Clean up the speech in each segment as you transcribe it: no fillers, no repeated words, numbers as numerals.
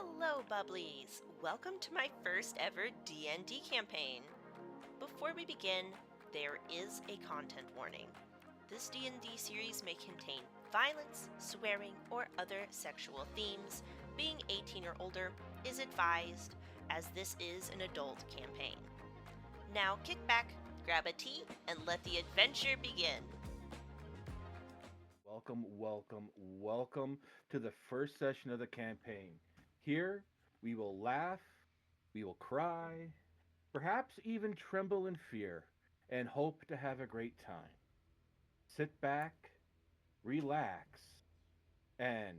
Hello, Bubblies! Welcome to my first ever DnD campaign. Before we begin, there is a content warning. This D&D series may contain violence, swearing, or other sexual themes. Being 18 or older is advised, as this is an adult campaign. Now kick back, grab a tea, and let the adventure begin. Welcome to the first session of the campaign. Here, we will laugh, we will cry, perhaps even tremble in fear, and hope to have a great time. Sit back, relax, and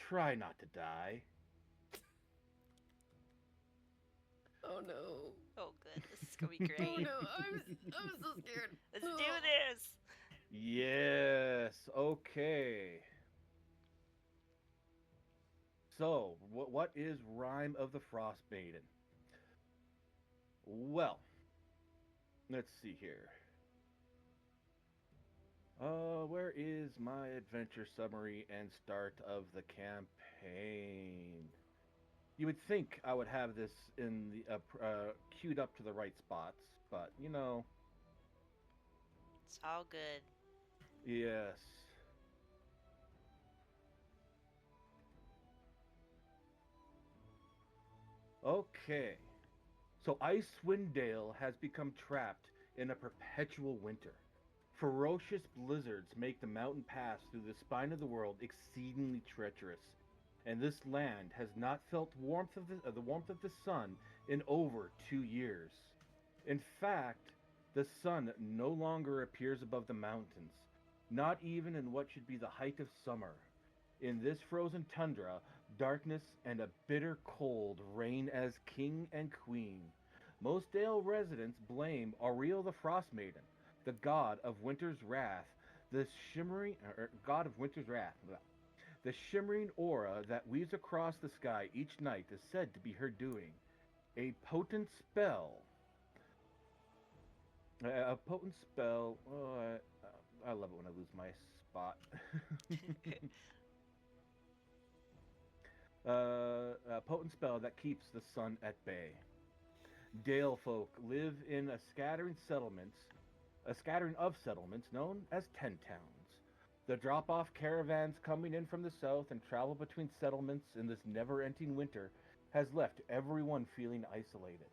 try not to die. Oh no. Oh, good. This is gonna be great. Oh no, I'm so scared. Let's do this! Yes, okay. So, what is Rime of the Frostmaiden? Well, let's see here. Where is my adventure summary and start of the campaign? You would think I would have this in the queued up to the right spots, but you know, It's all good. yes. Okay. So Icewind Dale has become trapped in a perpetual winter. Ferocious blizzards make the mountain pass through the spine of the world exceedingly treacherous, and this land has not felt the warmth of the sun in over 2 years. In fact, the sun no longer appears above the mountains, not even in what should be the height of summer. In this frozen tundra, darkness and a bitter cold reign as king and queen. Most Dale residents blame Auril the Frostmaiden, the god of winter's wrath, the shimmering god of winter's wrath. The shimmering aura that weaves across the sky each night is said to be her doing. A potent spell. A potent spell. Oh, I love it when I lose my spot. A potent spell that keeps the sun at bay. Dale folk live in a scattering of settlements known as Ten Towns. The drop-off caravans coming in from the south and travel between settlements in this never-ending winter has left everyone feeling isolated.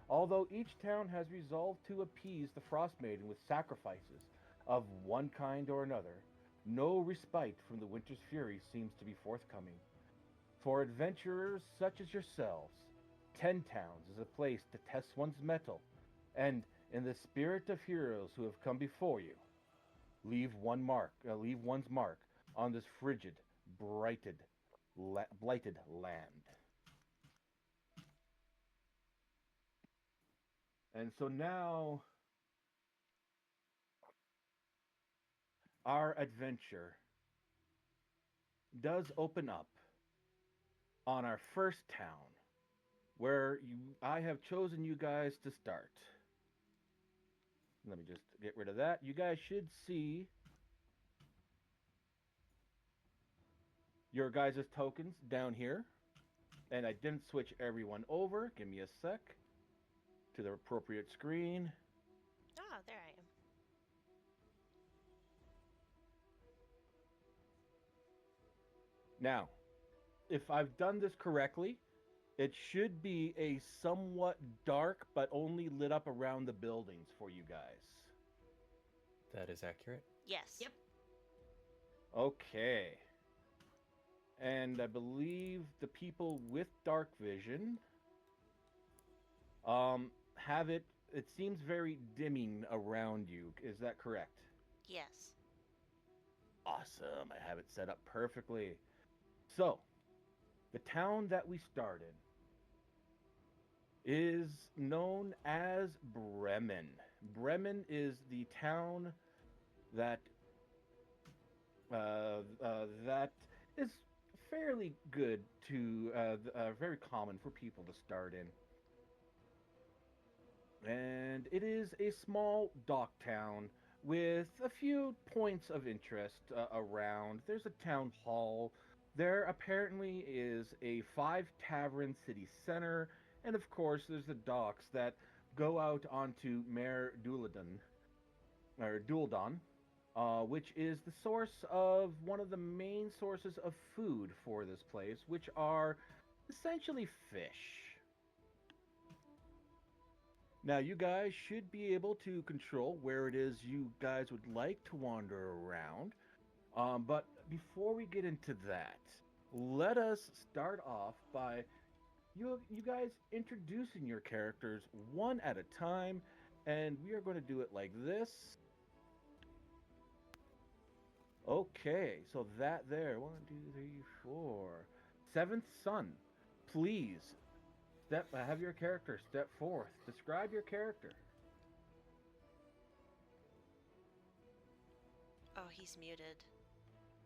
Although each town has resolved to appease the Frostmaiden with sacrifices of one kind or another, no respite from the winter's fury seems to be forthcoming. For adventurers such as yourselves, Ten Towns is a place to test one's mettle, and in the spirit of heroes who have come before you, leave one's mark on this frigid, blighted land. And so now, our adventure does open up on our first town, where I have chosen you guys to start. Let me just get rid of that. You guys should see your guys' tokens down here. And I didn't switch everyone over. Give me a sec. To the appropriate screen. Oh, there I am. Now, if I've done this correctly, it should be a somewhat dark but only lit up around the buildings for you guys. That is accurate. Yes. Yep. Okay. And I believe the people with dark vision have it seems very dimming around you. Is that correct? Yes. Awesome. I have it set up perfectly. So, the town that we start in is known as Bremen. Bremen is the town that that is fairly good to very common for people to start in. And it is a small dock town with a few points of interest around. There's a town hall, There apparently is a five tavern city center, and of course, there's the docks that go out onto Mare Duladon, or Dualdon, which is the source of one of the main sources of food for this place, which are essentially fish. Now, you guys should be able to control where it is you guys would like to wander around. But before we get into that, let us start off by you guys introducing your characters one at a time, and we are going to do it like this. Okay, so that there, one, two, three, four. Seventh Son, please have your character step forth. Describe your character. Oh, he's muted.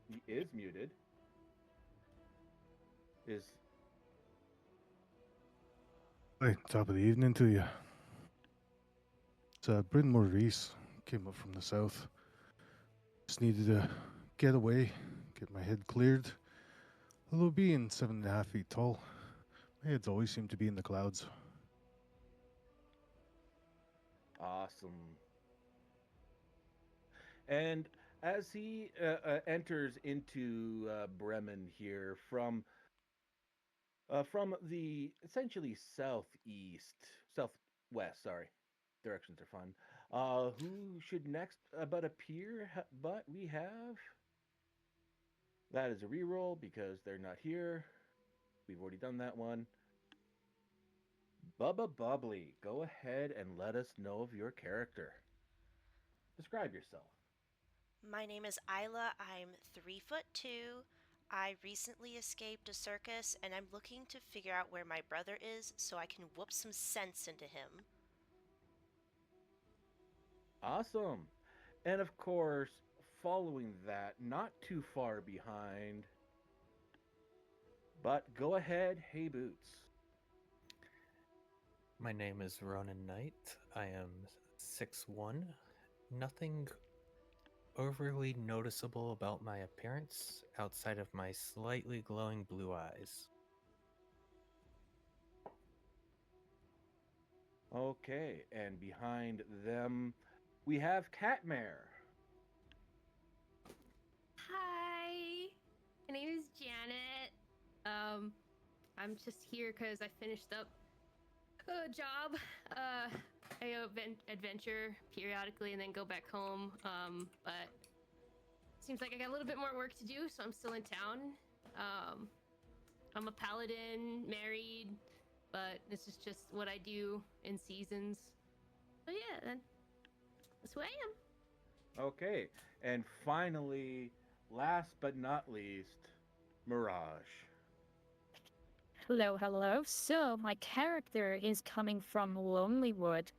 He is muted. Is Hey, top of the evening to you. It's Bryn Maurice. Came up from the south. Just needed to get away, get my head cleared. Although being 7.5 feet tall, my heads always seem to be in the clouds. awesome. And as he enters into Bremen here from the essentially southwest, sorry, directions are fun. Who should next but appear? But we have that is a reroll because they're not here. We've already done that one. Bubba Bubbly, go ahead and let us know of your character. Describe yourself. My name is Isla. I'm 3'2". I recently escaped a circus and I'm looking to figure out where my brother is so I can whoop some sense into him. Awesome. And of course, following that, not too far behind, but go ahead, HayBoots. My name is Ronan Knight. I am 6'1". Nothing overly noticeable about my appearance outside of my slightly glowing blue eyes. Okay, and behind them, we have Catmare. Hi, my name is Janet. I'm just here because I finished up a job. I adventure periodically and then go back home. But seems like I got a little bit more work to do, so I'm still in town. I'm a paladin, married, but this is just what I do in seasons. So yeah, then that's who I am. Okay, and finally, last but not least, Mirage. Hello, hello. So my character is coming from Lonelywood.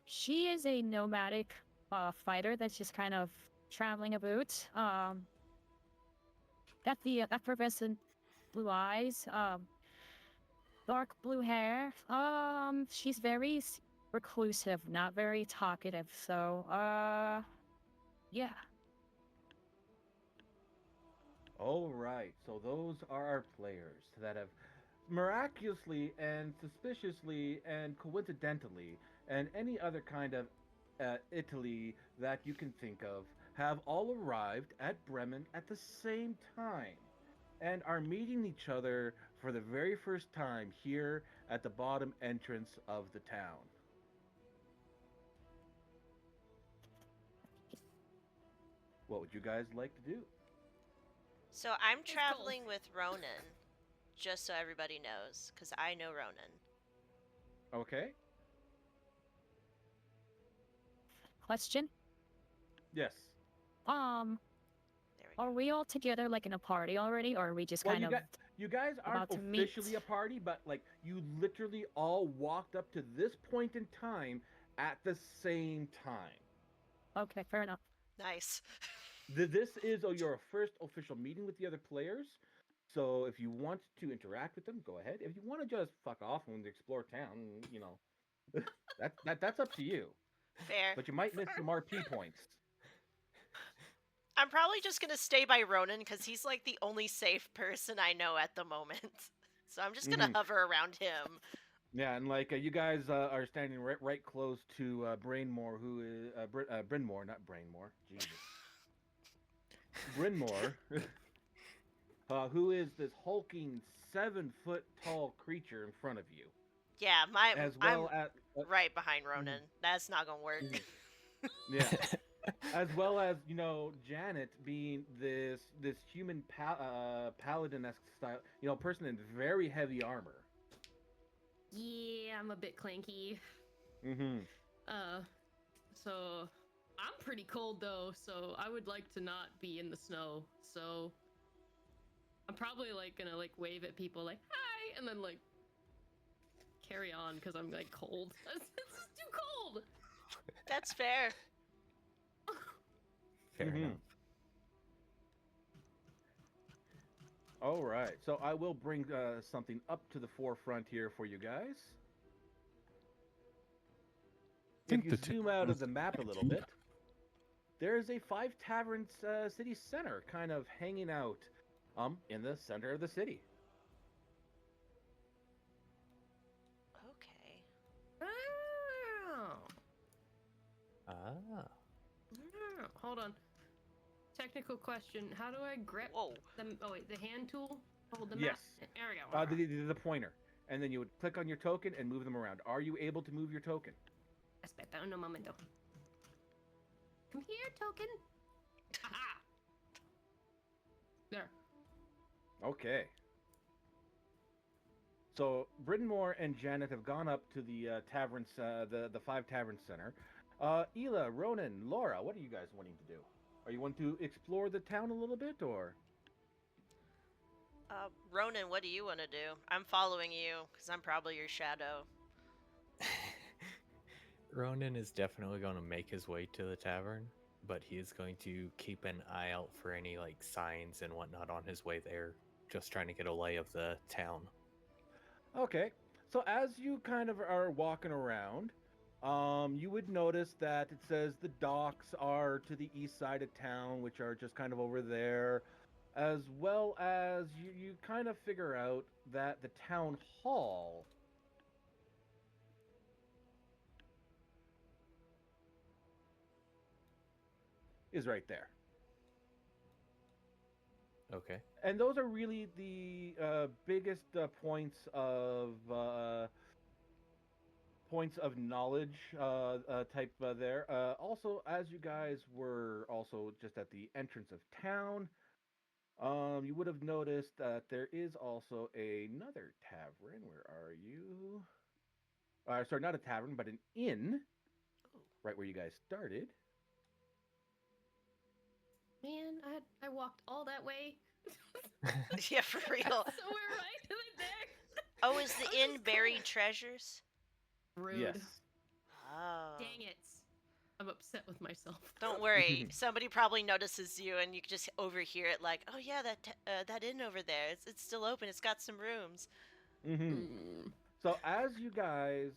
She is a nomadic fighter that's just kind of traveling about. Got effervescent blue eyes, dark blue hair. She's very reclusive, not very talkative. So, yeah. All right, so those are our players that have miraculously and suspiciously and coincidentally and any other kind of Italy that you can think of have all arrived at Bremen at the same time and are meeting each other for the very first time here at the bottom entrance of the town. What would you guys like to do? So I'm It's traveling cold. with Ronan, just so everybody knows, because I know Ronan. Okay? Question. Yes. Um, There we are go. we all together like in a party already, or are we just Well, kind of you guys aren't about to meet? officially a party, but like you literally all walked up to this point in time at the same time. Okay, fair enough. Nice. This is your first official meeting with the other players. So if you want to interact with them, go ahead. If you want to just fuck off and explore town, you know, that's up to you. Fair. But you might miss some RP points. I'm probably just gonna stay by Ronan because he's like the only safe person I know at the moment. So I'm just gonna hover around him. Yeah, and like you guys are standing right close to Brainmore, who is Brynmore, not Brainmore. Jesus, Brynmore, who is this hulking 7-foot tall creature in front of you, Yeah, as I'm well as right behind Ronan. That's not gonna work. yeah, as well as Janet being this human paladin-esque style, person in very heavy armor. Yeah, I'm a bit clanky. Mm-hmm. So I'm pretty cold though, so I would like to not be in the snow. So I'm probably like gonna like wave at people like hi, and then like carry on because I'm like cold. It's just too cold. That's fair. Fair enough. All right, so I will bring something up to the forefront here for you guys. If you zoom out of the map a little bit, there's a 5 Taverns city center kind of hanging out in the center of the city. Okay. Oh. Ah. Hold on. Technical question. How do I grip them? Oh wait, the hand tool? Hold the map? Yes. There we go. The pointer. And then you would click on your token and move them around. Are you able to move your token? Aspetta un momento. Come here, token. Aha! There. Okay. So Brynmore and Janet have gone up to the taverns, the 5 Taverns Center. Ela, Ronan, Laura, what are you guys wanting to do? Are you wanting to explore the town a little bit, or? Ronan, what do you want to do? I'm following you because I'm probably your shadow. Ronan is definitely going to make his way to the tavern, but he is going to keep an eye out for any like signs and whatnot on his way there, just trying to get a lay of the town. Okay, so as you kind of are walking around, you would notice that it says the docks are to the east side of town, which are just kind of over there, as well as you kind of figure out that the town hall is right there. Okay. And those are really the biggest points of knowledge type there. Also, as you guys were also just at the entrance of town, you would have noticed that there is also another tavern. Where are you? Sorry, not a tavern, but an inn. Right where you guys started. Man, I walked all that way. Yeah, for real. Somewhere right there. Oh, is the inn buried treasures? Rude. Yes. Oh. Dang it. I'm upset with myself. Don't worry. Somebody probably notices you, and you can just overhear it like, "Oh yeah, that inn over there. It's still open. It's got some rooms." So as you guys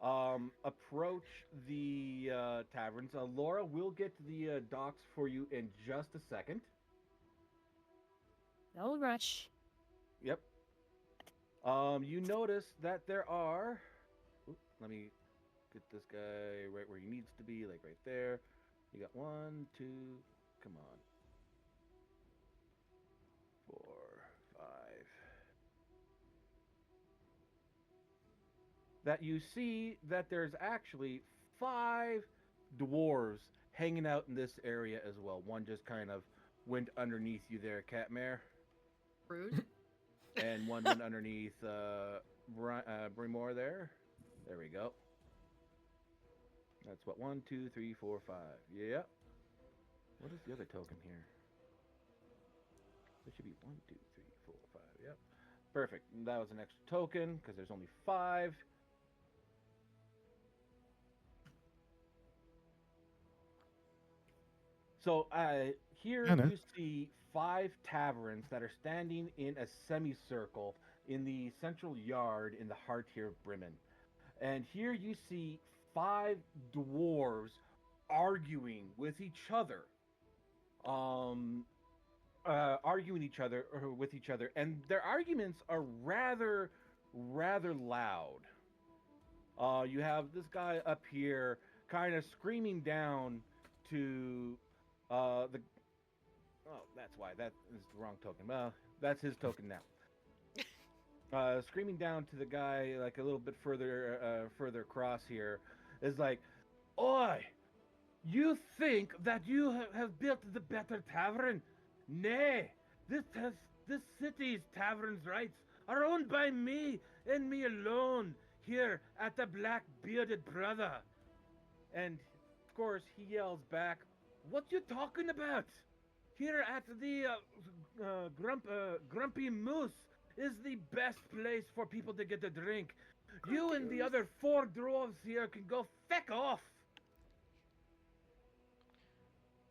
approach the taverns, Laura will get to the docks for you in just a second. No rush. Yep. You notice that there are. Let me get this guy right where he needs to be, like right there. You got 1, 2. Come on. 4, 5. That you see that there's actually 5 dwarves hanging out in this area as well. One just kind of went underneath you there, Catmare. Rude. And one went underneath Brymore there. There we go. That's what, 1, 2, 3, 4, 5. Yep. What is the other token here? There should be 1, 2, 3, 4, 5. Yep. Perfect. And that was an extra token because there's only 5. So here you see 5 taverns that are standing in a semicircle in the central yard in the heart here of Bremen. And here you see 5 dwarves arguing with each other arguing with each other, and their arguments are rather loud. You have this guy up here kind of screaming down to the. Oh, that's why that is the wrong token. Well, that's his token now. Screaming down to the guy like a little bit further across here is like, "Oi, you think that you have built the better tavern? Nay, this city's tavern's rights are owned by me and me alone here at the Black Bearded Brother." And of course he yells back, "What you talking about? Here at the Grumpy Moose is the best place for people to get a drink. You and the other 4 dwarves here can go feck off."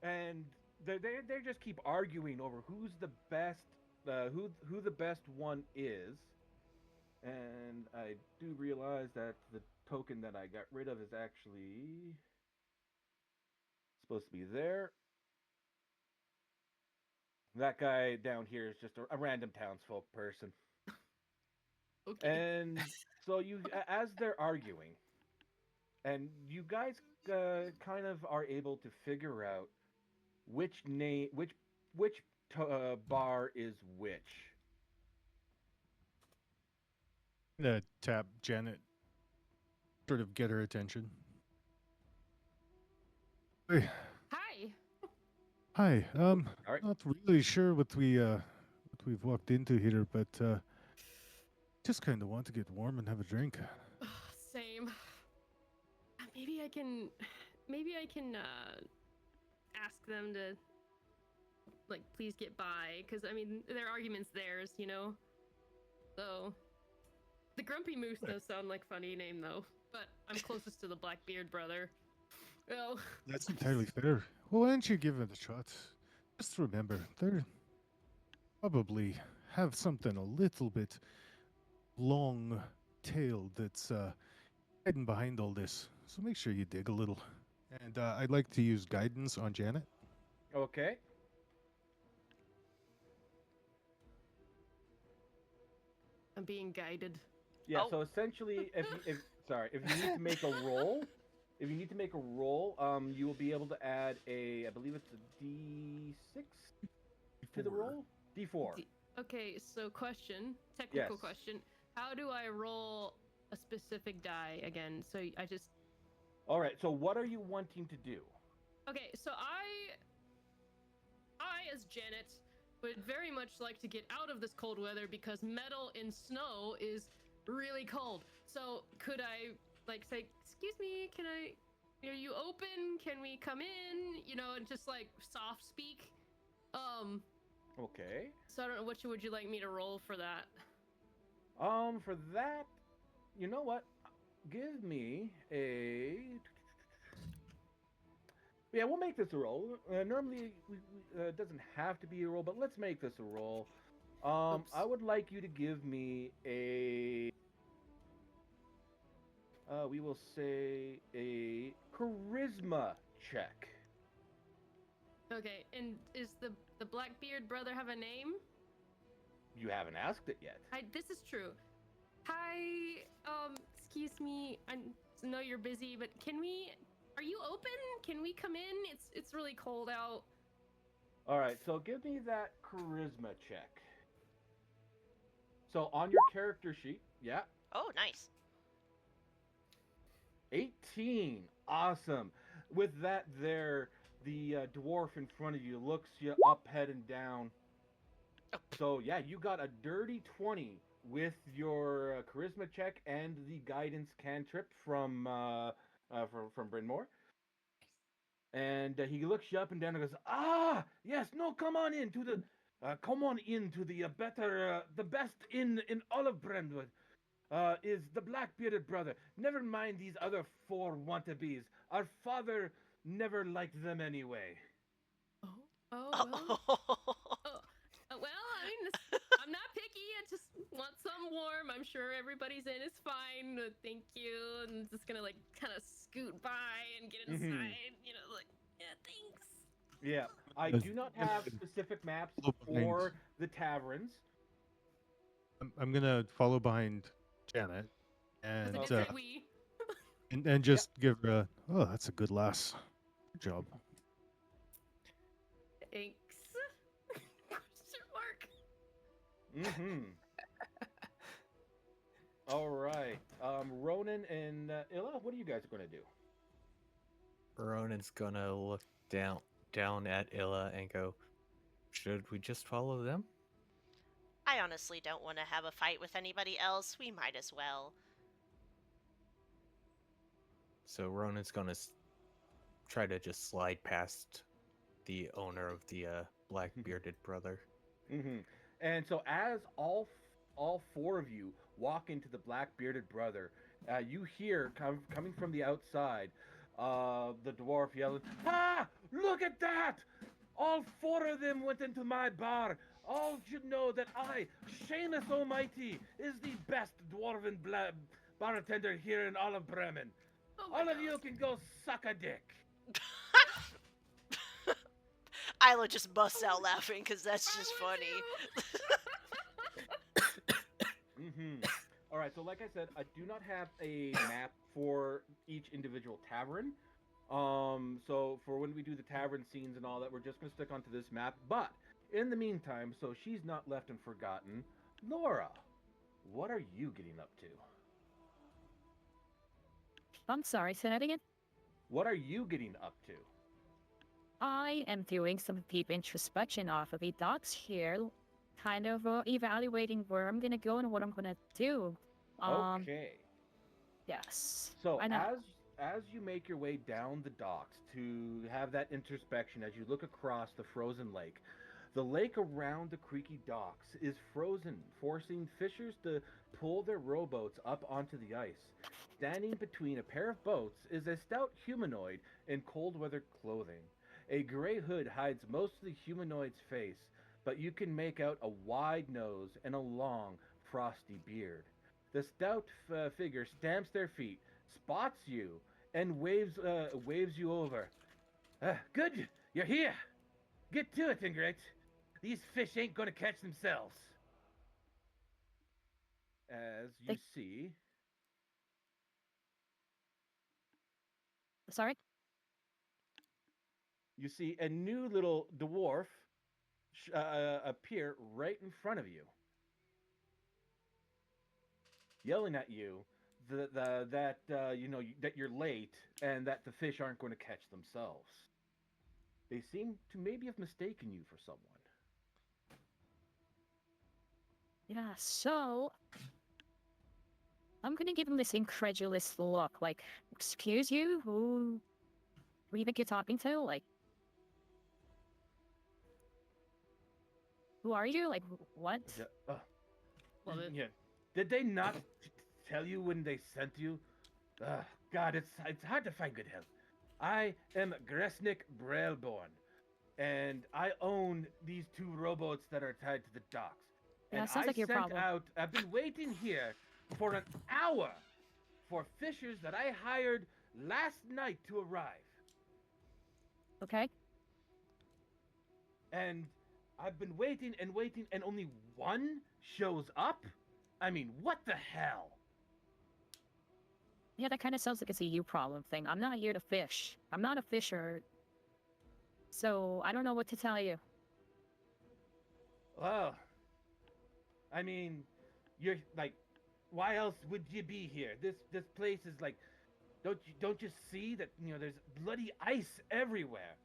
And they just keep arguing over who's the best, who the best one is. And I do realize that the token that I got rid of is actually supposed to be there. That guy down here is just a random townsfolk person. Okay. And so as they're arguing, and you guys kind of are able to figure out which bar is which. Tap Janet, sort of get her attention. Hey, Hi. hi. All right. Not really sure what we've walked into here, but just kind of want to get warm and have a drink. Same. Maybe I can ask them to like please get by, because I mean their argument's theirs, you know. So the Grumpy Moose does sound like a funny name though, but I'm closest to the Blackbeard brother. Oh, That's entirely fair. Well, why don't you give it a shot? Just remember, they're probably have something a little bit long-tailed that's hidden behind all this. So make sure you dig a little. And I'd like to use guidance on Janet. Okay. I'm being guided. Yeah. Oh. So essentially, if you need to make a roll, you will be able to add I believe it's a D6 to the roll. D4. Okay, so technical Yes. question. How do I roll a specific die again? So I just All right. So what are you wanting to do? Okay, so I as Janet would very much like to get out of this cold weather because metal in snow is really cold. So could I like say, "Excuse me, are you open? Can we come in?" You know, and just like soft speak. Okay. So I don't know, what would you like me to roll for that? For that, you know what? Give me a. Yeah, we'll make this a roll. Normally, it doesn't have to be a roll, but let's make this a roll. Oops. I would like you to give me a. We will say a charisma check. Okay, and is the Blackbeard brother have a name? You haven't asked it yet. This is true. Hi, excuse me. I know you're busy, but are you open? Can we come in? It's really cold out. All right, so give me that charisma check. So on your character sheet, yeah, Oh, nice. 18. Awesome. With that there, the dwarf in front of you looks you up, head, and down. So yeah, you got a dirty 20 with your charisma check and the guidance cantrip from Bryn Mawr. And he looks you up and down and goes, "Ah, yes, no, come on into the better, the best in all of Brentwood. Is the Black-Bearded Brother. Never mind these other 4 wannabes. Our father never liked them anyway." Well, I mean, I'm not picky. I just want some warm. I'm sure everybody's in is fine. Thank you. And just gonna like kind of scoot by and get inside. You know, like, yeah, thanks. Yeah. I do not have specific maps Follow behind- for the taverns. I'm gonna follow behind Janet Because and I just Okay. said we. and just give her a, oh, that's a good lass. Good job. Thanks. Question mark. Mm-hmm. All right. Ronan and Illa, what are you guys going to do? Ronan's gonna look down at Illa and go, should we just follow them? I honestly don't want to have a fight with anybody else. We might as well. So Ronan's gonna try to just slide past the owner of the black bearded brother. Mm-hmm. And so as all four of you walk into the black bearded brother, you hear coming from the outside the dwarf yelling, "Ah! Look at that! All four of them went into my bar. All should know that I, Seamus Almighty, is the best dwarven bartender here in all of Bremen. Oh my All of God. you can go suck a dick." Isla just busts out laughing because that's I just would funny. too. Mm-hmm. All right, so like I said, I do not have a map for each individual tavern. So for when we do the tavern scenes and all that, we're just gonna stick onto this map. But in the meantime, so she's not left and forgotten, Laura, what are you getting up to? I'm sorry, say that again. What are you getting up to? I am doing some deep introspection off of the docs here, kind of evaluating where I'm gonna go and what I'm gonna do. Okay. Yes. So I know. as you make your way down the docks to have that introspection, as you look across the frozen lake, the lake around the creaky docks is frozen, forcing fishers to pull their rowboats up onto the ice. Standing between a pair of boats is a stout humanoid in cold weather clothing. A gray hood hides most of the humanoid's face, but you can make out a wide nose and a long, frosty beard. The stout figure stamps their feet, spots you, and waves you over. Good, you're here. Get to it, Ingrid. These fish ain't gonna catch themselves. As you see, Sorry. you see a new little dwarf appear right in front of you, yelling at you that that you're late and that the fish aren't going to catch themselves. They seem to maybe have mistaken you for someone. Yeah, so I'm gonna give him this incredulous look, like, excuse you? Who do you think you're talking to? Like, who are you? Like, what? Love it. Yeah. Did they not tell you when they sent you? God, it's hard to find good help. I am Gresnik Brailborn, and I own these two rowboats that are tied to the docks. Yeah, And sounds like your problem. I've been waiting here for an hour for fishers that I hired last night to arrive. Okay. And I've been waiting and waiting, and only one shows up? I mean, what the hell? Yeah, that kind of sounds like it's a you problem thing. I'm not here to fish. I'm not a fisher. So I don't know what to tell you. Well, I mean, you're like, why else would you be here? This place is like, don't you see that there's bloody ice everywhere,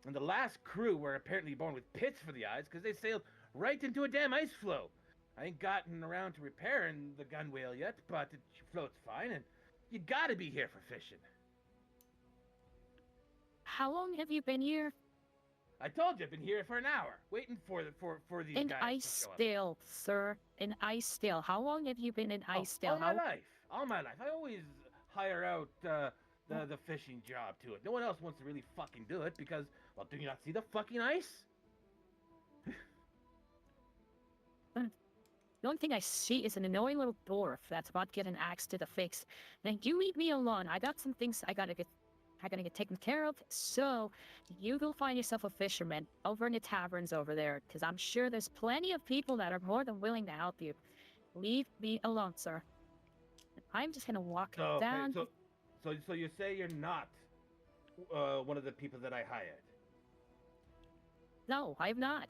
and the last crew were apparently born with pits for the eyes because they sailed right into a damn ice floe. I ain't gotten around to repairing the gunwale yet, but it floats fine, and you gotta be here for fishing. How long have you been here? I told you I've been here for an hour, waiting for these In guys Ice to show up. Dale, sir. In Ice Dale. How long have you been in Ice Dale? All my life. All my life. I always hire out the fishing job to it. No one else wants to really fucking do it because, well, do you not see the fucking ice? The only thing I see is an annoying little dwarf that's about to get an axe to the face. Then you leave me alone. I got some things I gotta get are gonna get taken care of. So you go find yourself a fisherman over in the taverns over there, because I'm sure there's plenty of people that are more than willing to help you. Leave me alone, sir. I'm just gonna walk So, okay, down. so you say you're not one of the people that I hired? No, I'm not.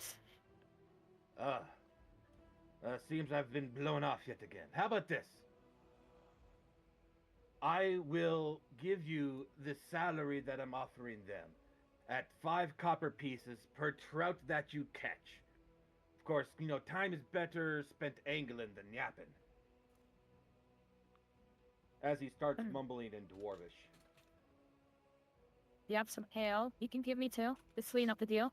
Seems I've been blown off yet again. How about this? I will give you the salary that I'm offering them at 5 copper pieces per trout that you catch. Of course, you know, time is better spent angling than yapping. As he starts mumbling in Dwarvish. You have some ale you can give me too to sweeten up the deal.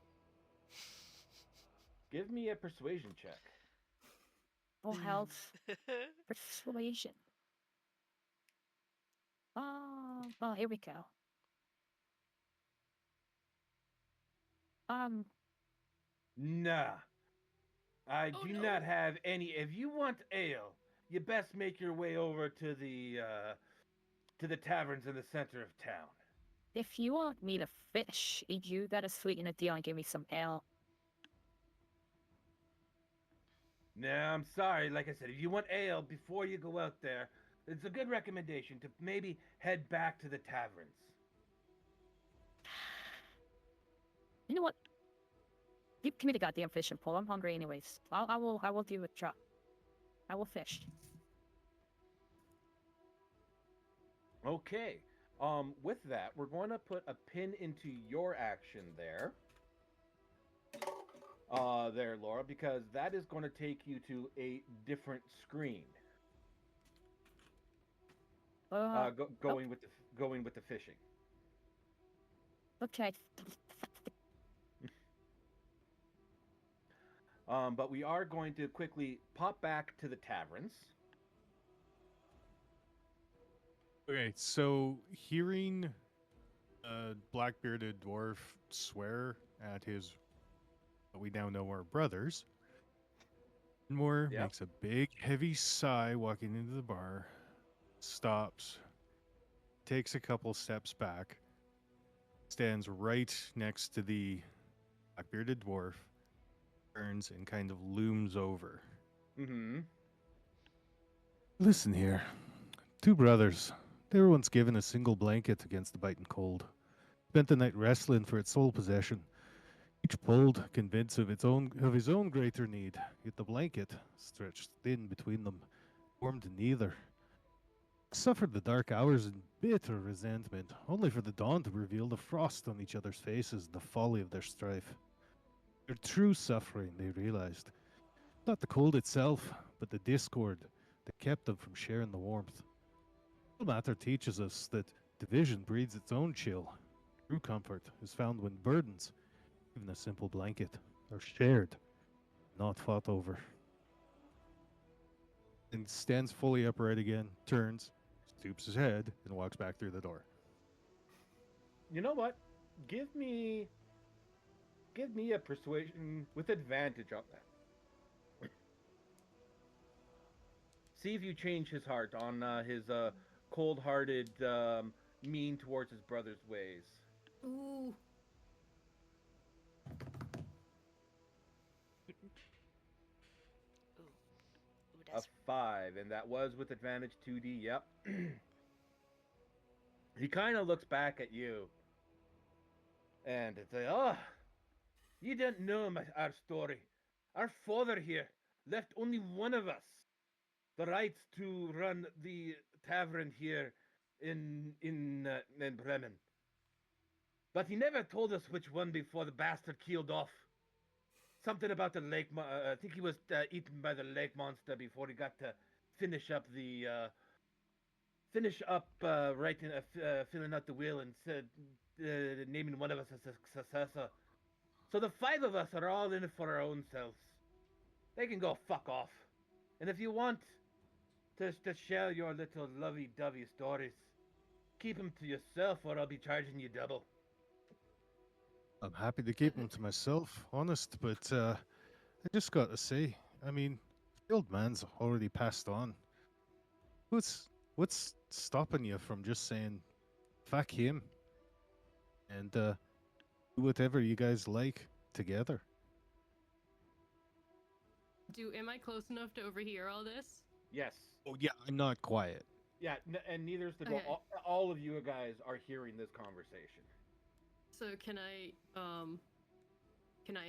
Give me a persuasion check. Full health. Persuasion. Oh, well, here we go. Nah. I Oh, do no. not have any. If you want ale, you best make your way over to the taverns in the center of town. If you want me to fish, you gotta sweeten the deal and give me some ale. No, I'm sorry. Like I said, if you want ale before you go out there, it's a good recommendation to maybe head back to the taverns. You know what? Give me the goddamn fishing pole. I'm hungry anyways. I will do a drop. I will fish. Okay. With that, we're going to put a pin into your action there. There, Laura, because that is going to take you to a different screen. Going with the fishing. Okay. But we are going to quickly pop back to the taverns. Okay, so hearing a black-bearded dwarf swear at his, what we now know are brothers, Moore Yep. makes a big, heavy sigh walking into the bar, stops, takes a couple steps back, stands right next to the black-bearded dwarf, turns and kind of looms over. Mm-hmm. Listen here. 2 brothers. They were once given a single blanket against the biting cold. Spent the night wrestling for its sole possession. Each pulled, convinced of his own greater need. Yet the blanket, stretched thin between them, warmed neither. Suffered the dark hours in bitter resentment, only for the dawn to reveal the frost on each other's faces and the folly of their strife. Their true suffering, they realized. Not the cold itself, but the discord that kept them from sharing the warmth. The matter teaches us that division breeds its own chill. True comfort is found when burdens, even a simple blanket, are shared, not fought over. And stands fully upright again, turns, stoops his head, and walks back through the door. You know what? Give me a persuasion with advantage on that. See if you change his heart on his cold-hearted, mean towards his brother's ways. Ooh. Ooh, A that's 5, and that was with advantage 2D. Yep. He kind of looks back at you, and it's like, "Oh, you don't know our story. Our father here left only one of us the right to run the tavern here in Bremen. But he never told us which one before the bastard keeled off. Something about the lake. I think he was eaten by the lake monster before he got to finish up writing, filling out the will and said naming one of us as a successor. So the 5 of us are all in it for our own selves. They can go fuck off. And if you want to share your little lovey-dovey stories, keep them to yourself, or I'll be charging you double. I'm happy to keep them to myself, honest, but I just got to say, I mean, the old man's already passed on. What's stopping you from just saying, fuck him? and do whatever you guys like together. Am I close enough to overhear all this? Yes. Oh yeah, I'm not quiet. Yeah, and neither is the door. Okay. All of you guys are hearing this conversation. So can I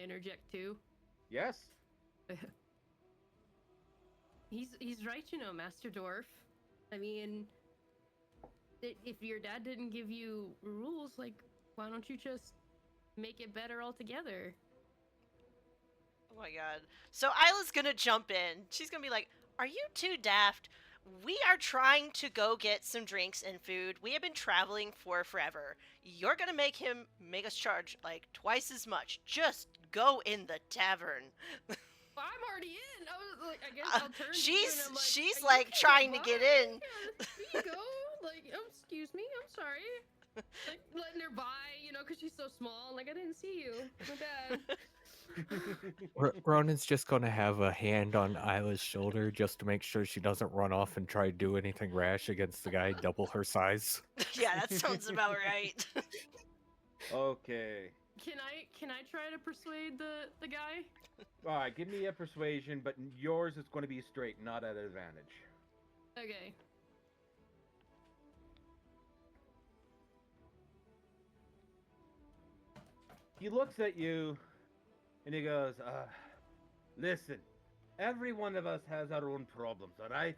interject too? Yes. He's right, Master Dwarf. I mean, if your dad didn't give you rules, like, why don't you just make it better altogether? Oh my god. So Isla's gonna jump in. She's gonna be like, "Are you too daft? We are trying to go get some drinks and food. We have been traveling for forever. You're gonna make him make us charge like twice as much. Just go in the tavern." Well, I'm already in. I was like, I guess I'll turn to you and she's I'm like, she's "Are you like okay trying to bye? get in. Here you go. Like, oh, excuse me. I'm sorry. Like, letting her by, because she's so small. Like, I didn't see you. My bad. Ronan's just gonna have a hand on Isla's shoulder just to make sure she doesn't run off and try to do anything rash against the guy double her size. Yeah, that sounds about right. Okay. Can I try to persuade the guy? All right, give me a persuasion, but yours is going to be straight, not at advantage. Okay. He looks at you, and he goes, listen, every one of us has our own problems, all right?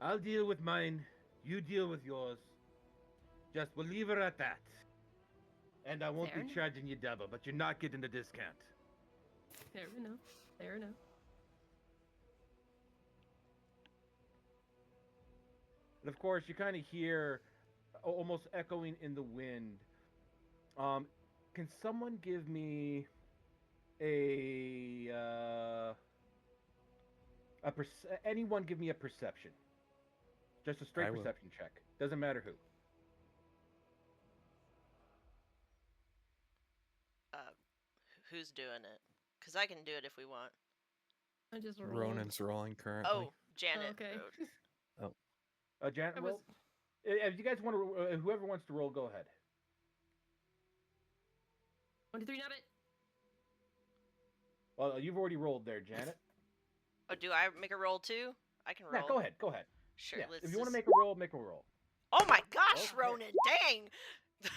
I'll deal with mine, you deal with yours. Just, we'll leave her at that. And I won't Fair be enough. charging you double, but you're not getting a discount. Fair enough. Fair enough. And of course, you kind of hear, almost echoing in the wind, can someone give me anyone give me a perception? Just a straight I will. perception check. Doesn't matter who. Who's doing it? Because I can do it if we want. I just rolled. Ronan's rolling currently. Oh, Janet. Oh, okay. wrote. Janet, I roll. was- If you guys want to, whoever wants to roll, go ahead. 1, 2, 3, not it. Well, you've already rolled there, Janet. Oh, do I make a roll too? I can roll. Yeah, go ahead. Go ahead. Sure. Yeah, Let's if you want to just- make a roll, make a roll. Oh my gosh, Okay. Ronan! Dang. Yeah.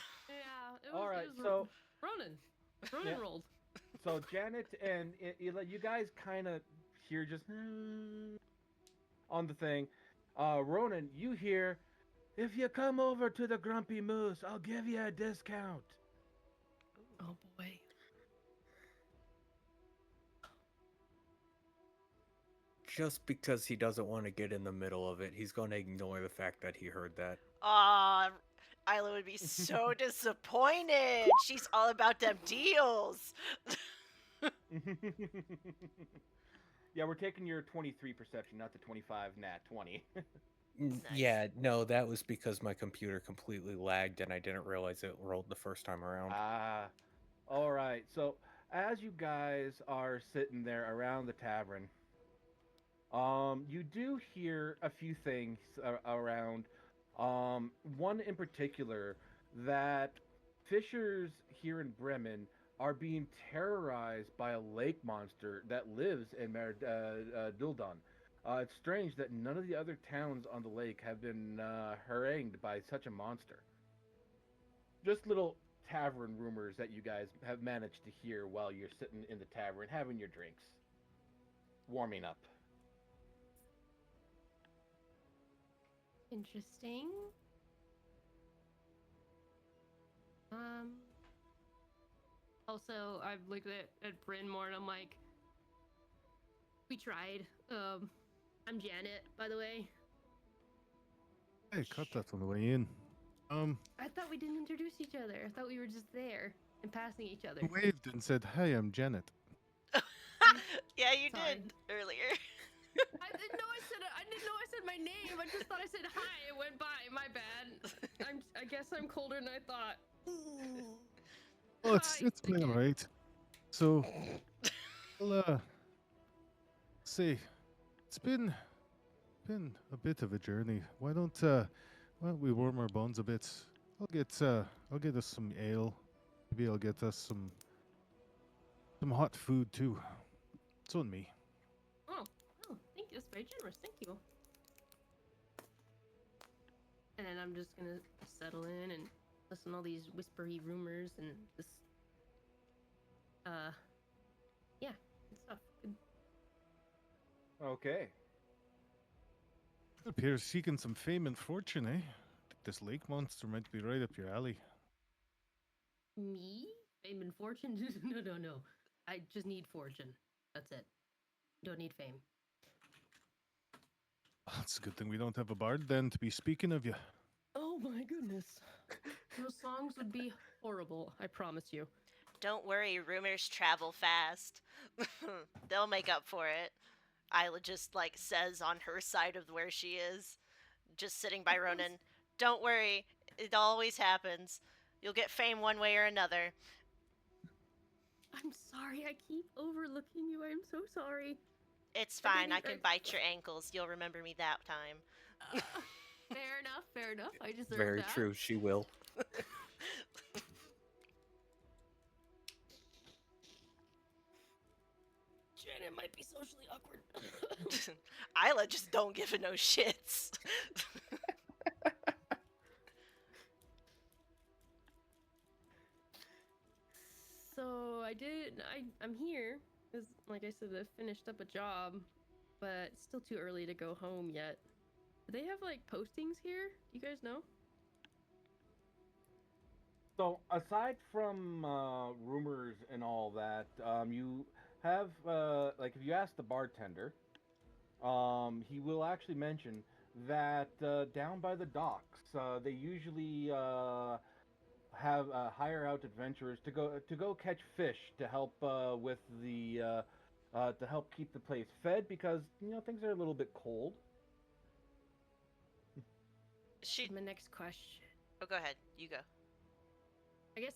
It was, All right, it was so Ronan. Ronan Yeah. rolled. so Janet and Ela, you guys kind of hear just on the thing. Ronan, you hear, if you come over to the Grumpy Moose, I'll give you a discount. Oh boy. Just because he doesn't want to get in the middle of it, he's going to ignore the fact that he heard that. Aw, Isla would be so disappointed. She's all about them deals. Yeah, we're taking your 23 perception, not the 25 nat 20. Nice. Yeah, no, that was because my computer completely lagged and I didn't realize it rolled the first time around. All right. So as you guys are sitting there around the tavern, you do hear a few things around. One in particular, that fishers here in Bremen are being terrorized by a lake monster that lives in Duldan. It's strange that none of the other towns on the lake have been harangued by such a monster. Just little tavern rumors that you guys have managed to hear while you're sitting in the tavern having your drinks, warming up. Interesting. Also, I've looked at Bryn more and I'm like, we tried. I'm Janet, by the way. Hey, cut that on the way in. I thought we didn't introduce each other. I thought we were just there and passing each other. you waved and said, "Hi, I'm Janet." Yeah, you Sorry. did earlier. I didn't know I didn't know I said my name. I just thought I said hi. It went by. My bad. I guess I'm colder than I thought. Well, it's Hi. been all right. So, well, say, it's been a bit of a journey. Why don't we warm our bones a bit? I'll get us some ale. Maybe I'll get us some hot food too. It's on me. Oh, thank you. That's very generous. Thank you. And then I'm just gonna settle in and listen to all these whispery rumors and this. Yeah, good stuff. Good. Okay. Up here seeking some fame and fortune, eh? This lake monster might be right up your alley. Me? Fame and fortune? No. I just need fortune. That's it. Don't need fame. It's a good thing we don't have a bard then to be speaking of you. Oh my goodness. Those songs would be horrible, I promise you. Don't worry, rumors travel fast. They'll make up for it. Isla just like says on her side of where she is, just sitting by Ronan. Don't worry, it always happens. You'll get fame one way or another. I'm sorry, I keep overlooking you. I'm so sorry. It's But fine, maybe I can bite your ankles. You'll remember me that time. Fair enough. I deserve Very that. true, she will. Janet might be socially awkward. Isla just don't give a no shits. So I'm here because, like I said, I finished up a job, but it's still too early to go home yet. Do they have like postings here? Do you guys know? So aside from rumors and all that, you have like if you ask the bartender, he will actually mention that down by the docks, they usually have hire out adventurers to go catch fish to help with the to help keep the place fed because things are a little bit cold. My next question. Oh, go ahead. You go. I guess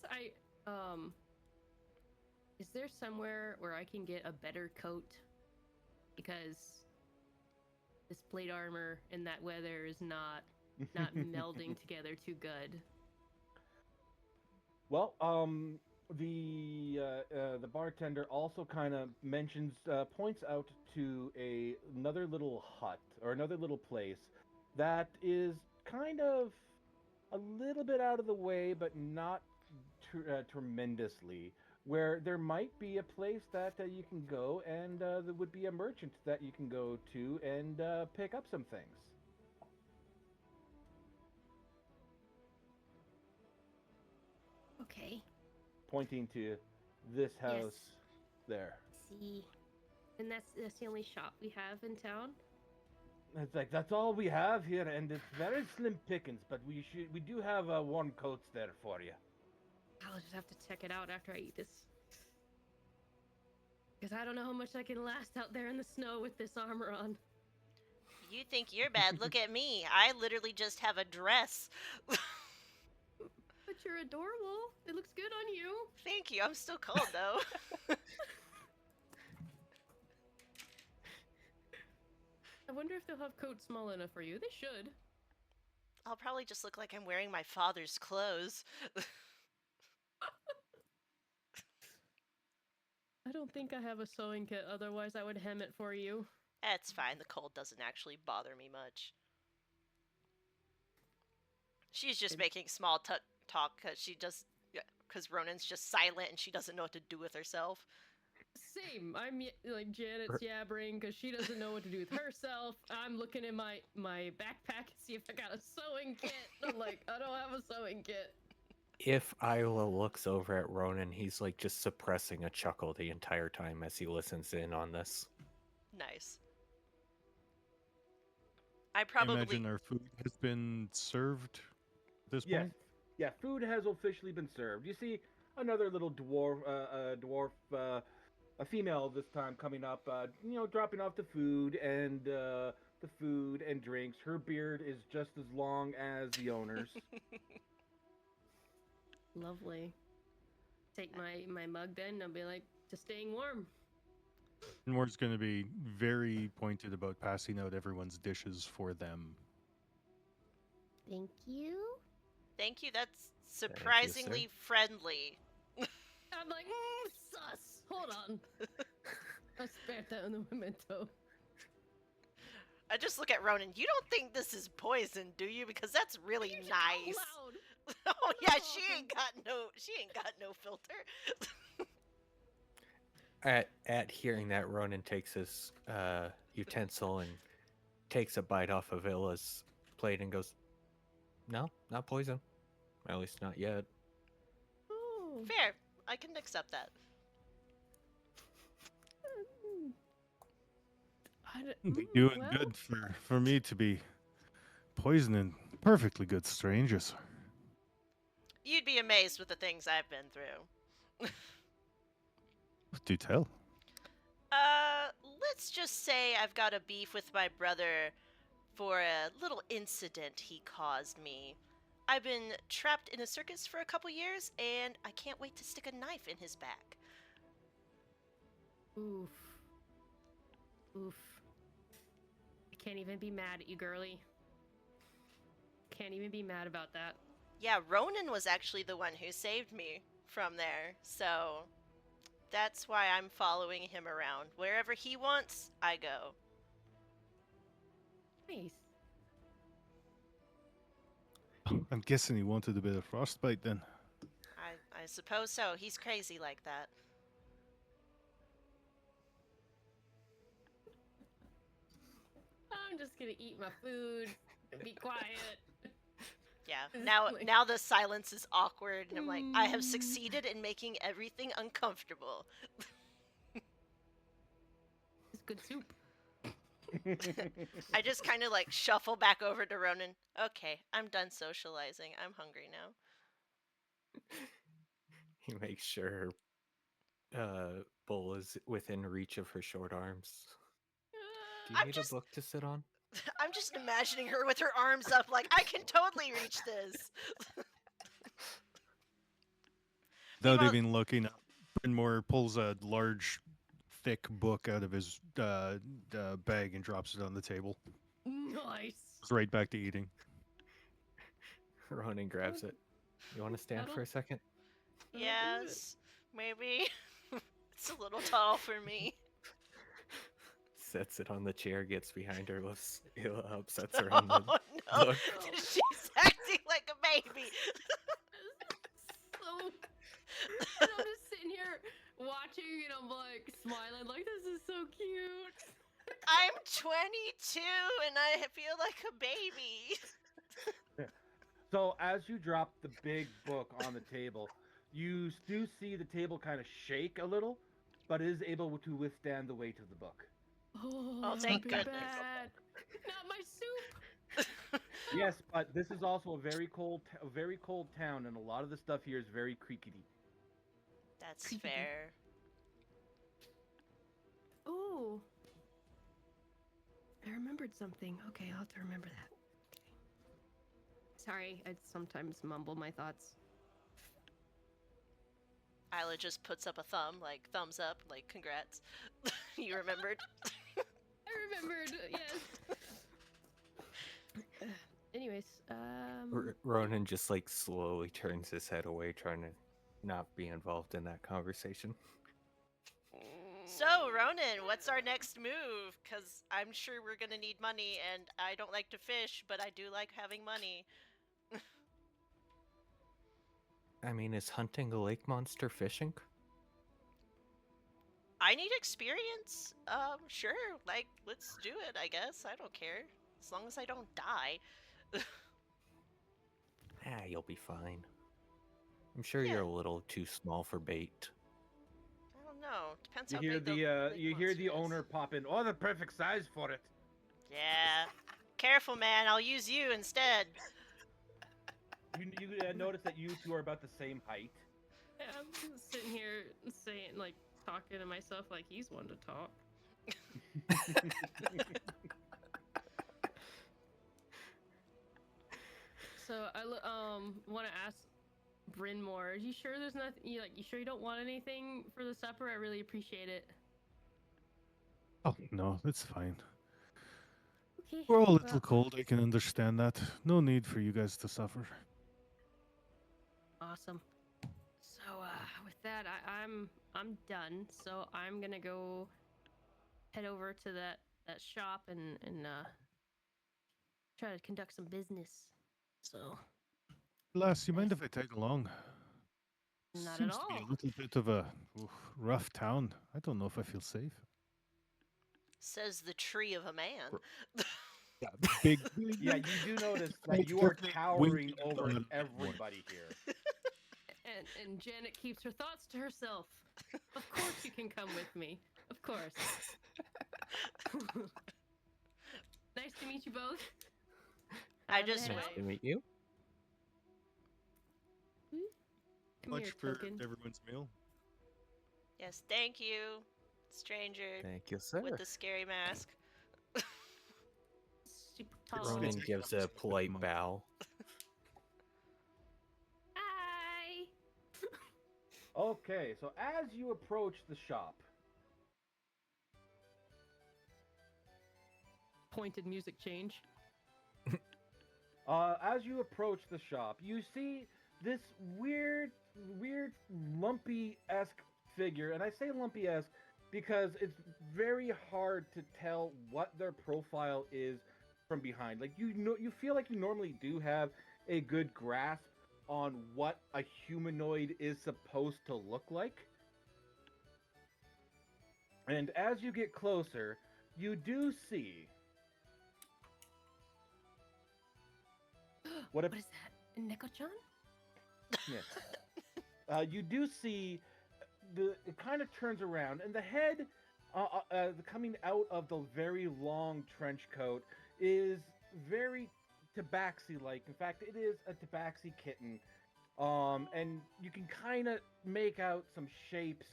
is there somewhere where I can get a better coat? Because this plate armor in that weather is not melding together too good. Well, the bartender also kind of mentions, points out to another little hut or another little place that is kind of a little bit out of the way, but not tremendously. Where there might be a place that you can go, and there would be a merchant that you can go to and pick up some things. Okay. Pointing to this house there. See, and that's the only shop we have in town. It's like that's all we have here, and it's very slim pickings. But we do have warm coats there for you. I'll just have to check it out after I eat this. Because I don't know how much I can last out there in the snow with this armor on. You think you're bad? Look at me. I literally just have a dress. But you're adorable. It looks good on you. Thank you. I'm still cold though. I wonder if they'll have coats small enough for you. They should. I'll probably just look like I'm wearing my father's clothes. I don't think I have a sewing kit, otherwise I would hem it for you. That's fine. The cold doesn't actually bother me much. She's just making small talk because Ronan's just silent and she doesn't know what to do with herself. Same. I'm like Janet's yabbering because she doesn't know what to do with herself. I'm looking in my backpack to see if I got a sewing kit. I'm like, I don't have a sewing kit. If Isla looks over at Ronan, he's like just suppressing a chuckle the entire time as he listens in on this. Nice. I imagine our food has been served at this point. Yeah, food has officially been served. You see another little dwarf, a female this time coming up, dropping off the food and drinks. Her beard is just as long as the owner's. Lovely. Take my mug then and I'll be like, just staying warm. More's going to be very pointed about passing out everyone's dishes for them. Thank you. Thank you. That's surprisingly friendly. I'm like, sus. Hold on. Aspetta un momento. I just look at Ronan. You don't think this is poison, do you? Because that's really You should- nice. Out loud. Oh yeah, she ain't got no filter. At hearing that, Ronan takes his utensil and takes a bite off of Illa's plate and goes, "No, not poison. At least not yet." Oh. Fair. I can accept that. Be doing well, good for me to be poisoning perfectly good strangers. You'd be amazed with the things I've been through. Do tell. Let's just say I've got a beef with my brother for a little incident he caused me. I've been trapped in a circus for a couple years, and I can't wait to stick a knife in his back. Oof. Oof. I can't even be mad at you, girly. Can't even be mad about that. Yeah, Ronan was actually the one who saved me from there, so that's why I'm following him around. Wherever he wants, I go. Nice. I'm guessing he wanted a bit of frostbite then. I suppose so. He's crazy like that. I'm just gonna eat my food and be quiet. Yeah. It's Now like- now the silence is awkward, and I'm like, I have succeeded in making everything uncomfortable. It's good soup. I just kind of like shuffle back over to Ronan. Okay, I'm done socializing. I'm hungry now. He makes sure Bull is within reach of her short arms. Do you I'm need just- a book to sit on? I'm just imagining her with her arms up, like I can totally reach this. Without Meanwhile- even looking up, Brynmore pulls a large, thick book out of his bag and drops it on the table. Nice. Goes right back to eating. Ronan grabs it. You want to stand for a second? Yes, maybe. It's a little tall for me. Sets it on the chair, gets behind her, lifts Illa up, sets her on the Oh no, book. she's acting like a baby. So, and I'm just sitting here watching, and I'm like smiling, like this is so cute. I'm 22 and I feel like a baby. So as you drop the big book on the table, you do see the table kind of shake a little, but it is able to withstand the weight of the book. Oh, thank be goodness. bad. Not my soup. Yes, but this is also a very cold town, and a lot of the stuff here is very creaky. That's Creepy. fair. Oh, I remembered something. Okay, I'll have to remember that. Okay. Sorry, I sometimes mumble my thoughts. Isla just puts up a thumb, like thumbs up, like congrats. You remembered? I remembered. Yes. Anyways, Ronan just like slowly turns his head away, trying to not be involved in that conversation. So, Ronan, what's our next move? Because I'm sure we're gonna need money, and I don't like to fish, but I do like having money. I mean, is hunting a lake monster fishing? I need experience. Sure, like, let's do it, I guess. I don't care. As long as I don't die. You'll be fine. I'm sure Yeah. you're a little too small for bait. I don't know. Depends You how hear big the lake you hear the monster is. owner pop in. Oh, the perfect size for it. Yeah. Careful, man. I'll use you instead. You notice that you two are about the same height. yeah, I'm just sitting here saying, like, talking to myself like he's one to talk. So I want to ask Brynmore, are you sure there's nothing? You sure you don't want anything for the supper? I really appreciate it. Oh, no, that's fine. Okay. We're all a well, little cold, I can understand that. No need for you guys to suffer. Awesome. So So with that, I'm done. So I'm gonna go head over to that shop and try to conduct some business. So Lass, you mind Nice. if I tag along? Not at Seems to be a all. little bit of a rough town. I don't know if I feel safe. Says the tree of a man. Yeah, big. Yeah, you do notice that Quite you are definitely towering winking at over that one. everybody here. And Janet keeps her thoughts to herself. Of course you can come with me. Of course. Nice to meet you both. I I'm gonna just head Nice out. to meet you. Come Much here, for token. everyone's meal. Yes, thank you, stranger Thank you, sir. with the scary mask. Super tall. Ronan gives a polite bow. Hi. Okay, so as you approach the shop, Pointed music change. as you approach the shop, you see this weird, lumpy-esque figure, and I say lumpy-esque because it's very hard to tell what their profile is from behind. Like you feel like you normally do have a good grasp on what a humanoid is supposed to look like. And as you get closer, you do see What is that? Neko-chan? yes. You do see it kind of turns around, and the head coming out of the very long trench coat is very tabaxi-like. In fact, it is a tabaxi kitten. And you can kind of make out some shapes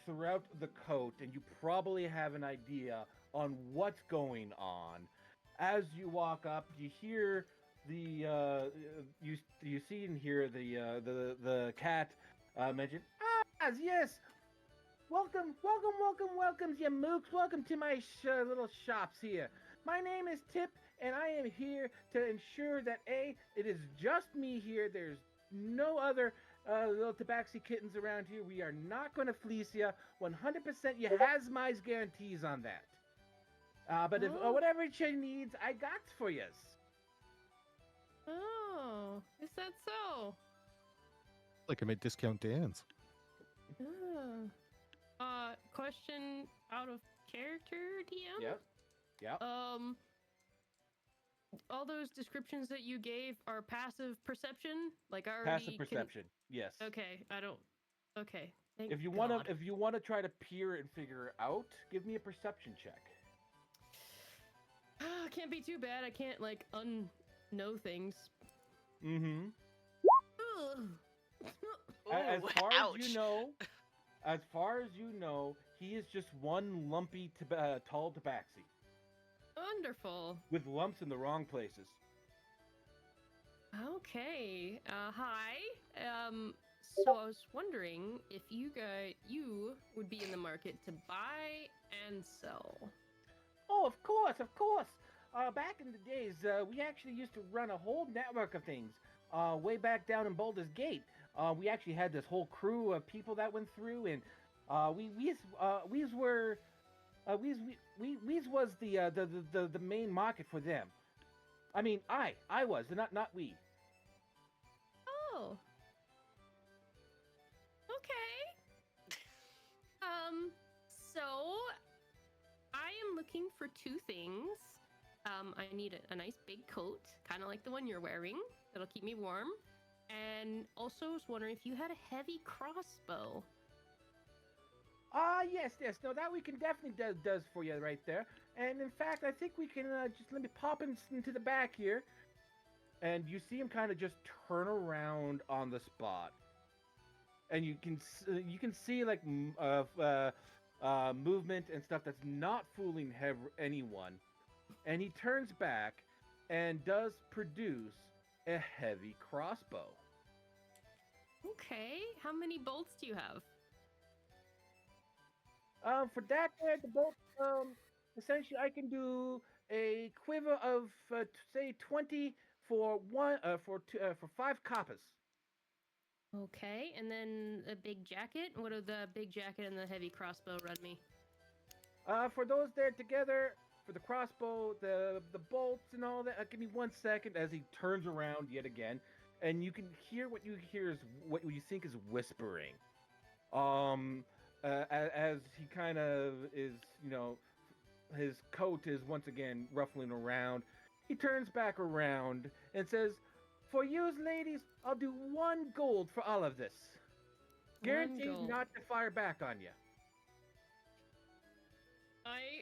throughout the coat, and you probably have an idea on what's going on. As you walk up, you hear you see and hear the cat mention, ah, yes, welcome, you mooks, welcome to my little shops here. My name is Tip, and I am here to ensure that it is just me here. There's no other little tabaxi kittens around here. We are not going to fleece you. 100% you has my guarantees on that. But if whatever you needs, I got for you. Oh, is that so? Like I made discount Dan's. Oh. Question out of character, DM? Yep. All those descriptions that you gave are passive perception? Like I already Passive perception. Yes. Okay, I don't. Okay. Thank If you God. want to try to peer and figure out, give me a perception check. Can't be too bad. I can't like unknow things. Mm-hmm. Ooh, As far ouch. as you know, he is just one lumpy tall tabaxi Wonderful. with lumps in the wrong places. Okay. Hi. So I was wondering if you would be in the market to buy and sell. Oh, of course. Back in the days, we actually used to run a whole network of things. Way back down in Baldur's Gate, we actually had this whole crew of people that went through, and we was the main market for them. I mean, I was, not we. Oh. Okay. So I am looking for two things. I need a nice big coat, kind of like the one you're wearing. That'll keep me warm. And also was wondering if you had a heavy crossbow. Yes. No, that we can definitely does for you right there. And in fact, I think we can just let me pop into the back here. And you see him kind of just turn around on the spot. And you can see like movement and stuff that's not fooling anyone. And he turns back and does produce a heavy crossbow. Okay. How many bolts do you have? For that, the bolt, essentially, I can do a quiver of say 20 for 5 coppers. Okay, and then a big jacket. What do the big jacket and the heavy crossbow run me? For those there together, for the crossbow, the bolts and all that. Give me 1 second as he turns around yet again, and you can hear what you hear is what you think is whispering. As he kind of is, his coat is once again ruffling around. He turns back around and says, "For yous ladies, I'll do 1 gold for all of this. Guaranteed gold. not to fire back on you."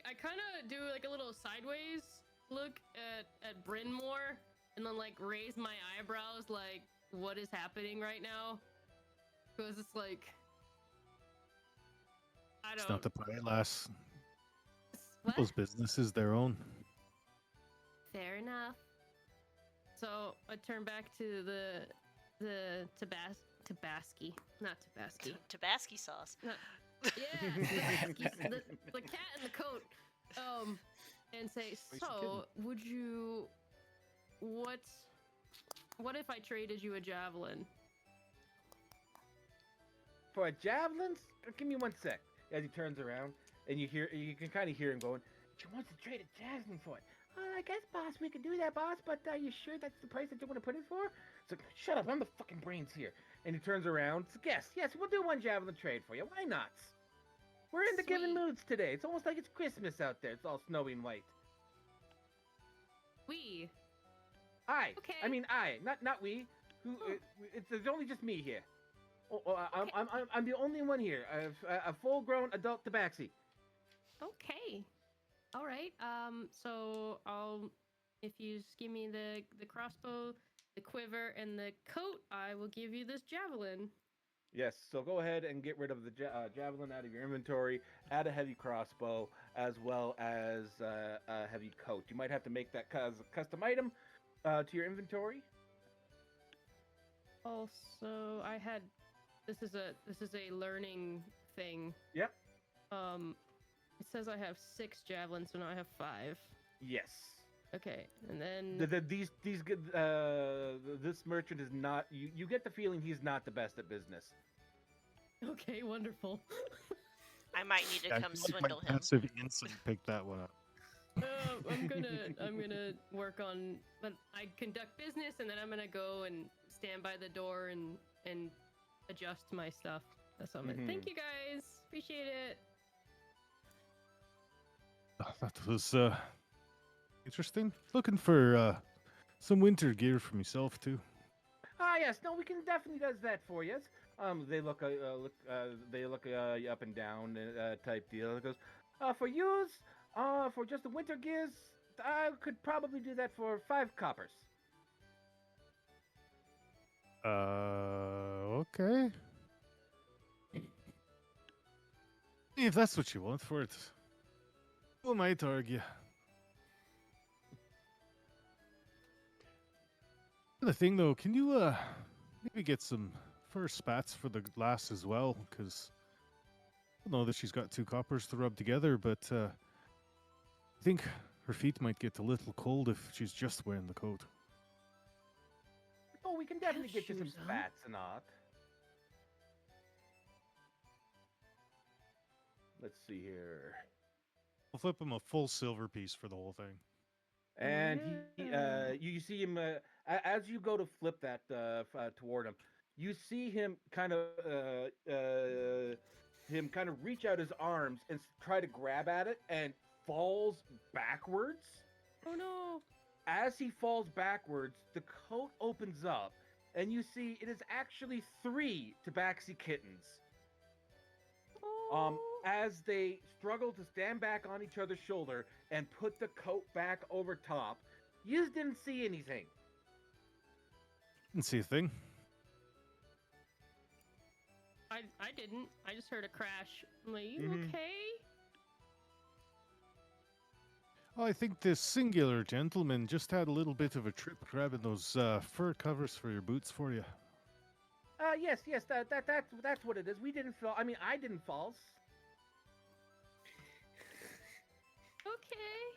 I kind of do like a little sideways look at Brynmore and then like raise my eyebrows like what is happening right now? Because it's like I It's don't not the pie, lass. what? People's business is their own. Fair enough. So I turn back to the Tabasky, not Tabasky. Tabasco sauce. Yeah, Tabasky, the cat in the coat. And say, Wait, so would you? What if I traded you a javelin? For a javelin? Give me 1 sec. As he turns around, and you can kind of hear him going, "She wants to trade a javelin for it." I guess, boss, we could do that, boss. But are you sure that's the price that you want to put it for? So shut up, I'm the fucking brains here. And he turns around. So, yes, we'll do 1 javelin trade for you. Why not? We're in the giving Sweet. moods today. It's almost like it's Christmas out there. It's all snowy and white. We. I. Okay. I mean I. Not we. Who? Oh. There's only just me here. Okay. I'm the only one here. A full-grown adult tabaxi. Okay. All right. So if you just give me the crossbow, the quiver, and the coat, I will give you this javelin. Yes, so go ahead and get rid of the javelin out of your inventory, add a heavy crossbow, as well as a heavy coat. You might have to make that as a custom item to your inventory. Also, I had this is a learning thing. Yep. It says I have 6 javelins, so now I have 5. Yes. Okay, and then This merchant is not. You get the feeling he's not the best at business. okay, wonderful. I might need to I come feel like swindle my him. passive insight picked that one up. I'm gonna work on, but I conduct business, and then I'm gonna go and stand by the door and adjust my stuff. That's what I'm gonna. Thank you guys, appreciate it. That was interesting. Looking for some winter gear for myself too. Ah, yes. No, we can definitely does that for you. They look you up and down type deal. It goes, for yous, for just the winter gears, I could probably do that for 5 coppers. Okay. If that's what you want for it, who might argue? The thing though, can you maybe get some fur spats for the lass as well? Because I know that she's got 2 coppers to rub together, but I think her feet might get a little cold if she's just wearing the coat. Oh, we can definitely get you some shoes on. spats and all. Let's see here. I'll flip him a full silver piece for the whole thing. And Yeah. you see him as you go to flip that toward him. You see him kind of reach out his arms and try to grab at it, and falls backwards. Oh no! As he falls backwards, the coat opens up, and you see it is actually 3 tabaxi kittens. Oh. As they struggle to stand back on each other's shoulder and put the coat back over top, you didn't see anything. Didn't see a thing. I didn't. I just heard a crash. I'm like, you Mhm. okay? Oh, I think this singular gentleman just had a little bit of a trip grabbing those fur covers for your boots for you. Yes, that's what it is. We didn't fall. I mean, I didn't fall. Okay.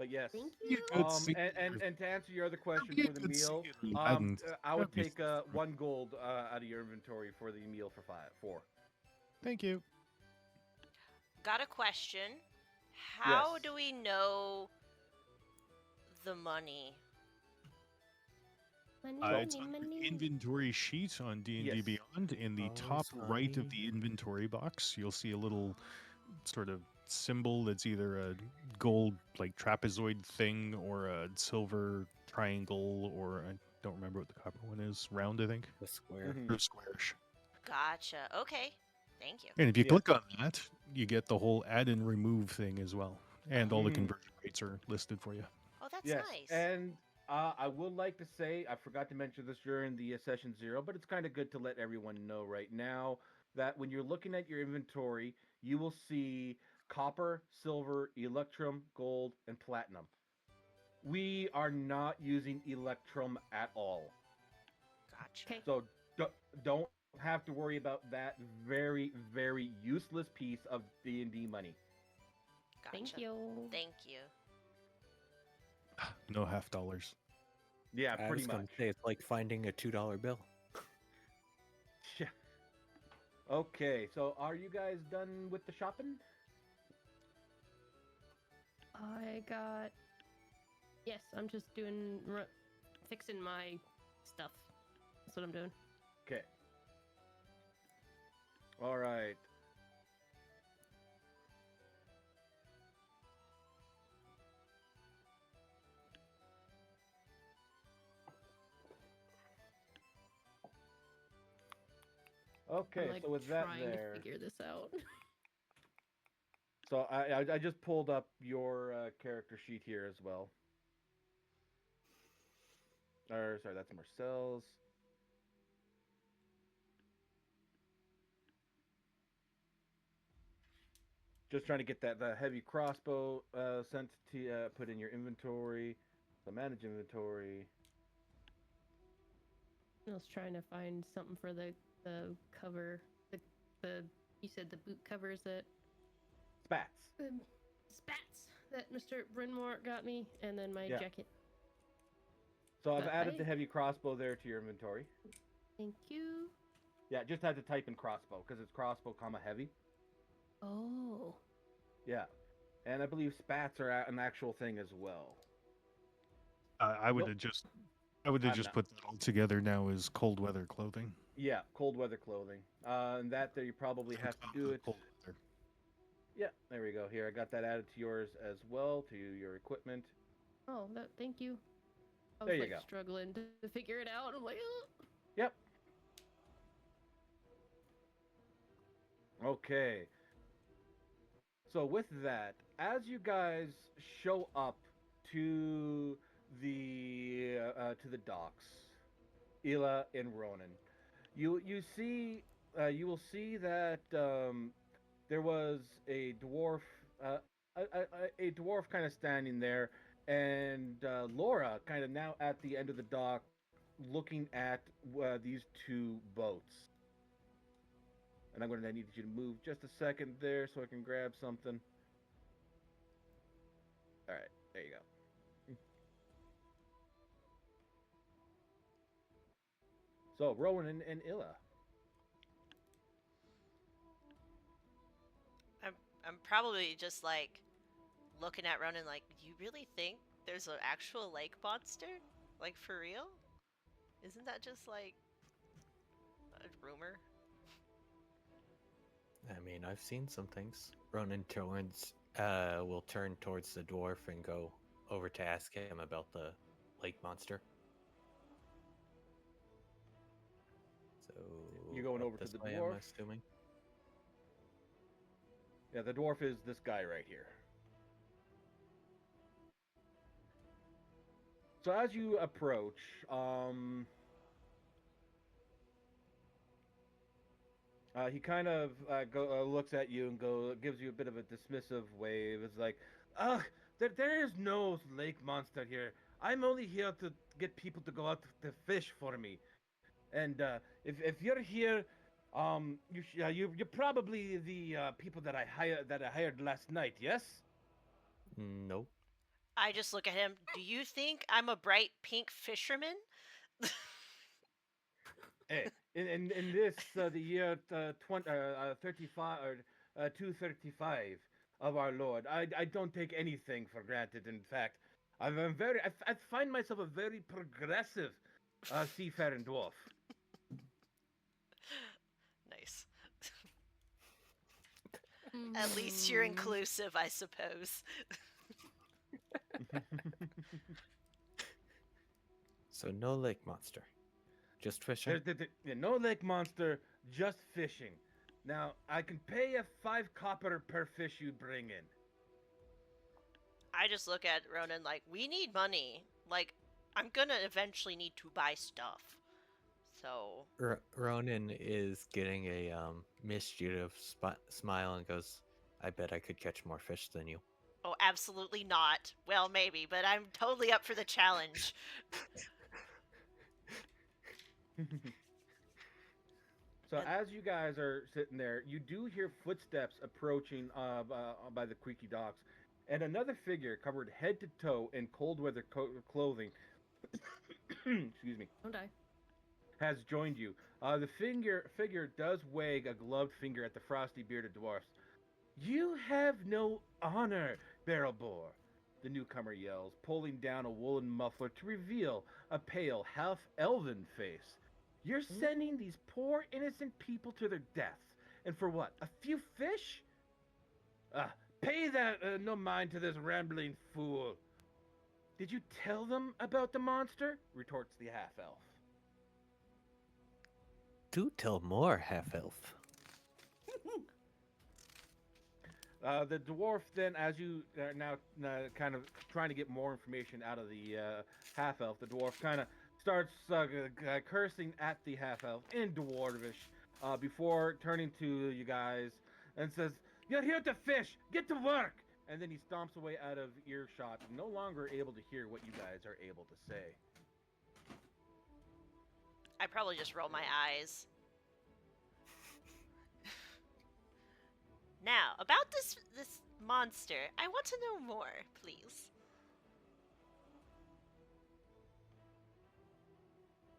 But yes. Thank You you. could see And to answer your other question you for the could see meal, it hadn't. I would That'd be take 1 gold out of your inventory for the meal for 4. Thank you. Got a question. How Yes. do we know the money? Money, So- It's money, on the money. inventory sheet on D&D Yes. Beyond. In the Always top right of money. the inventory box, you'll see a little sort of symbol that's either a gold, like, trapezoid thing or a silver triangle, or I don't remember what the copper one is. Round, I think. The square. Mhm. Or squarish. Gotcha. Okay. Thank you. And if you Yeah. click on that, you get the whole add and remove thing as well. And all the Mhm. conversion rates are listed for you. Oh, that's Yes. nice. And I would like to say, I forgot to mention this during the session 0, but it's kind of good to let everyone know right now that when you're looking at your inventory, you will see copper, silver, electrum, gold, and platinum. We are not using electrum at all. Gotcha. Okay. So don't have to worry about that very, very useless piece of D&D money. Gotcha. Thank you. Thank you. No half dollars. Yeah, I pretty was gonna much. say it's like finding a $2 bill. Yeah. Okay, so are you guys done with the shopping? I got. Yes, I'm just doing fixing my stuff. That's what I'm doing. Okay. All right. Okay, I'm like so with that trying there, to figure this out. so I just pulled up your character sheet here as well. Or sorry, that's Marcel's. Just trying to get the heavy crossbow sent to put in your inventory. So manage inventory. I was trying to find something for the cover. The you said the boot covers that Spats. spats that Mr. Brynmore got me, and then my Yeah. jacket. So I've But added the I- heavy crossbow there to your inventory. Thank you. Yeah, just had to type in crossbow because it's crossbow, comma heavy. Oh. Yeah, and I believe spats are an actual thing as well. I would Nope. have just, I would have I'm just not. put that all together now as cold weather clothing. Yeah, cold weather clothing. And that there you probably have to do it. Cold weather. Yeah, there we go. Here, I got that added to yours as well, to your equipment. Oh, thank you. I was There you like go. struggling to figure it out. I'm like, ugh. Yep. Okay. So with that, as you guys show up to the docks, Ila and Ronan, you will see that there was a dwarf a dwarf kind of standing there, and Laura kind of now at the end of the dock, looking at these 2 boats. And I'm going to need you to move just a second there so I can grab something. All right, there you go. So, Rowan and Illa. I'm probably just like looking at Ronan like, you really think there's an actual lake monster? Like for real? Isn't that just like a rumor? I mean, I've seen some things. Ronan will turn towards the dwarf and go over to ask him about the lake monster. So You're going up over to this the way, dwarf? I'm assuming. Yeah, the dwarf is this guy right here. So as you approach, he kind of looks at you and gives you a bit of a dismissive wave. It's like, ugh, there is no lake monster here. I'm only here to get people to go out to fish for me. And if you're here, you're probably the people that I hired last night. Yes. Nope. I just look at him. Do you think I'm a bright pink fisherman? Hey, in this the year 35 or 235 of our Lord, I don't take anything for granted. In fact, I find myself a very progressive seafaring dwarf. Nice. At least you're Mm. inclusive, I suppose. So no lake monster, just fishing. No lake monster, just fishing. Now I can pay you 5 copper per fish you bring in. I just look at Ronan like, we need money. Like, I'm gonna eventually need to buy stuff. So, Ronan is getting a mischievous smile and goes, "I bet I could catch more fish than you." oh, absolutely not. Well, maybe, but I'm totally up for the challenge. So And- as you guys are sitting there, you do hear footsteps approaching by the creaky docks, and another figure covered head to toe in cold weather clothing, excuse me, Don't die. has joined you. The figure does wag a gloved finger at the frosty bearded dwarfs. You have no honor, Barrel Boar, the newcomer yells, pulling down a woolen muffler to reveal a pale, half-elven face. You're sending these poor, innocent people to their deaths. And for what? A few fish? Pay that no mind to this rambling fool. Did you tell them about the monster? Retorts the half-elf. Do tell more, half-elf. The dwarf then, as you are now kind of trying to get more information out of the half-elf, the dwarf kind of starts cursing at the half-elf in dwarvish before turning to you guys and says, "You're here to fish! Get to work!" And then he stomps away out of earshot, no longer able to hear what you guys are able to say. I probably just roll my eyes. Now, about this monster, I want to know more, please.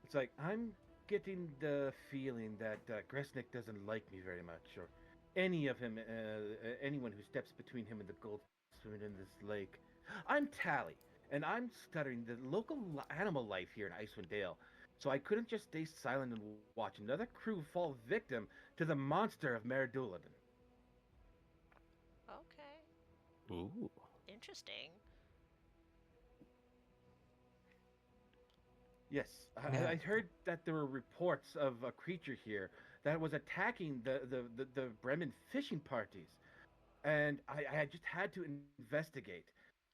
It's like, I'm getting the feeling that Gresnik doesn't like me very much, or any of him, anyone who steps between him and the gold spoon in this lake. I'm Tally, and I'm studying the local animal life here in Icewind Dale, so I couldn't just stay silent and watch another crew fall victim to the monster of Mare Dúladan. Okay, Ooh. interesting. Yes, Yeah. I heard that there were reports of a creature here that was attacking the Bremen fishing parties. And I just had to investigate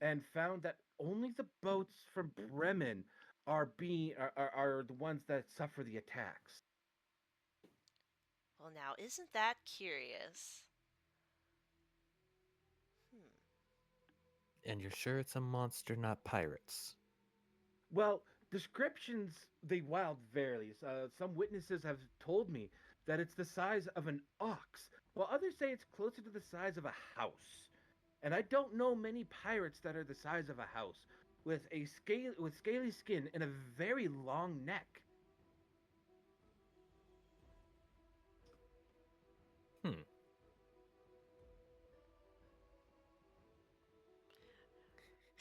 and found that only the boats from Bremen are the ones that suffer the attacks. Well, now, isn't that curious? And you're sure it's a monster, not pirates? Well, descriptions they wild varies. Some witnesses have told me that it's the size of an ox, while others say it's closer to the size of a house. And I don't know many pirates that are the size of a house, with scaly skin and a very long neck.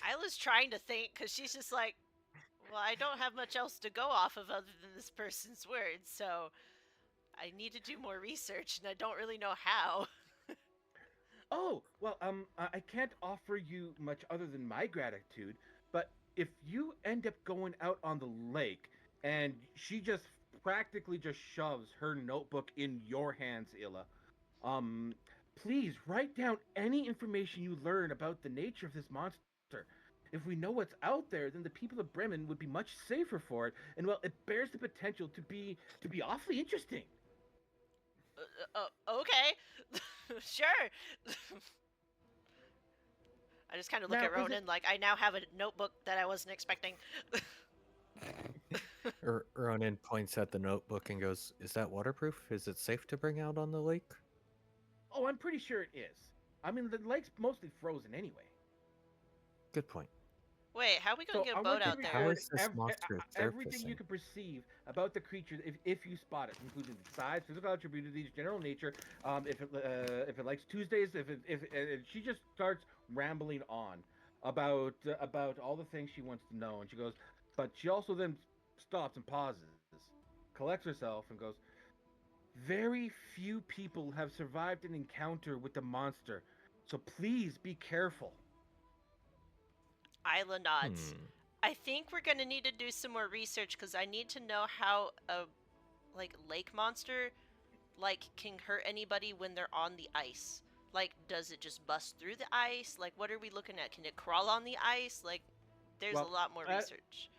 Isla's trying to think because she's just like, well, I don't have much else to go off of other than this person's words, so I need to do more research, and I don't really know how. Oh, well, I can't offer you much other than my gratitude, but if you end up going out on the lake and she just practically just shoves her notebook in your hands, Illa, please write down any information you learn about the nature of this monster. If we know what's out there, then the people of Bremen would be much safer for it, and well, it bears the potential to be awfully interesting. Okay, sure. I just kind of look Now, at is it- Ronan like I now have a notebook that I wasn't expecting. Ronan points at the notebook and goes, "Is that waterproof? Is it safe to bring out on the lake?" Oh, I'm pretty sure it is. I mean, the lake's mostly frozen anyway. Good point. Wait, how are we gonna So get I a boat want you to out there? How record is this monster everything you surfacing? can perceive about the creature if you spot it, including its size, physical attributes, general nature. If it likes Tuesdays, and she just starts rambling on about all the things she wants to know, and she goes, but she also then stops and pauses, collects herself, and goes, very few people have survived an encounter with the monster, so please be careful. Isla nods. Hmm. I think we're gonna need to do some more research because I need to know how a lake monster can hurt anybody when they're on the ice. Like, does it just bust through the ice? Like, what are we looking at? Can it crawl on the ice? Like, there's a Well, lot more research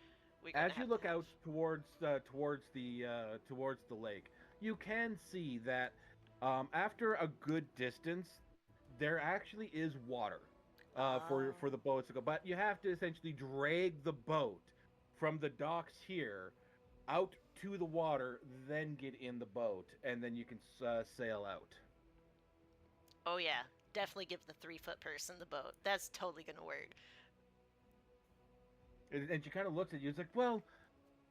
we're gonna as you have to look have. out towards the lake, you can see that after a good distance, there actually is water for the boats to go. But you have to essentially drag the boat from the docks here out to the water, then get in the boat, and then you can sail out. Oh yeah, definitely give the 3-foot person the boat. That's totally gonna work. And she kind of looks at you. It's like, well,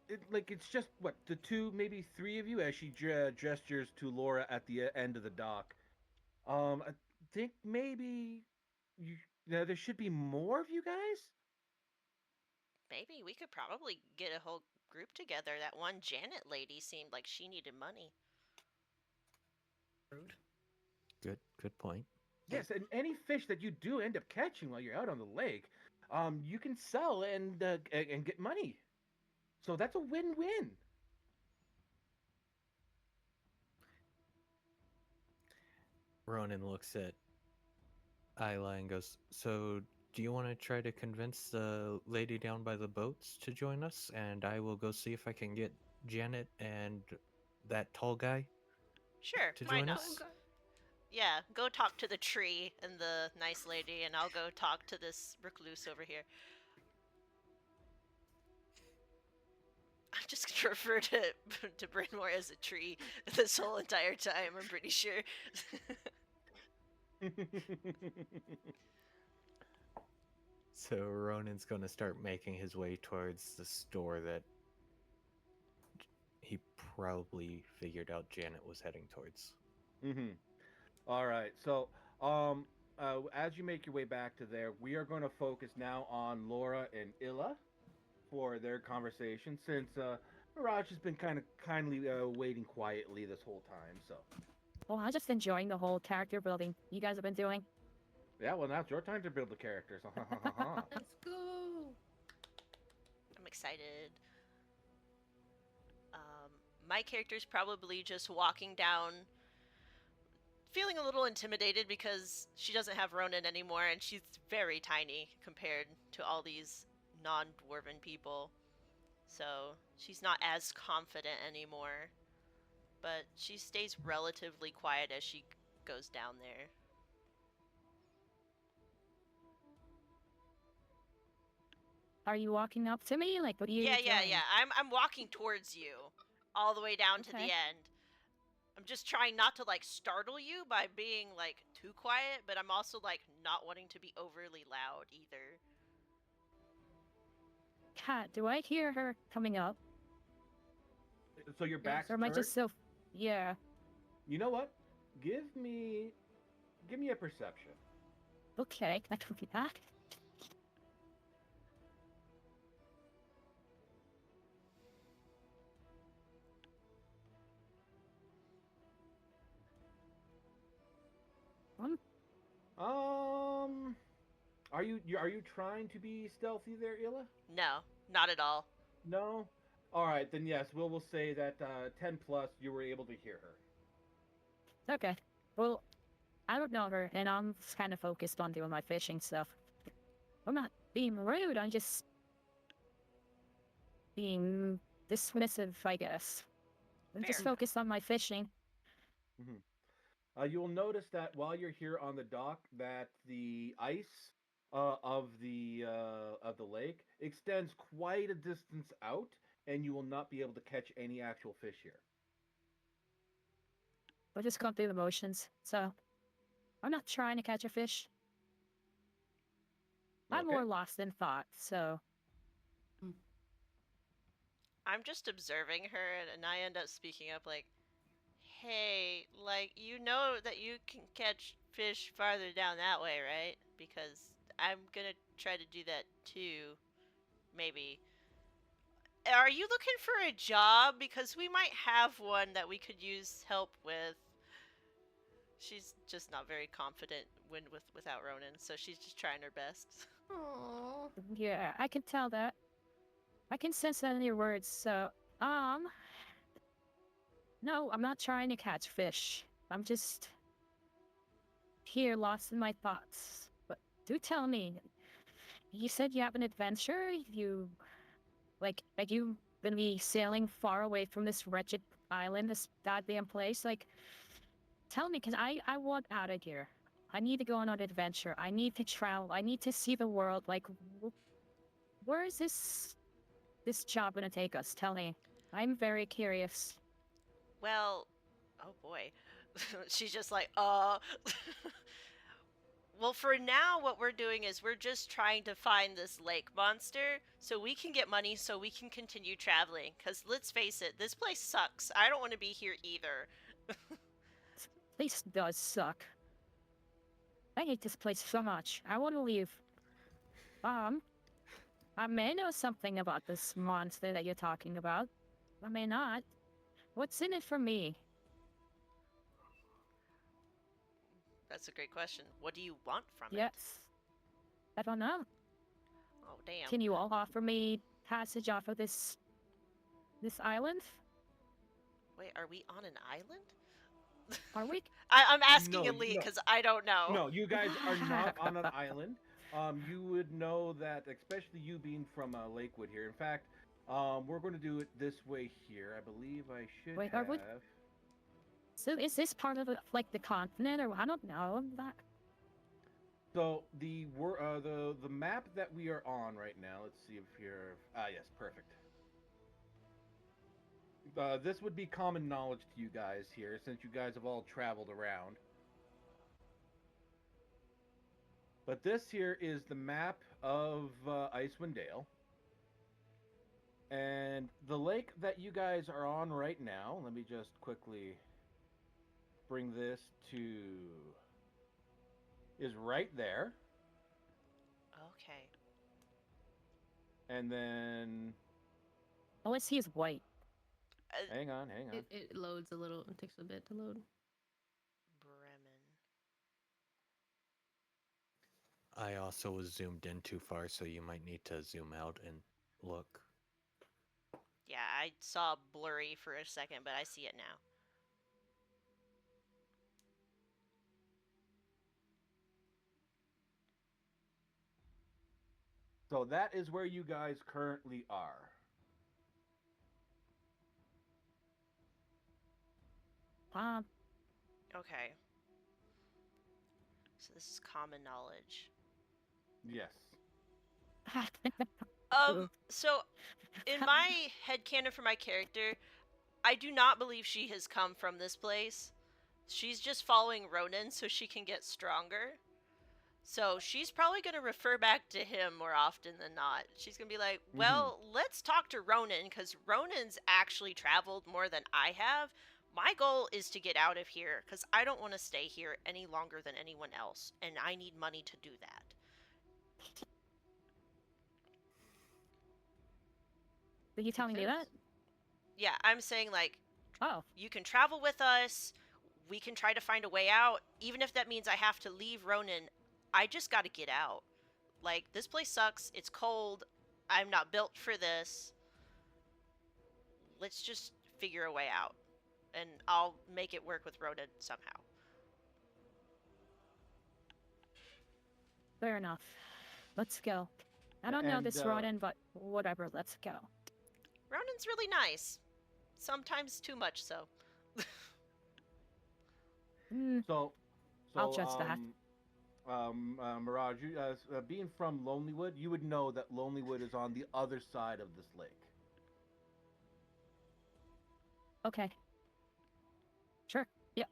it's just what, the two, maybe three of you, as she gestures to Laura at the end of the dock. I think maybe you, there should be more of you guys. Maybe we could probably get a whole group together. That one Janet lady seemed like she needed money. Rude. Good point. Yes, and any fish that you do end up catching while you're out on the lake, you can sell and get money. So that's a win-win. Ronan looks at Isla and goes, "So, do you want to try to convince the lady down by the boats to join us? And I will go see if I can get Janet and that tall guy Sure, to why join not? us." Yeah, go talk to the tree and the nice lady, and I'll go talk to this recluse over here. I'm just gonna refer to Brynmore as a tree this whole entire time. I'm pretty sure. So Ronan's going to start making his way towards the store that he probably figured out Janet was heading towards. Mm-hmm. All right. So, as you make your way back to there, we are going to focus now on Laura and Illa for their conversation, since Mirage has been kind of kindly waiting quietly this whole time. So, Well, I'm just enjoying the whole character building you guys have been doing. yeah. Well, now it's your time to build the characters. Let's go. I'm excited. My character's probably just walking down, feeling a little intimidated because she doesn't have Ronan anymore, and she's very tiny compared to all these non-dwarven people. So she's not as confident anymore, but she stays relatively quiet as she goes down there. Are you walking up to me? Like, what are you Yeah. doing? I'm walking towards you, all the way down to the Okay. end. I'm just trying not to startle you by being too quiet, but I'm also not wanting to be overly loud either. Kat, do I hear her coming up? So your back's Or am I turned? just so... Yeah. You know what? Give me a perception. Okay, can I copy that? Are you trying to be stealthy there, Illa? No, not at all. No. All right, then yes, we'll say that 10 plus, you were able to hear her. Okay. Well, I don't know her, and I'm just kind of focused on doing my fishing stuff. I'm not being rude, I'm just being dismissive, I guess. I'm just Fair. focused on my fishing. You will notice that while you're here on the dock, that the ice of the lake extends quite a distance out, and you will not be able to catch any actual fish here. I just gone through the motions, so I'm not trying to catch a fish. I'm Okay. more lost in thought, so I'm just observing her, and I end up speaking up like, hey, like, you know that you can catch fish farther down that way, right? Because I'm gonna try to do that too, maybe. Are you looking for a job? Because we might have one that we could use help with. She's just not very confident without Ronan, so she's just trying her best. Aww. yeah, I can tell that. I can sense that in your words, so, no, I'm not trying to catch fish. I'm just here lost in my thoughts. But do tell me, you said you have an adventure? Like you gonna be sailing far away from this wretched island, this goddamn place? Like, tell me, cause I want out of here. I need to go on an adventure. I need to travel. I need to see the world. Like, where is this job gonna take us? Tell me. I'm very curious. Well, oh boy. She's just like, Well, for now, what we're doing is we're just trying to find this lake monster so we can get money so we can continue traveling. Because let's face it, this place sucks. I don't want to be here either. This does suck. I hate this place so much. I want to leave. I may know something about this monster that you're talking about. I may not. What's in it for me? That's a great question. What do you want from it? Yes. I don't know. Oh, damn. Can you all offer me passage off of this island? Wait, are we on an island? Are we? I'm asking No, Elite no. because I don't know. No, you guys are not on an island. You would know that, especially you being from Lakewood here. In fact, we're going to do it this way here. I believe I should Wait, have. are we- So is this part of like the continent, or I don't know that? So the map that we are on right now. Let's see if you're. Yes, perfect. This would be common knowledge to you guys here, since you guys have all traveled around. But this here is the map of Icewind Dale. And the lake that you guys are on right now, let me just quickly bring this to, is right there. Okay. And then, All I see is white. hang on. It loads a little. It takes a bit to load. Bremen. I also was zoomed in too far, so you might need to zoom out and look. Yeah, I saw blurry for a second, but I see it now. So that is where you guys currently are. Okay. So this is common knowledge. Yes. So in my headcanon for my character, I do not believe she has come from this place. She's just following Ronan so she can get stronger. So she's probably going to refer back to him more often than not. She's going to be like, well, let's talk to Ronan, because Ronan's actually traveled more than I have. My goal is to get out of here, because I don't want to stay here any longer than anyone else, and I need money to do that. Did you telling me that? Yeah, I'm saying, like, Oh, you can travel with us, we can try to find a way out, even if that means I have to leave Ronan. I just gotta get out. Like, this place sucks, it's cold, I'm not built for this. Let's just figure a way out. And I'll make it work with Ronan somehow. fair enough. Let's go. I don't know And, this Ronan, but whatever. Let's go. Ronan's really nice. Sometimes too much so. So I'll trust that. Mirage, you, being from Lonelywood, you would know that Lonelywood is on the other side of this lake. Okay. Sure. Yeah.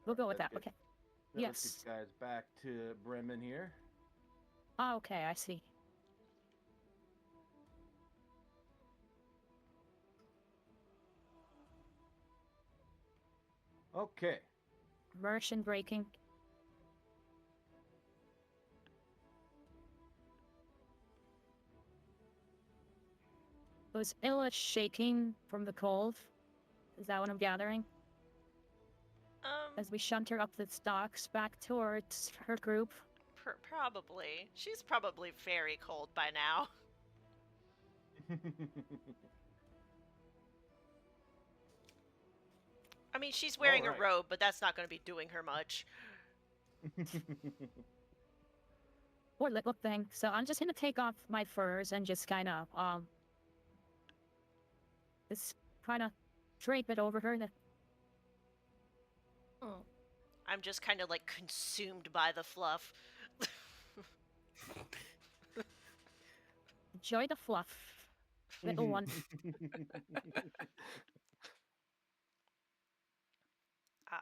We'll go with that. Let's Okay. Let's Yes. get you guys back to Bremen here. Ah, okay, I see. Okay. Immersion breaking. Was Illa shaking from the cold? Is that what I'm gathering? As we shunt her up the stocks back towards her group. Probably. She's probably very cold by now. I mean, she's wearing a Alright. robe, but that's not going to be doing her much. Poor little thing. So I'm just gonna take off my furs and just just kind of drape it over her. Oh, I'm just kind of like consumed by the fluff. Enjoy the fluff, little one.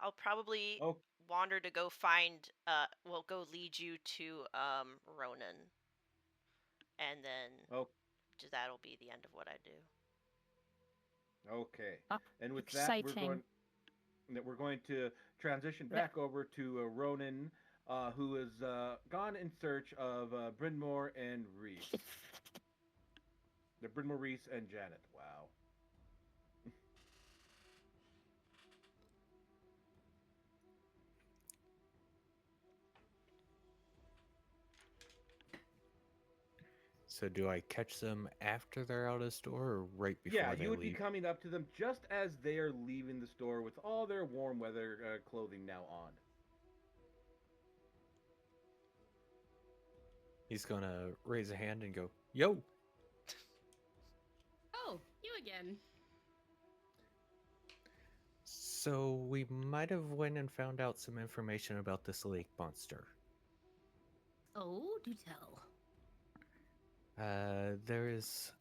I'll probably Oh, wander to go find, go lead you to, Ronan. And then oh, that'll be the end of what I do. okay. Ah, And with exciting. we're going to transition back over to Ronan, who has gone in search of Brynmore and Reese. The Brynmore, Reese, and Janet. Wow. So do I catch them after they're out of the store or right before Yeah, they you would be leave? coming up to them just as they are leaving the store with all their warm weather clothing now on. He's gonna raise a hand and go, "Yo!" oh, you again. So we might have went and found out some information about this lake monster. Oh, do tell. There is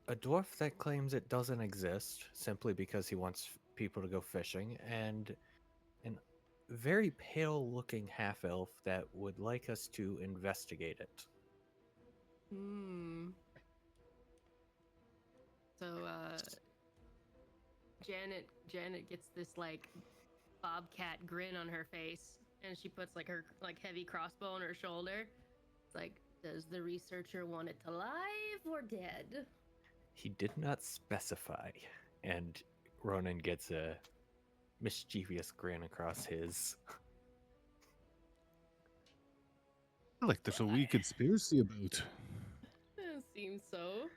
a dwarf that claims it doesn't exist simply because he wants people to go fishing, and an very pale-looking half-elf that would like us to investigate it. Hmm. So, Janet gets this like bobcat grin on her face, and she puts like her heavy crossbow on her shoulder. It's like, does the researcher want it alive or dead? He did not specify, and Ronan gets a mischievous grin across his. I like there's a wee conspiracy about. Seems so.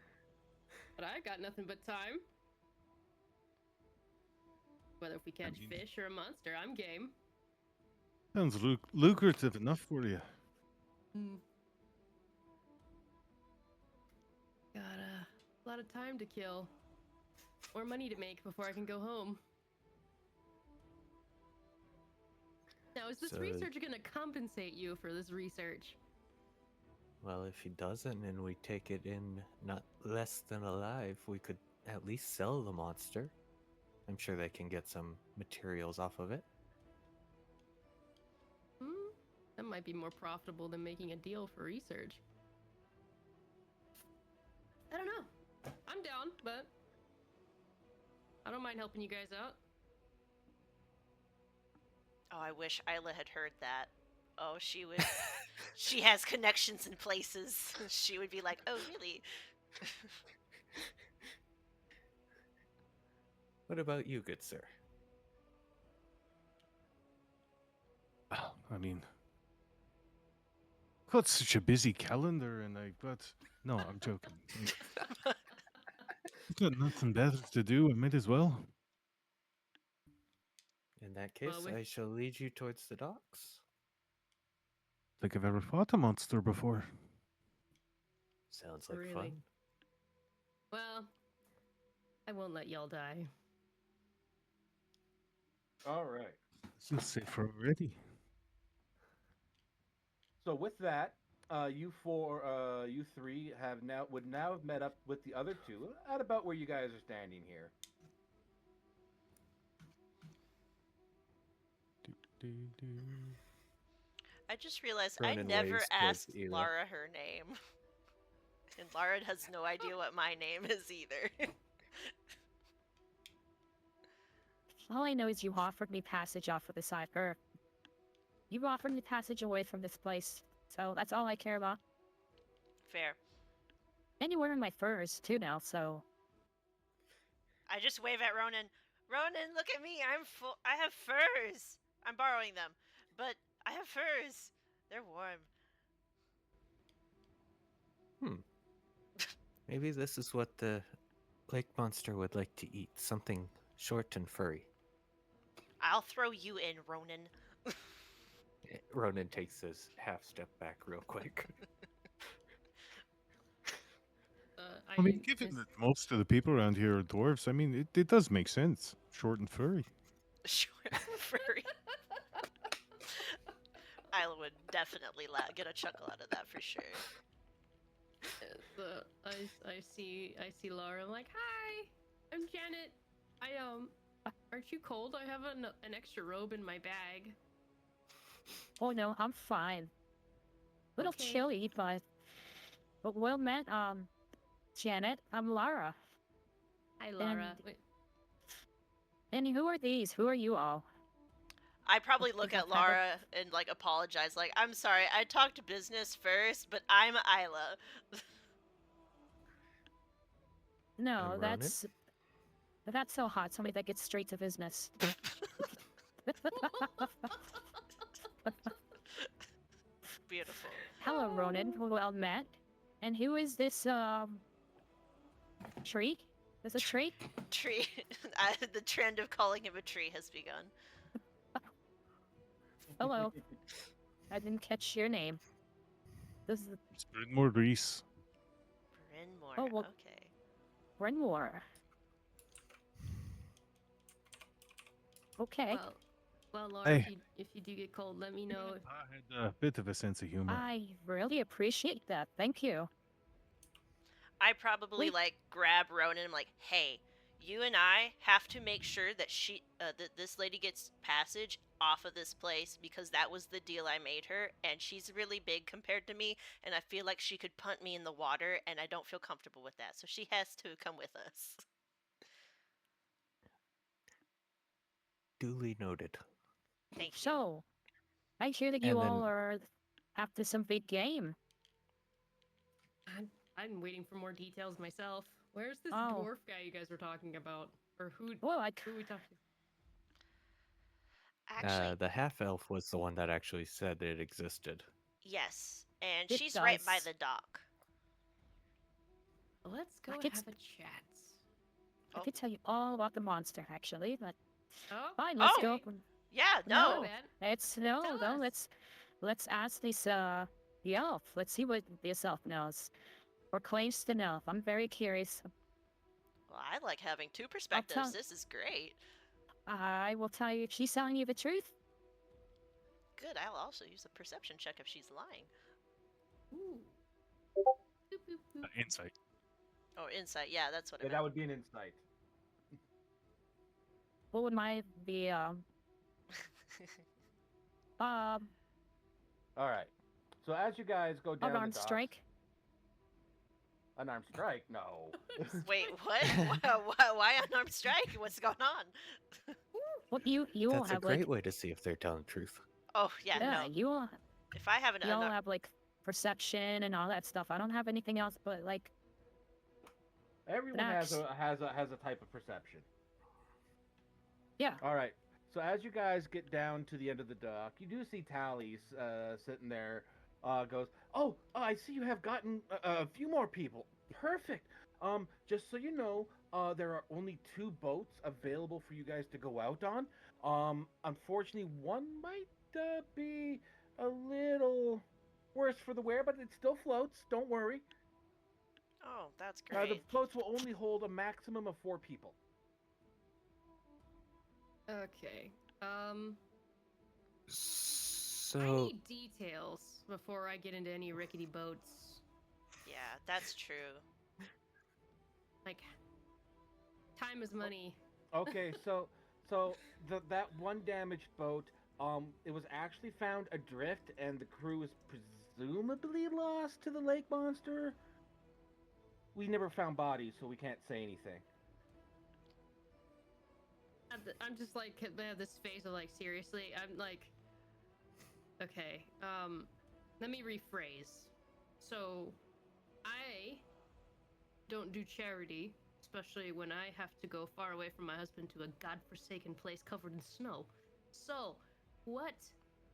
But I got nothing but time. Whether if we catch mean- fish or a monster, I'm game. Sounds lucrative enough for you. Got a lot of time to kill. Or money to make before I can go home. Now, is this So- researcher gonna compensate you for this research? Well, if he doesn't and we take it in not less than alive, we could at least sell the monster. I'm sure they can get some materials off of it. That might be more profitable than making a deal for research. I don't know. I'm down, but I don't mind helping you guys out. Oh, I wish Isla had heard that. Oh, she would. She has connections in places. She would be like, oh, really? What about you, good sir? I mean, I've got such a busy calendar, and I've got. No, I'm joking. I've got nothing better to do. I might as well. In that case, with- I shall lead you towards the docks. Think I've ever fought a monster before. Sounds like Really? fun. Well, I won't let y'all die. All right. Feel safer already. So with that, you three would now have met up with the other two at about where you guys are standing here. I just realized I Ronan never waves towards asked Ela. Lara her name. And Lara has no idea what my name is either. All I know is you offered me passage off of the side, or you offered me passage away from this place. So that's all I care about. Fair. And you're wearing my furs too now, so I just wave at Ronan. Ronan, look at me. I have furs. I'm borrowing them, but I have furs. They're warm. Maybe this is what the lake monster would like to eat. Something short and furry. I'll throw you in, Ronan. Ronan takes his half step back real quick. I mean, given that most of the people around here are dwarves, I mean, it does make sense. Short and furry. Short and furry. Isla would definitely get a chuckle out of that for sure. I see Laura. I'm like, hi, I'm Janet. Aren't you cold? I have an extra robe in my bag. oh no, I'm fine. Little Okay. chilly, but well met. Janet, I'm Lara. Hi, Laura. And- And who are these? Who are you all? I probably Let's look think at of kind of- Lara and like apologize, like, I'm sorry, I talked business first, but I'm Isla. No, I'm that's so hot. Somebody that gets straight to business. Beautiful. Hello, Ronan. Well met. And who is this tree? There's a tree? Tree. The trend of calling him a tree has begun. Hello. I didn't catch your name. This is It's Brynmore Reese. Brynmore. Oh, well- Okay. Brenmore. Okay. Well, Laura, Hey. if you do get cold, let me know. I had a bit of a sense of humor. I really appreciate that. Thank you. I probably Wait. like grab Ronan and I'm like, hey, you and I have to make sure that that this lady gets passage off of this place because that was the deal I made her, and she's really big compared to me, and I feel like she could punt me in the water, and I don't feel comfortable with that, so she has to come with us. Duly noted. Thank you. So, I hear that And you all then- are after some big game. I'm waiting for more details myself. Where's this Oh. dwarf guy you guys were talking about? Or who Well, who are we talking? Actually, The half elf was the one that actually said that it existed. yes, and It she's right by does. the dock. Let's go I have could a chat. I Oh. could tell you all about the monster, actually, but Oh, fine, let's Oh. go. Yeah, No. no. bad. Let's Tell us. let's ask this the elf. Let's see what this elf knows or claims to know. I'm very curious. Well, I like having two perspectives. tell- This is great. I will tell you if she's telling you the truth. Good. I'll also use a perception check if she's lying. Ooh. Boop, boop, boop. Insight. Or insight. Yeah, that's what I Yeah, meant. that would be an insight. What would my be All right. So as you guys go down unarmed the docks, strike? unarmed strike? No. Wait, what? Why unarmed strike? What's going on? Well, you all That's a have great like way to see if they're telling the truth. Oh, yeah, yeah, no. you all If I have an you all unarmed... have like perception and all that stuff. I don't have anything else, but like Everyone has a type of perception. yeah. All right. So as you guys get down to the end of the dock, you do see Tally's sitting there. Goes, oh, I see you have gotten a few more people. Perfect. Just so you know, there are only 2 boats available for you guys to go out on. Unfortunately, one might be a little worse for the wear, but it still floats. Don't worry. Oh, that's The great. floats will only hold a maximum of 4 people. Okay. I So need details before I get into any rickety boats. Yeah, that's true. Like, time is money. Okay, so that one damaged boat, It was actually found adrift, and the crew is presumably lost to the lake monster. We never found bodies, so we can't say anything. I'm just like, they have this face of like, seriously? I'm like, okay, let me rephrase. So, I don't do charity, especially when I have to go far away from my husband to a godforsaken place covered in snow. So, what,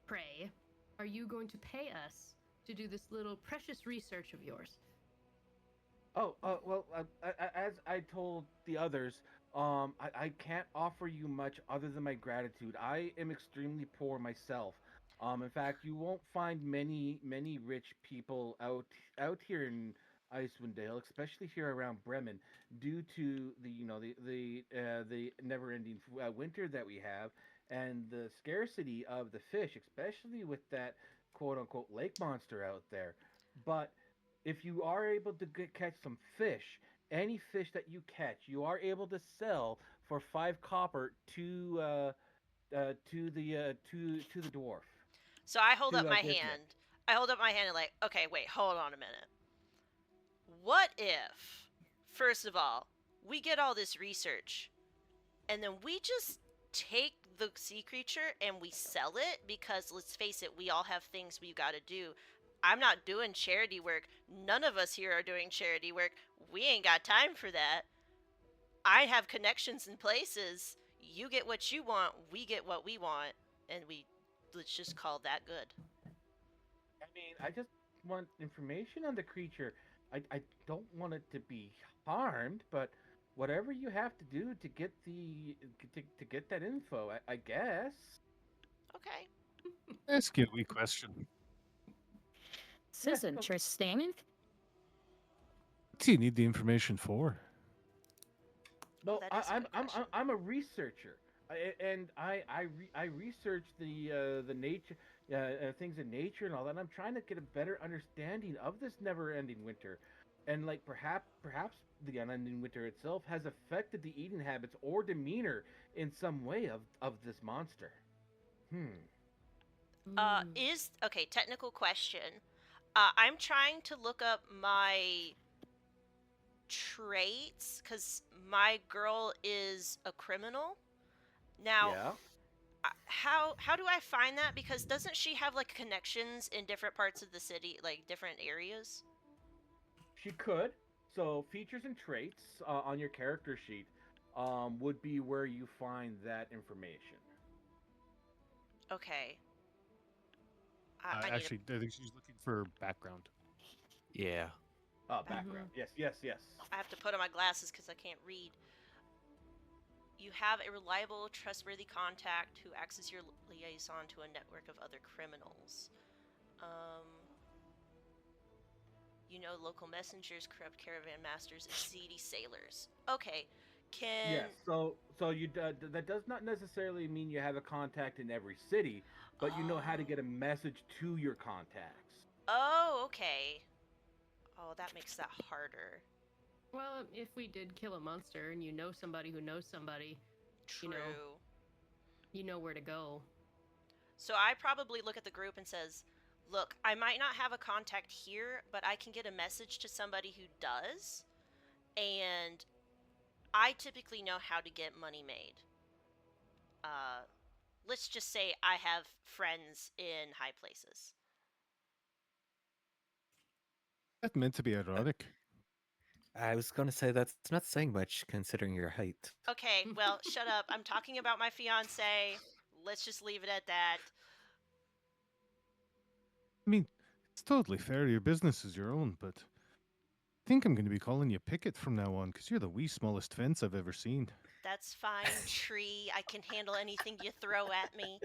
pray, are you going to pay us to do this little precious research of yours? Oh, well, as I told the others, I can't offer you much other than my gratitude. I am extremely poor myself. In fact, you won't find many rich people out here in Icewind Dale, especially here around Bremen, due to the never-ending winter that we have and the scarcity of the fish, especially with that quote-unquote lake monster out there. But if you are able to catch some fish, any fish that you catch, you are able to sell for 5 copper to the dwarf. So I hold up To my Gizmet. hand. I hold up my hand and like, okay, wait, hold on a minute. What if, first of all, we get all this research and then we just take the sea creature and we sell it? Because let's face it, we all have things we've got to do. I'm not doing charity work. None of us here are doing charity work. We ain't got time for that. I have connections in places. You get what you want, we get what we want, and let's just call that good. I mean, I just want information on the creature. I don't want it to be harmed, but whatever you have to do to get to get that info, I guess. Okay. Ask you a wee question. This Yeah, is interesting. What do you need the information for? Well, that is a good question. I'm a researcher, I research the nature, things in nature and all that. And I'm trying to get a better understanding of this never-ending winter, and like perhaps the unending winter itself has affected the eating habits or demeanor in some way of this monster. Hmm. Is okay, technical question. I'm trying to look up my traits because my girl is a criminal. Now, Yeah, how do I find that? Because doesn't she have like connections in different parts of the city, like different areas? she could. So features and traits on your character sheet would be where you find that information. Okay. I need a. Actually, I think she's looking for background. Yeah. Background. Yes. I have to put on my glasses because I can't read. You have a reliable, trustworthy contact who acts as your liaison to a network of other criminals. Um, you know local messengers, corrupt caravan masters, and seedy sailors. Okay, can. Yes. So that does not necessarily mean you have a contact in every city, but you know how to get a message to your contacts. Oh, okay. Oh, that makes that harder. Well, if we did kill a monster and you know somebody who knows somebody, True. you know where to go. So I probably look at the group and says, "Look, I might not have a contact here, but I can get a message to somebody who does, and I typically know how to get money made. Uh, let's just say I have friends in high places." That's meant to be ironic. I was going to say that's not saying much considering your height. Okay, well, shut up. I'm talking about my fiance. Let's just leave it at that. I mean, it's totally fair. Your business is your own, but I think I'm going to be calling you Picket from now on because you're the wee smallest fence I've ever seen. That's fine, tree. I can handle anything you throw at me.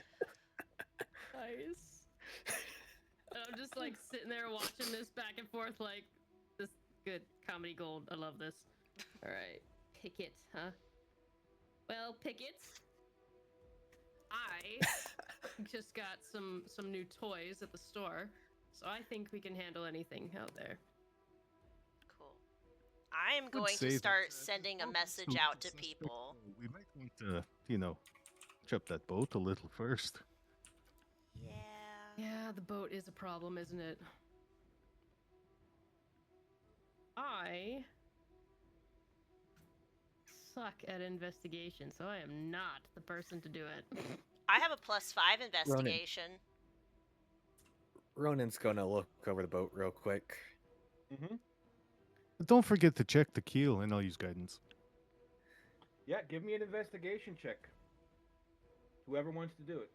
Nice. I'm just like sitting there watching this back and forth, like, this good comedy gold. I love this. All right, Picket, huh? Well, Picket, I just got some new toys at the store, so I think we can handle anything out there. Cool. I am Would going say to that, start there's sending a no message absolute out to suspect, people. so we might want to, chop that boat a little first. Yeah, the boat is a problem, isn't it? I suck at investigation, so I am not the person to do it. I have a +5 investigation. Ronan's gonna look over the boat real quick. Mm-hmm. But don't forget to check the keel, and I'll use guidance. Yeah, give me an investigation check. Whoever wants to do it.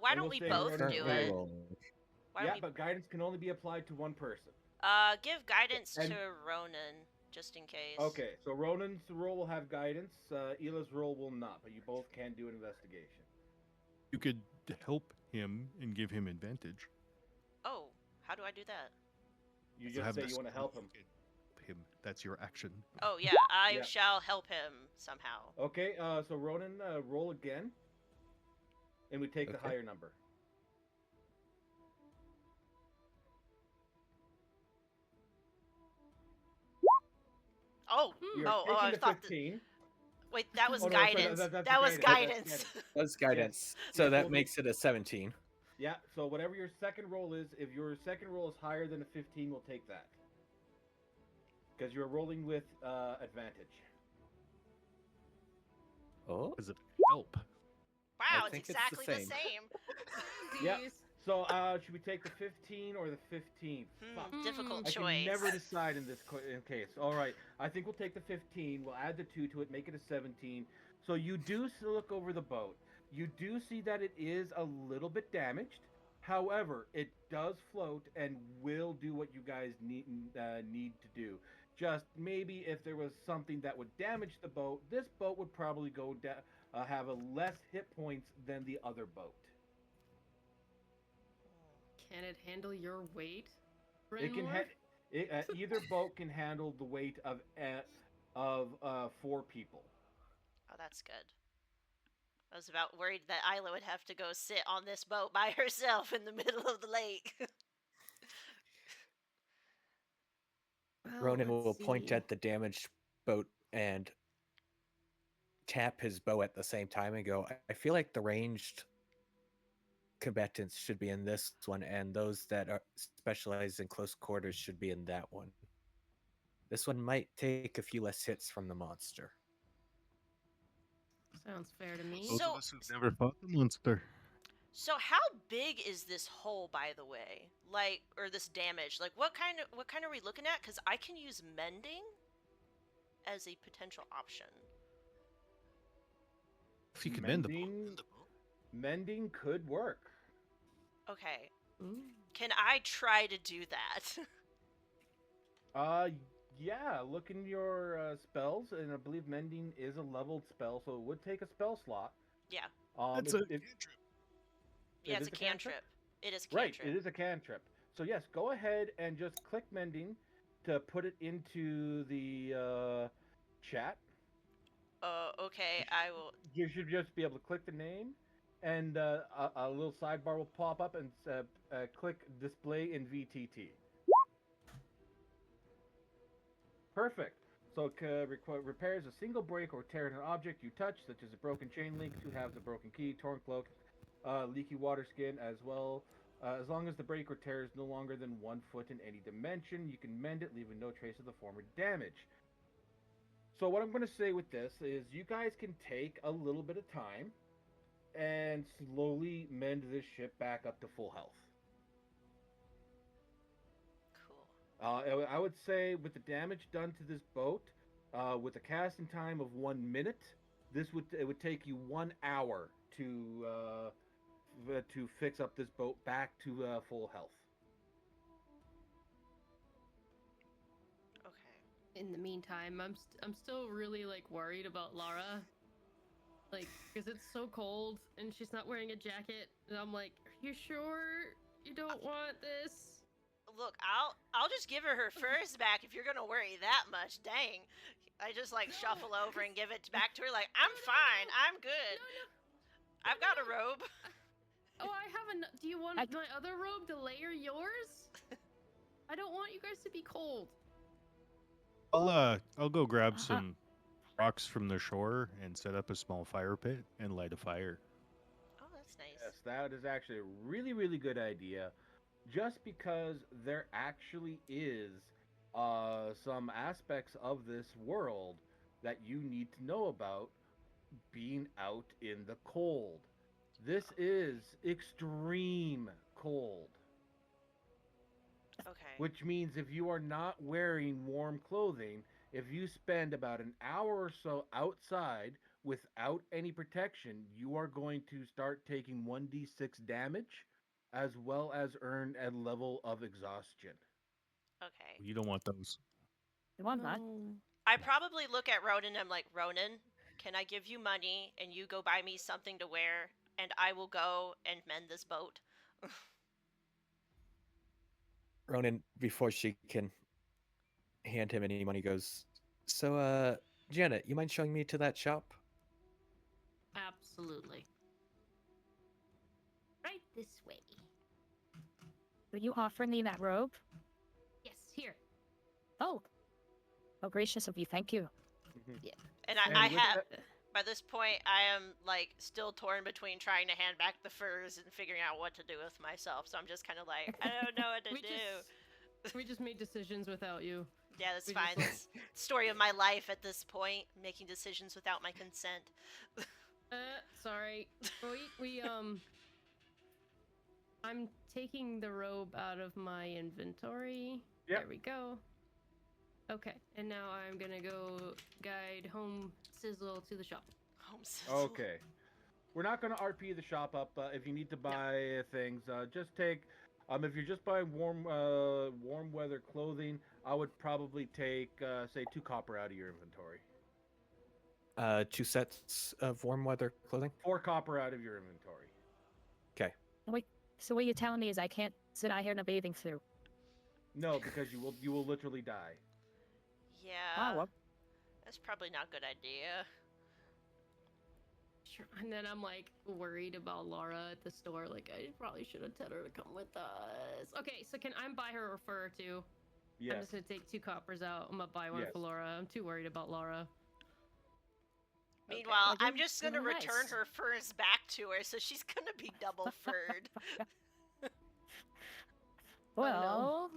Why And don't we'll we say both Ronan do Currently it? rolling. Why Yeah, don't we but guidance can only be applied to one person. give guidance And- to Ronan, just in case. Okay, so Ronan's roll will have guidance. Ela's roll will not, but you both can do an investigation. You could help him and give him advantage. Oh, how do I do that? You So just have say this- you want to help him. Him. That's your action. Oh yeah, I Yeah. shall help him somehow. Okay, so Ronan, roll again, and we take the Okay. higher number. Oh, You're oh, taking I the thought. 15. Wait, that was Oh, no, sorry, guidance. that's that was guidance. guidance. That's guidance. So Yes, that we'll makes it a 17. Yeah, so whatever your second roll is, if your second roll is higher than a 15, we'll take that. Because you're rolling with advantage. Oh, Does it help? Wow, it's think it's the exactly the same. same. Yeah. Jeez. So, should we take the 15 or the 15th? Fuck. Difficult I choice. can never decide in this case. All right, I think we'll take the 15. We'll add the 2 to it, make it a 17. So you do look over the boat. You do see that it is a little bit damaged. However, it does float and will do what you guys need to do. Just maybe if there was something that would damage the boat, this boat would probably have a less hit points than the other boat. Can it handle your weight? It can Brinmore? either boat can handle the weight of 4 people. Oh, that's good. I was about worried that Isla would have to go sit on this boat by herself in the middle of the lake. Well, Ronan let's will point see. at the damaged boat and tap his bow at the same time and go, I feel like the ranged combatants should be in this one, and those that are specialized in close quarters should be in that one. This one might take a few less hits from the monster. Sounds fair to me. Those So- of us who've never fought the monster. So how big is this hole, by the way? Like, or this damage? Like, what kind are we looking at? Because I can use mending as a potential option. If you can mend the boat. Mending- Mending could work. Okay, Ooh. can I try to do that? Yeah, look in your spells, and I believe mending is a leveled spell, so it would take a spell slot. Yeah. That's if- a if- cantrip. Yeah, It it's is a a cantrip? cantrip. It is a Right, cantrip. it is a cantrip. So yes, go ahead and just click mending to put it into the chat. Okay, I will. You should just be able to click the name, and a little sidebar will pop up, and click display in VTT. Perfect. So it repairs a single break or tear in an object you touch, such as a broken chain link, 2 halves of broken key, torn cloak, leaky water skin as well. As long as the break or tear is no longer than 1 foot in any dimension, you can mend it, leaving no trace of the former damage. So what I'm going to say with this is you guys can take a little bit of time and slowly mend this ship back up to full health. Cool. I would say with the damage done to this boat, with a casting time of 1 minute, it would take you 1 hour to fix up this boat back to full health. Okay. In the meantime, I'm still really like worried about Lara, like because it's so cold and she's not wearing a jacket, and I'm like, are you sure you don't want this? Look, I'll just give her furs back if you're gonna worry that much. Dang. I just like shuffle over and give it back to her. Like, I'm fine. I'm good. I've got a robe. Oh, I have a. Do you want I- my other robe to layer yours? I don't want you guys to be cold. I'll go grab Uh-huh. some rocks from the shore and set up a small fire pit and light a fire. Oh, that's nice. Yes, that is actually a really, really good idea. Just because there actually is some aspects of this world that you need to know about being out in the cold. This is extreme cold, Okay. which means if you are not wearing warm clothing, if you spend about an hour or so outside without any protection, you are going to start taking 1d6 damage as well as earn a level of exhaustion. Okay. You don't want those. You want that? No. I probably look at Ronan and I'm like, Ronan, can I give you money and you go buy me something to wear and I will go and mend this boat? Ronan, before she can hand him any money, goes, "So, Janet, you mind showing me to that shop?" Absolutely. Right this way. Will you offer me that robe? Yes, here. Oh. Oh, gracious of you. Thank you. And And I with have, that- by this point, I am like still torn between trying to hand back the furs and figuring out what to do with myself. So I'm just kind of like, I don't know what to do. We just made decisions without you. Yeah, that's we fine. just, like- It's the story of my life at this point, making decisions without my consent. Sorry. I'm taking the robe out of my inventory. Yep. There we go. Okay, and now I'm gonna go guide Home Sizzle to the shop. Home sizzle. Okay. We're not going to RP the shop up. If you need to buy things, just take. If you're just buying warm weather clothing, I would probably take, say, 2 copper out of your inventory. 2 sets of warm weather clothing. 4 copper out of your inventory. Okay. So what you're telling me is I can't sit out here in a bathing suit. No, because you will literally die. Yeah. Oh, well. That's probably not a good idea. Sure. And then I'm like worried about Laura at the store. Like I probably should have told her to come with us. Okay, so can I buy her a fur too? I'm Yes. just gonna take 2 coppers out. I'm gonna buy one Yes. for Laura. I'm too worried about Laura. Meanwhile, well, I'm just gonna you're return nice. her furs back to her, so she's gonna be double furred. Well,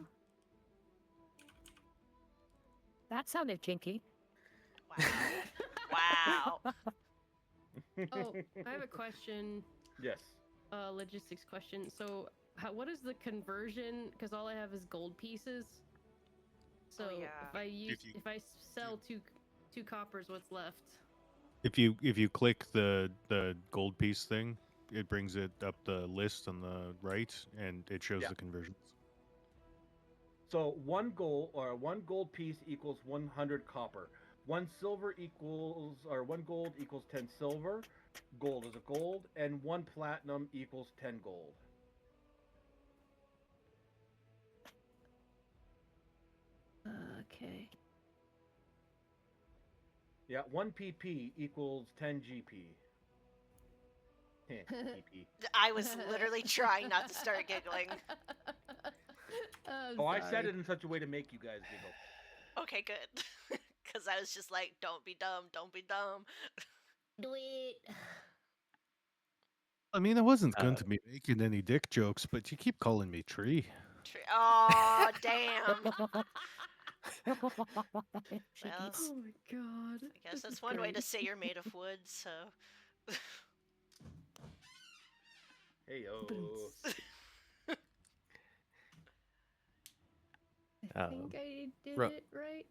that sounded kinky. Wow. Wow. Oh, I have a question. Yes. Logistics question. So, what is the conversion? Because all I have is gold pieces. So yeah. if I sell two coppers, what's left? If you click the gold piece thing, it brings it up the list on the right, and it shows Yeah. the conversions. So one gold piece equals 100 copper. 1 gold equals 10 silver. Gold is a gold, and 1 platinum equals 10 gold. Okay. Yeah, 1 PP equals 10 GP. PP. I was literally trying not to start giggling. Oh, I said it in such a way to make you guys giggle. Okay, good. Because I was just like, don't be dumb, don't be dumb. Do it. I mean, I wasn't going to be making any dick jokes, but you keep calling me Tree. Oh, damn. Cheeky. Well, Oh my god. I guess that's one way to say you're made of wood, so. Hey yo. I think I did Ro- it right.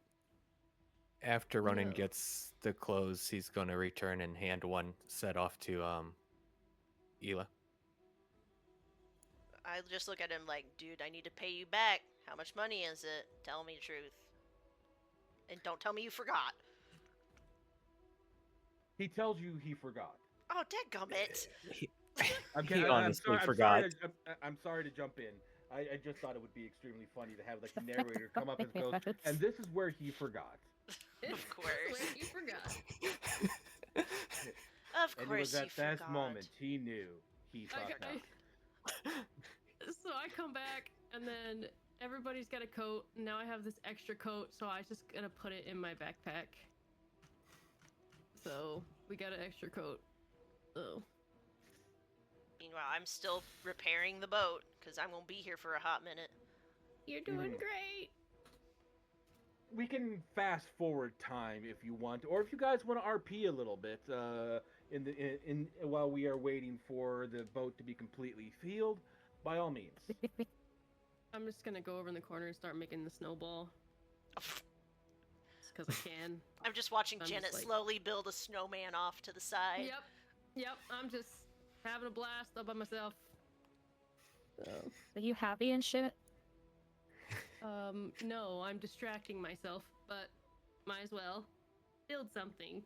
After Ronan No. gets the clothes, he's going to return and hand one set off to Ela. I just look at him like, dude, I need to pay you back. How much money is it? Tell me the truth. And don't tell me you forgot. He tells you he forgot. Oh, dadgummit. I'm, He I'm honestly sorry, forgot. I'm sorry to jump in. I just thought it would be extremely funny to have like the narrator come up and goes, and this is where he forgot. Of course. Where you forgot. Of And it course was you at that forgot. moment he knew he fucked up. So I come back, and then everybody's got a coat. And now I have this extra coat, so I was just gonna put it in my backpack. So we got an extra coat. Oh. Meanwhile, Meanwhile, I'm still repairing the boat because I'm gonna be here for a hot minute. You're doing Mhm. great. We can fast forward time if you want, or if you guys want to RP a little bit in while we are waiting for the boat to be completely healed, by all means. I'm just gonna go over in the corner and start making the snowball. Just because I can. I'm just watching I'm just Janet like- slowly build a snowman off to the side. Yep. I'm just having a blast all by myself. So, Are you happy and shit? no, I'm distracting myself, but might as well build something.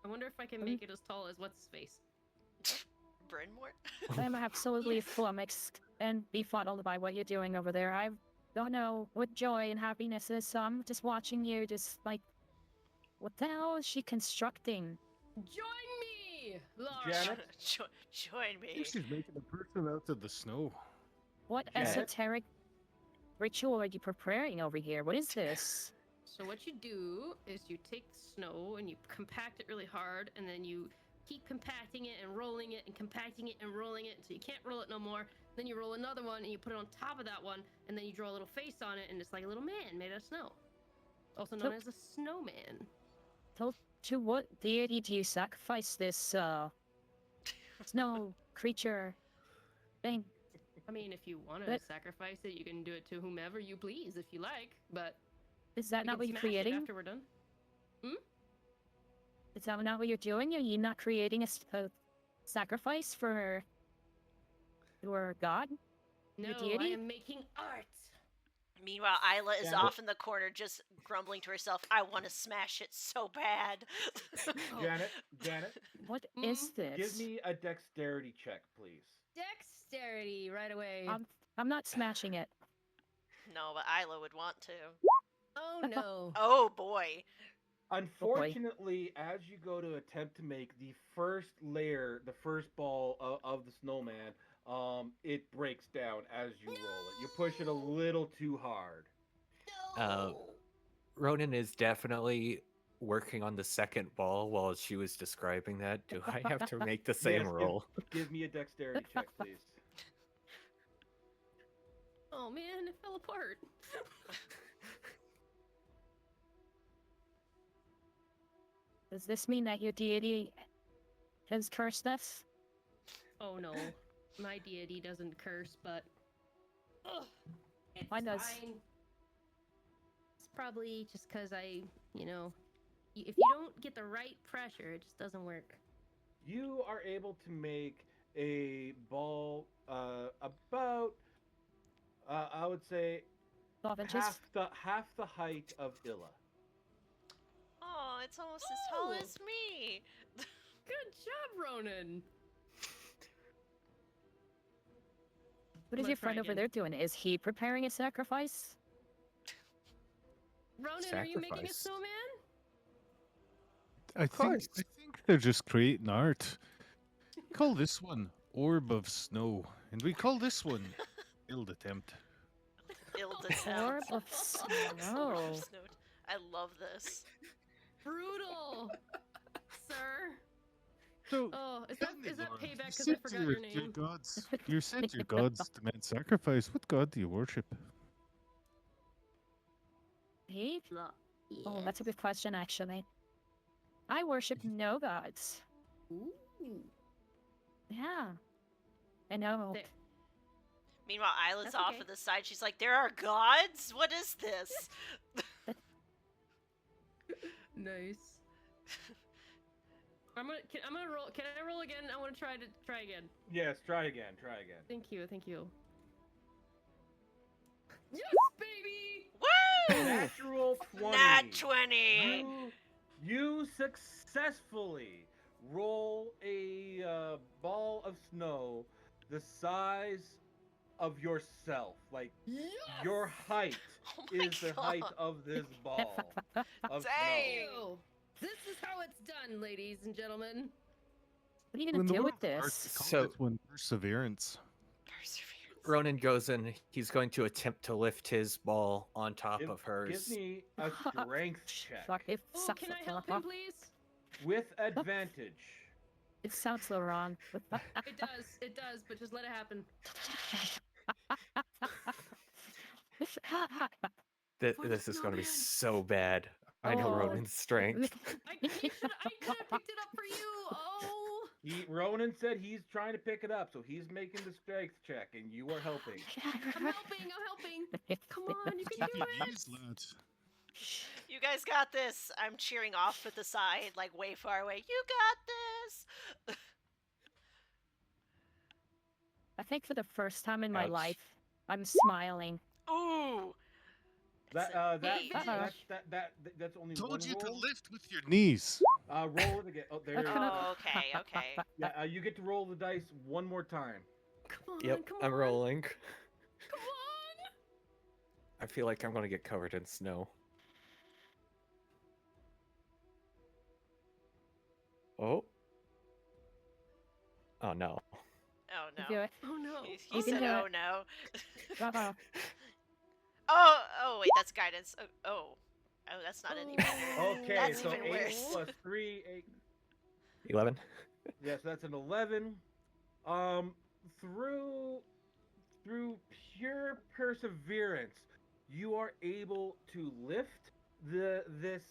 I wonder if I can make it as tall as what's his face. Brynmore? I'm absolutely flummoxed and befuddled by what you're doing over there. I don't know what joy and happiness is, so I'm just watching you just like, what the hell is she constructing? Join me, Laura. Janet? Join me. She's making a person out of the snow. What Janet? esoteric ritual are you preparing over here? What is this? So what you do is you take the snow and you compact it really hard, and then you keep compacting it and rolling it and compacting it and rolling it until you can't roll it no more. Then you roll another one and you put it on top of that one, and then you draw a little face on it, and it's like a little man made out of snow, also known So- as a snowman. To what deity do you sacrifice this snow creature thing? I mean, if you want to But- sacrifice it, you can do it to whomever you please if you like, but Is that we not can what you're smash it creating? after we're done. Is that not what you're doing? Are you not creating a sacrifice for your god? No, Your I deity? am making art. Meanwhile, Isla is Yeah. off in the corner just grumbling to herself, I want to smash it so bad. Oh, Janet, What is this? give me a dexterity check, please. Dexterity right away. I'm not smashing it. No, but Isla would want to. Oh no. Oh boy. Unfortunately, as you go to attempt to make the first layer, the first ball of the snowman, it breaks down as you roll it. You push it a little too hard. Ronan is definitely working on the second ball while she was describing that. Do I have to make the same Yes, roll? Give me a dexterity check, please. Oh man, it fell apart. Does this mean that your deity has cursed us? Oh no, my deity doesn't curse, but it's Mine does. fine. It's probably just because if you don't get the right pressure, it just doesn't work. You are able to make a ball about, I would say, 12 inches? half the height of Illa. Oh, it's almost as tall Oh. as me. Good job, Ronan. What is I'm your gonna try friend over again. there doing? Is he preparing a sacrifice? Ronan, are you making a Sacrifice. snowman? I course. think they're just creating art. Call this one Orb of Snow, and we call this one Ill Attempt. Ill Orb of snow. I love this. Brutal, sir. So, Oh, is tell that me, Laura, payback you because I said forgot your your name? gods. You said your gods demand sacrifice. What god do you worship? He? Oh, that's a good question, actually. I worship no gods. Ooh. Yeah. I know. There. Meanwhile, Isla's That's off okay. to the side. She's like, there are gods? What is this? Nice. I'm gonna roll. Can I roll again? I want to try again. Yes, try again. Thank you. Yes, baby. Woo! Natural 20. Nat 20! You successfully roll a ball of snow the size of yourself. Like, Yes! your height Oh my is the god. height of this ball of Dang. snow. Ew. This is how it's done, ladies and gentlemen. What are you In gonna the do world with of art, this? we call So- this one Perseverance. Perseverance. Ronan goes in. He's going to attempt to lift his ball on top Give- of hers. Give me a strength check Fuck, if Oh, suck can the I help fuck him, up. please? with advantage. It sounds so wrong. It does, but just let it happen. For the This is going to be snowman. so bad. I know Oh. Ronan's strength. I could have picked it up for you. Oh. Ronan said he's trying to pick it up, so he's making the strength check, and you are helping. I'm helping. Come on, you can do it. Jeez, lads. You guys got this. I'm cheering off at the side, like way far away. You got this. I think for the first time in my Ouch. life, I'm smiling. Ooh. It's That an that, eight. that's only Told one you to roll. lift with your knees. Roll it again. Oh, there. That's gonna- Oh, okay. Yeah, you get to roll the dice one more time. Come on, Yep, come on. I'm rolling. Come on. I feel like I'm going to get covered in snow. Oh. Oh no. Oh You no. do it. Oh no. He You can said, do "Oh it. no." Bravo. Oh, wait, that's guidance. Oh, that's not any better. Okay, That's so even 8 worse. plus 3, 8. 11. Yes, that's an 11. Through pure perseverance, you are able to lift this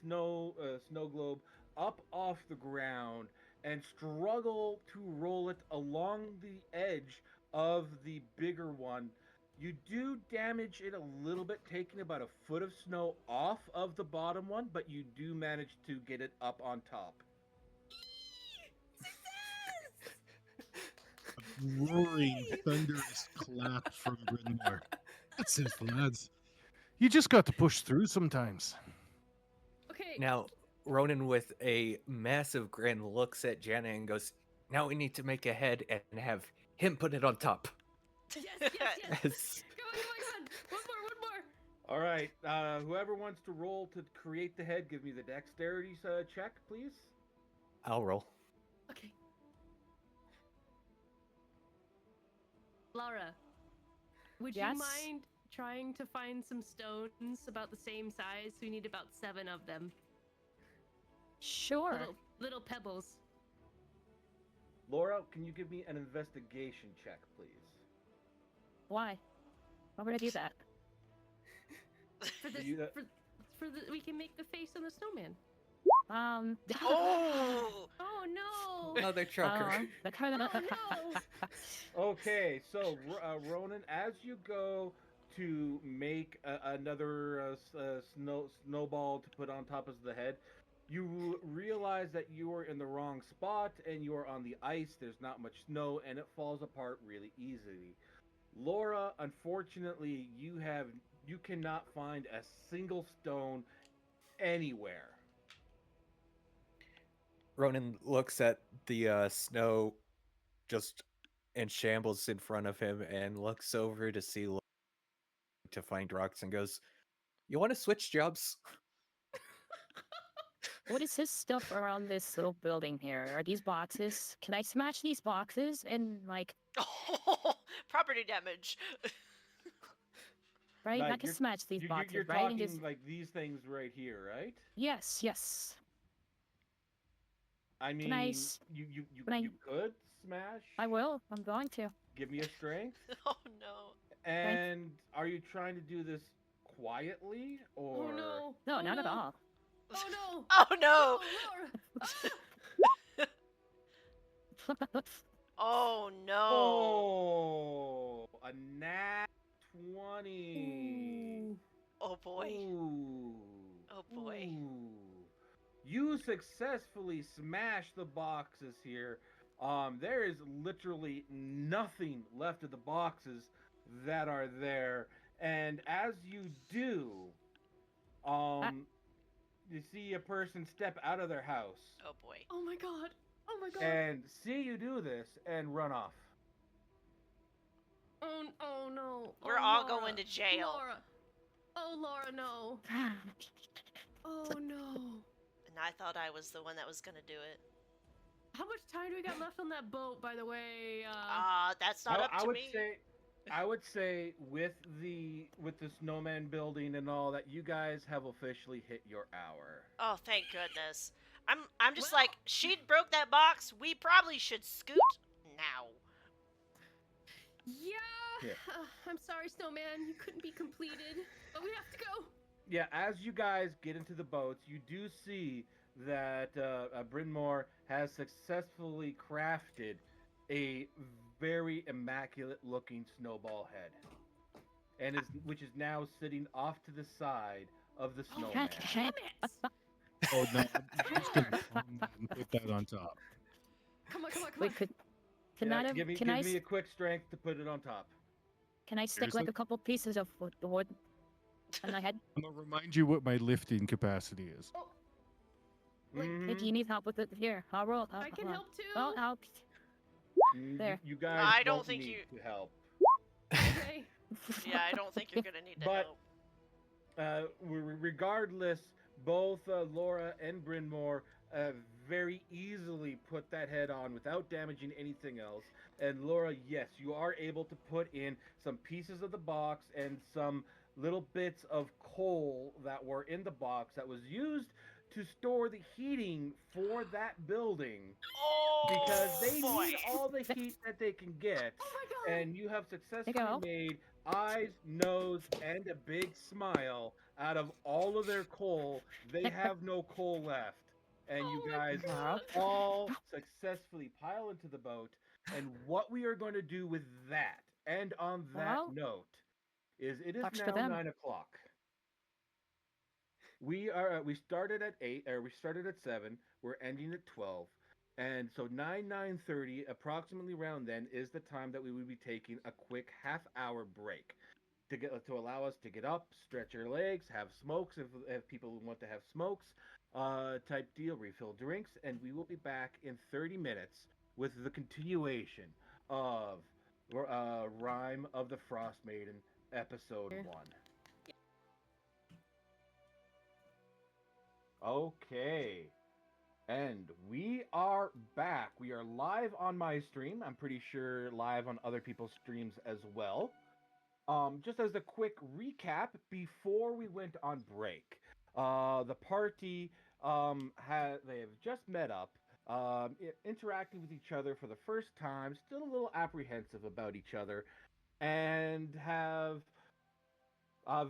snow globe up off the ground and struggle to roll it along the edge of the bigger one. You do damage it a little bit, taking about a foot of snow off of the bottom one, but you do manage to get it up on top. Roaring, thunderous clap from Brynmore. That's it, lads. You just got to push through sometimes. Okay. Now, Ronan, with a massive grin, looks at Jana and goes, "Now we need to make a head and have him put it on top." Yes. Yes. Come on. One more. All right, whoever wants to roll to create the head, give me the dexterity check, please. I'll roll. Okay. Laura, would Yes? you mind trying to find some stones about the same size? We need about 7 of them. Sure. Little pebbles. Laura, can you give me an investigation check, please? Why? Why would I do that? For this, You- we can make the face on the snowman. Oh. Oh no! Another choker. the kind of Oh no! Okay, so Ronan, as you go to make another snowball to put on top of the head, you realize that you are in the wrong spot and you are on the ice. There's not much snow and it falls apart really easily. Laura, unfortunately, you cannot find a single stone anywhere. Ronan looks at the snow just in shambles in front of him and looks over to see to find rocks and goes, "You want to switch jobs?" What is this stuff around this little building here? Are these boxes? Can I smash these boxes and like Property damage. right? I Like, can you're- smash these boxes, You're right? talking And just like these things right here, right? yes. I mean, I you can I- could smash. I will. I'm going to. Give me a strength. Oh no. And are you trying to do this quietly or? Oh no! No, Oh, not at no. all. Oh no! Oh no. Oh, Laura! Oh no. Oh, a nat 20. Ooh. Oh boy. Ooh. Oh boy. Ooh. You successfully smash the boxes here. There is literally nothing left of the boxes that are there, and as you do, you see a person step out of their house Oh boy. Oh my god! Oh my god! and see you do this and run off. Oh no! We're Oh, all Laura. going to jail. Laura! Oh Laura, no! Oh no! And I thought I was the one that was gonna do it. How much time do we got left on that boat, by the way? That's not up I to would me. I would say with the snowman building and all that, you guys have officially hit your hour. Oh, thank goodness. I'm just Well- like, she broke that box. We probably should scoot now. Yeah. Yeah. I'm sorry, Snowman. You couldn't be completed, but we have to go. Yeah, as you guys get into the boats, you do see that Bryn Mawr has successfully crafted a very immaculate-looking snowball head, and which is now sitting off to the side of the snowman. Damn it! Oh no, I'm just gonna palm that and put that on top. Come on. Wait, can Yeah, I have, give me a quick strength to put it on top. can I stick like Seriously? a couple pieces of wood on my head? I'm gonna remind you what my lifting capacity is. Wait, Hey, Mhm. do you need help with it? Here, I'll roll. I can I'll- help too. Well, I'll. There. You guys I don't won't think need to help. Okay. Yeah, I don't think you're gonna need to But- help. Regardless, both Laura and Bryn Mawr very easily put that head on without damaging anything else. And Laura, yes, you are able to put in some pieces of the box and some little bits of coal that were in the box that was used to store the heating for that building, Oh, because they boy. need all the heat that they can get. Oh my god. And you have successfully go. made eyes, nose, and a big smile out of all of their coal. They have no coal left. And you Oh my guys God. all successfully pile into the boat. And what we are going to do with that, and on that Well, note, is it is talks to now them. 9 o'clock. We started at 8, or we started at 7. We're ending at 12. And so 9:30, approximately around then, is the time that we would be taking a quick half-hour break to allow us to get up, stretch our legs, have smokes if people want to have smokes, type deal, refill drinks, and we will be back in 30 minutes with the continuation of Rime of the Frostmaiden, episode 1. Okay. And we are back. We are live on my stream. I'm pretty sure live on other people's streams as well. Just as a quick recap, before we went on break, the party they have just met up, interacting with each other for the first time, still a little apprehensive about each other, and have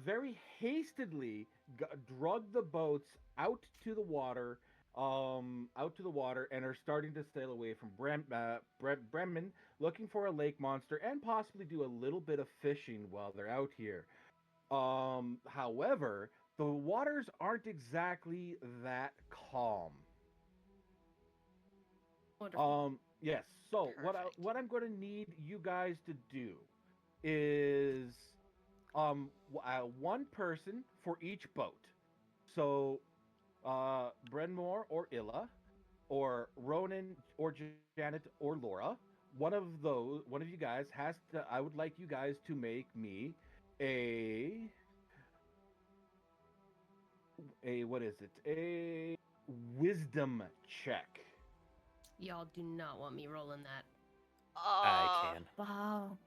very hastily drugged the boats out to the water, and are starting to sail away from Bremen, looking for a lake monster and possibly do a little bit of fishing while they're out here. However, the waters aren't exactly that calm. Wonderful. Yes. So Perfect. what I'm going to need you guys to do is one person for each boat. So Bryn Mawr or Illa, or Ronan or Janet or Laura, one of you guys has to. I would like you guys to make me a what is it? A wisdom check. Y'all do not want me rolling that. I can. Wow.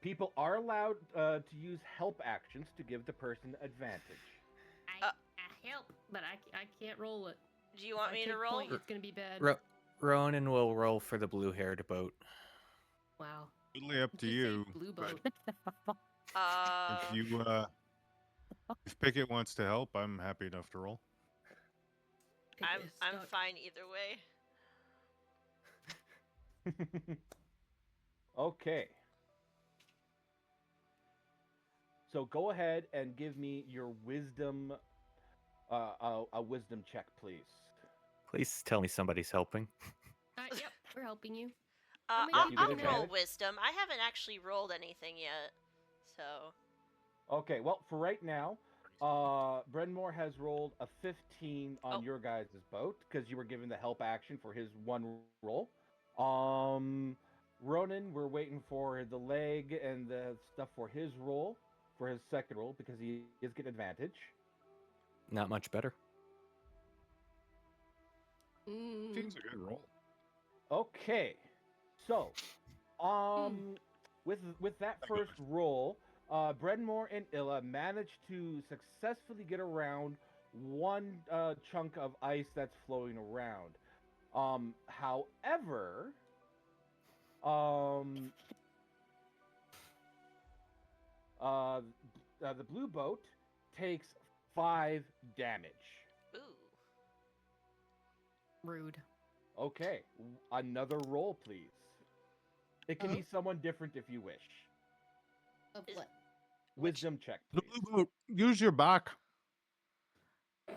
People are allowed to use help actions to give the person advantage. I help, but I can't roll it. Do you want If I me to take roll? point, it's gonna be bad. Ronan will roll for the blue-haired boat. Wow. Totally up to Just say you. Blue but boat. If you if Pickett wants to help, I'm happy enough to roll. Pick I'm is I'm stuck. fine either way. Okay. So go ahead and give me your wisdom, a wisdom check, please. Please tell me somebody's helping. Yep, we're helping you. Uh, me I'll, you get I'll roll advantage? wisdom. I haven't actually rolled anything yet, so Okay, well, for right now, Bryn Mawr has rolled a 15 on Oh. your guys' boat because you were given the help action for his one roll. Ronan, we're waiting for the leg and the stuff for his roll, for his second roll, because he is getting advantage. Not much better. Mm. Seems a good roll. Okay, so, with that I got first roll, Bryn Mawr and Illa managed to successfully get around one chunk of ice that's floating around. However, um, the blue boat takes 5 damage. Ooh. Rude. Okay, another roll, please. It can be someone different if you wish. Of Is- what? Wisdom check, The please. blue boat, use your back. All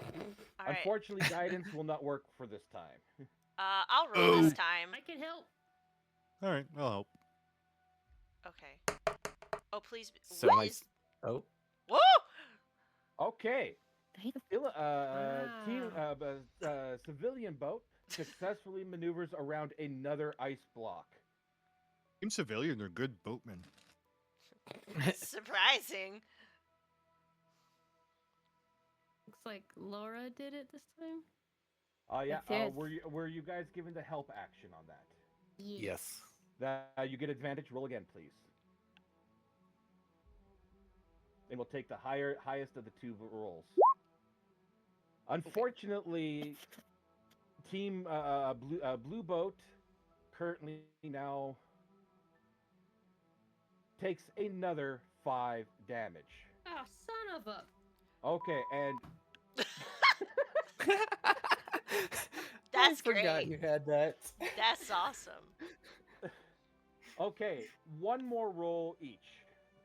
right. Unfortunately, guidance will not work for this time. I'll roll this time. I can help. All right, I'll help. Okay. Oh, please. So what my is- oh, Whoa! Okay, team Wow. civilian boat successfully maneuvers around another ice block. Team Civilian are good boatmen. Surprising. Looks like Laura did it this time. Yeah. It Were you guys given the help action on that? yes. That you get advantage. Roll again, please. And we'll take the highest of the 2 rolls. Unfortunately, team blue boat currently now takes another 5 damage. Oh, son of a. Okay, and That's I forgot great. you had that. That's awesome. okay, one more roll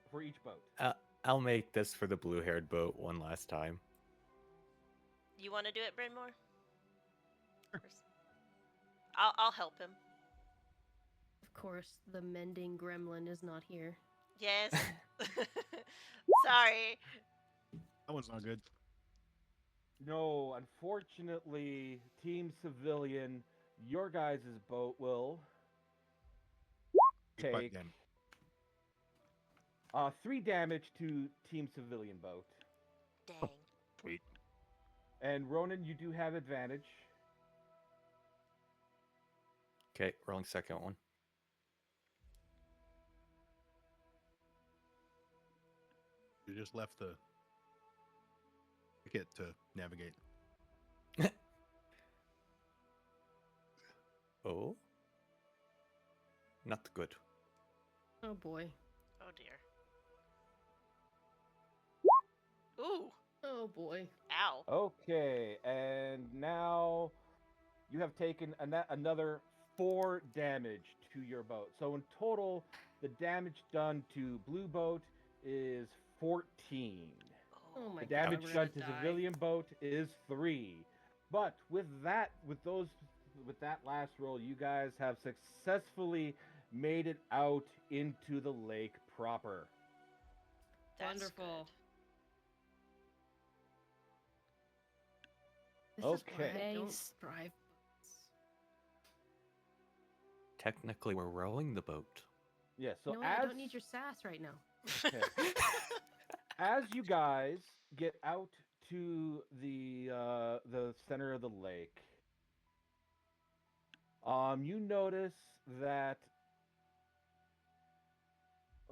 for each boat. I'll make this for the blue-haired boat one last time. You want to do it, Brynmore? I'll help him. Of course, the mending gremlin is not here. Yes. Sorry. That one's not good. No, unfortunately, Team Civilian, your guys' boat will Big butt take game. 3 damage to Team Civilian boat. Dang. Sweet. And Ronan, you do have advantage. Okay, rolling second one. You just left the ticket to navigate. Oh, not good. Oh boy. Oh dear. Ooh. Oh boy. Ow. Okay, and now you have taken another 4 damage to your boat. So in total, the damage done to blue boat is 14. Oh my The god. damage we're done gonna to die. civilian boat is 3. But with that last roll, you guys have successfully made it out into the lake proper. That's Wonderful. good. This is why Okay. I don't Nice. drive boats. Technically, we're rowing the boat. Yeah, so You know what? I don't need your sass right now. Okay. As you guys get out to the center of the lake, you notice that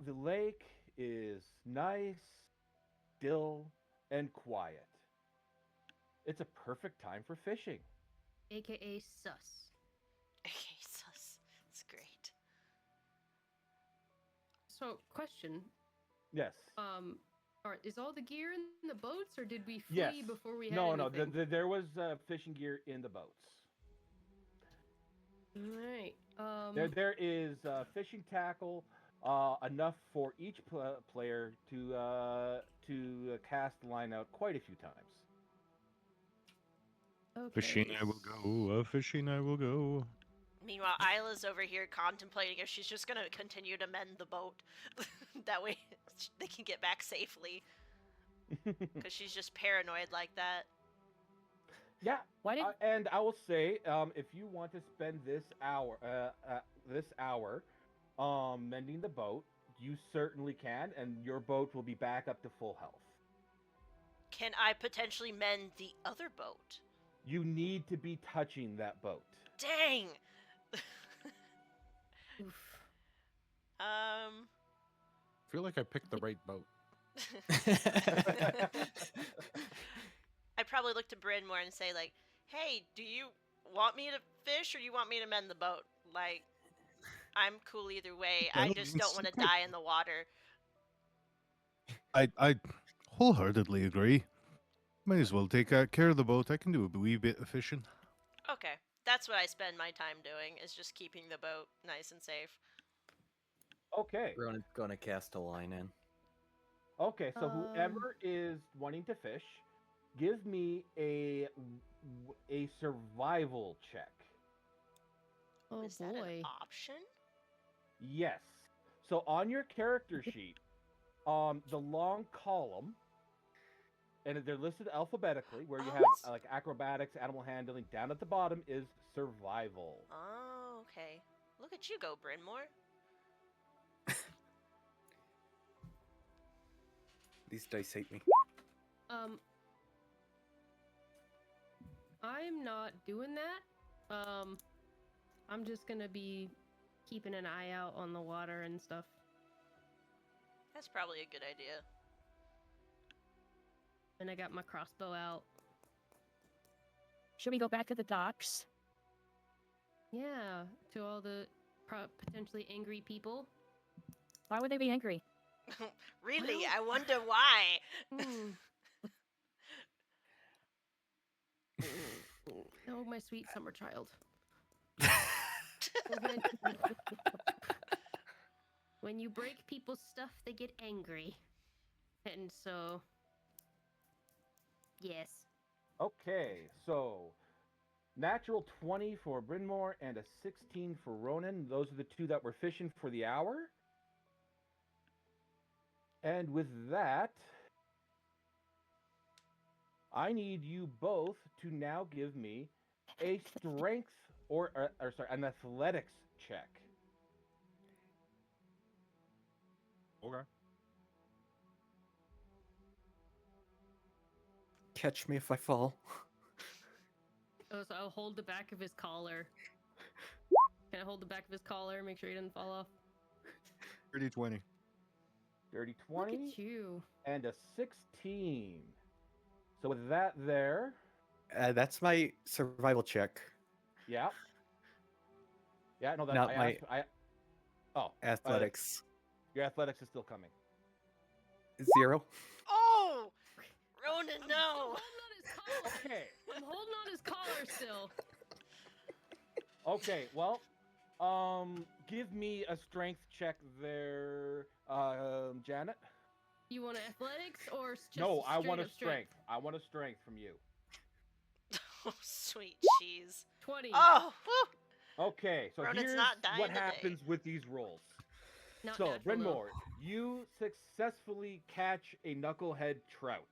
the lake is nice, still, and quiet. It's a perfect time for fishing. AKA sus. Okay, sus. It's great. So, question. Yes. Is all the gear in the boats, or did we flee Yes. before we had No, anything? there was fishing gear in the boats. All right. There is fishing tackle, enough for each player to cast the line out quite a few times. Okay. Fishing I will go, fishing I will go. Meanwhile, Isla's over here contemplating if she's just gonna continue to mend the boat. That way they can get back safely. Because she's just paranoid like that. Yeah, Why did and I will say, if you want to spend this hour, mending the boat, you certainly can, and your boat will be back up to full health. Can I potentially mend the other boat? You need to be touching that boat. Dang! Oof. I feel like I picked the right boat. I'd probably look to Bryn more and say, like, hey, do you want me to fish or do you want me to mend the boat? Like, I'm cool either way. I just don't want to die in the water. I wholeheartedly agree. Might as well take care of the boat. I can do a wee bit of fishing. Okay, that's what I spend my time doing, is just keeping the boat nice and safe. Okay. Ronan's gonna cast a line in. Okay, so whoever is wanting to fish, give me a survival check. Oh Is that an boy. option? Yes. So on your character sheet, the long column, and they're listed alphabetically, where you have like acrobatics, animal handling. Down at the bottom is survival. Oh, okay. Look at you go, Brynmore. These dice hate me. I'm not doing that. I'm just gonna be keeping an eye out on the water and stuff. That's probably a good idea. And I got my crossbow out. Should we go back to the docks? Yeah, to all the potentially angry people. Why would they be angry? Really? Well- I wonder why. Hmm. Oh, my sweet summer child. When you break people's stuff, they get angry. And so, yes. Okay, so natural 20 for Brynmore and a 16 for Ronan. Those are the two that were fishing for the hour. And with that, I need you both to now give me a strength or sorry, an athletics check. Okay. Catch me if I fall. Oh, so I'll hold the back of his collar. Can I hold the back of his collar, make sure he doesn't fall off? 30-20. Dirty Look 20 at you. and a 16. So with that there, That's my survival check. yeah. Yeah, no, that's Not my athletics. Your athletics is still coming. 0. Oh! Ronan, no! I'm holding on his collar. Okay. I'm holding on his collar still. Okay, well, give me a strength check there, Janet. You want athletics or just No, I want a straight up strength. I want a strength from you. Oh, sweet cheese. 20. Oh! Whew. Okay, so Ronan's here's not dying what today. happens with these rolls. Not So, natural, though. Brynmore, you successfully catch a knucklehead trout,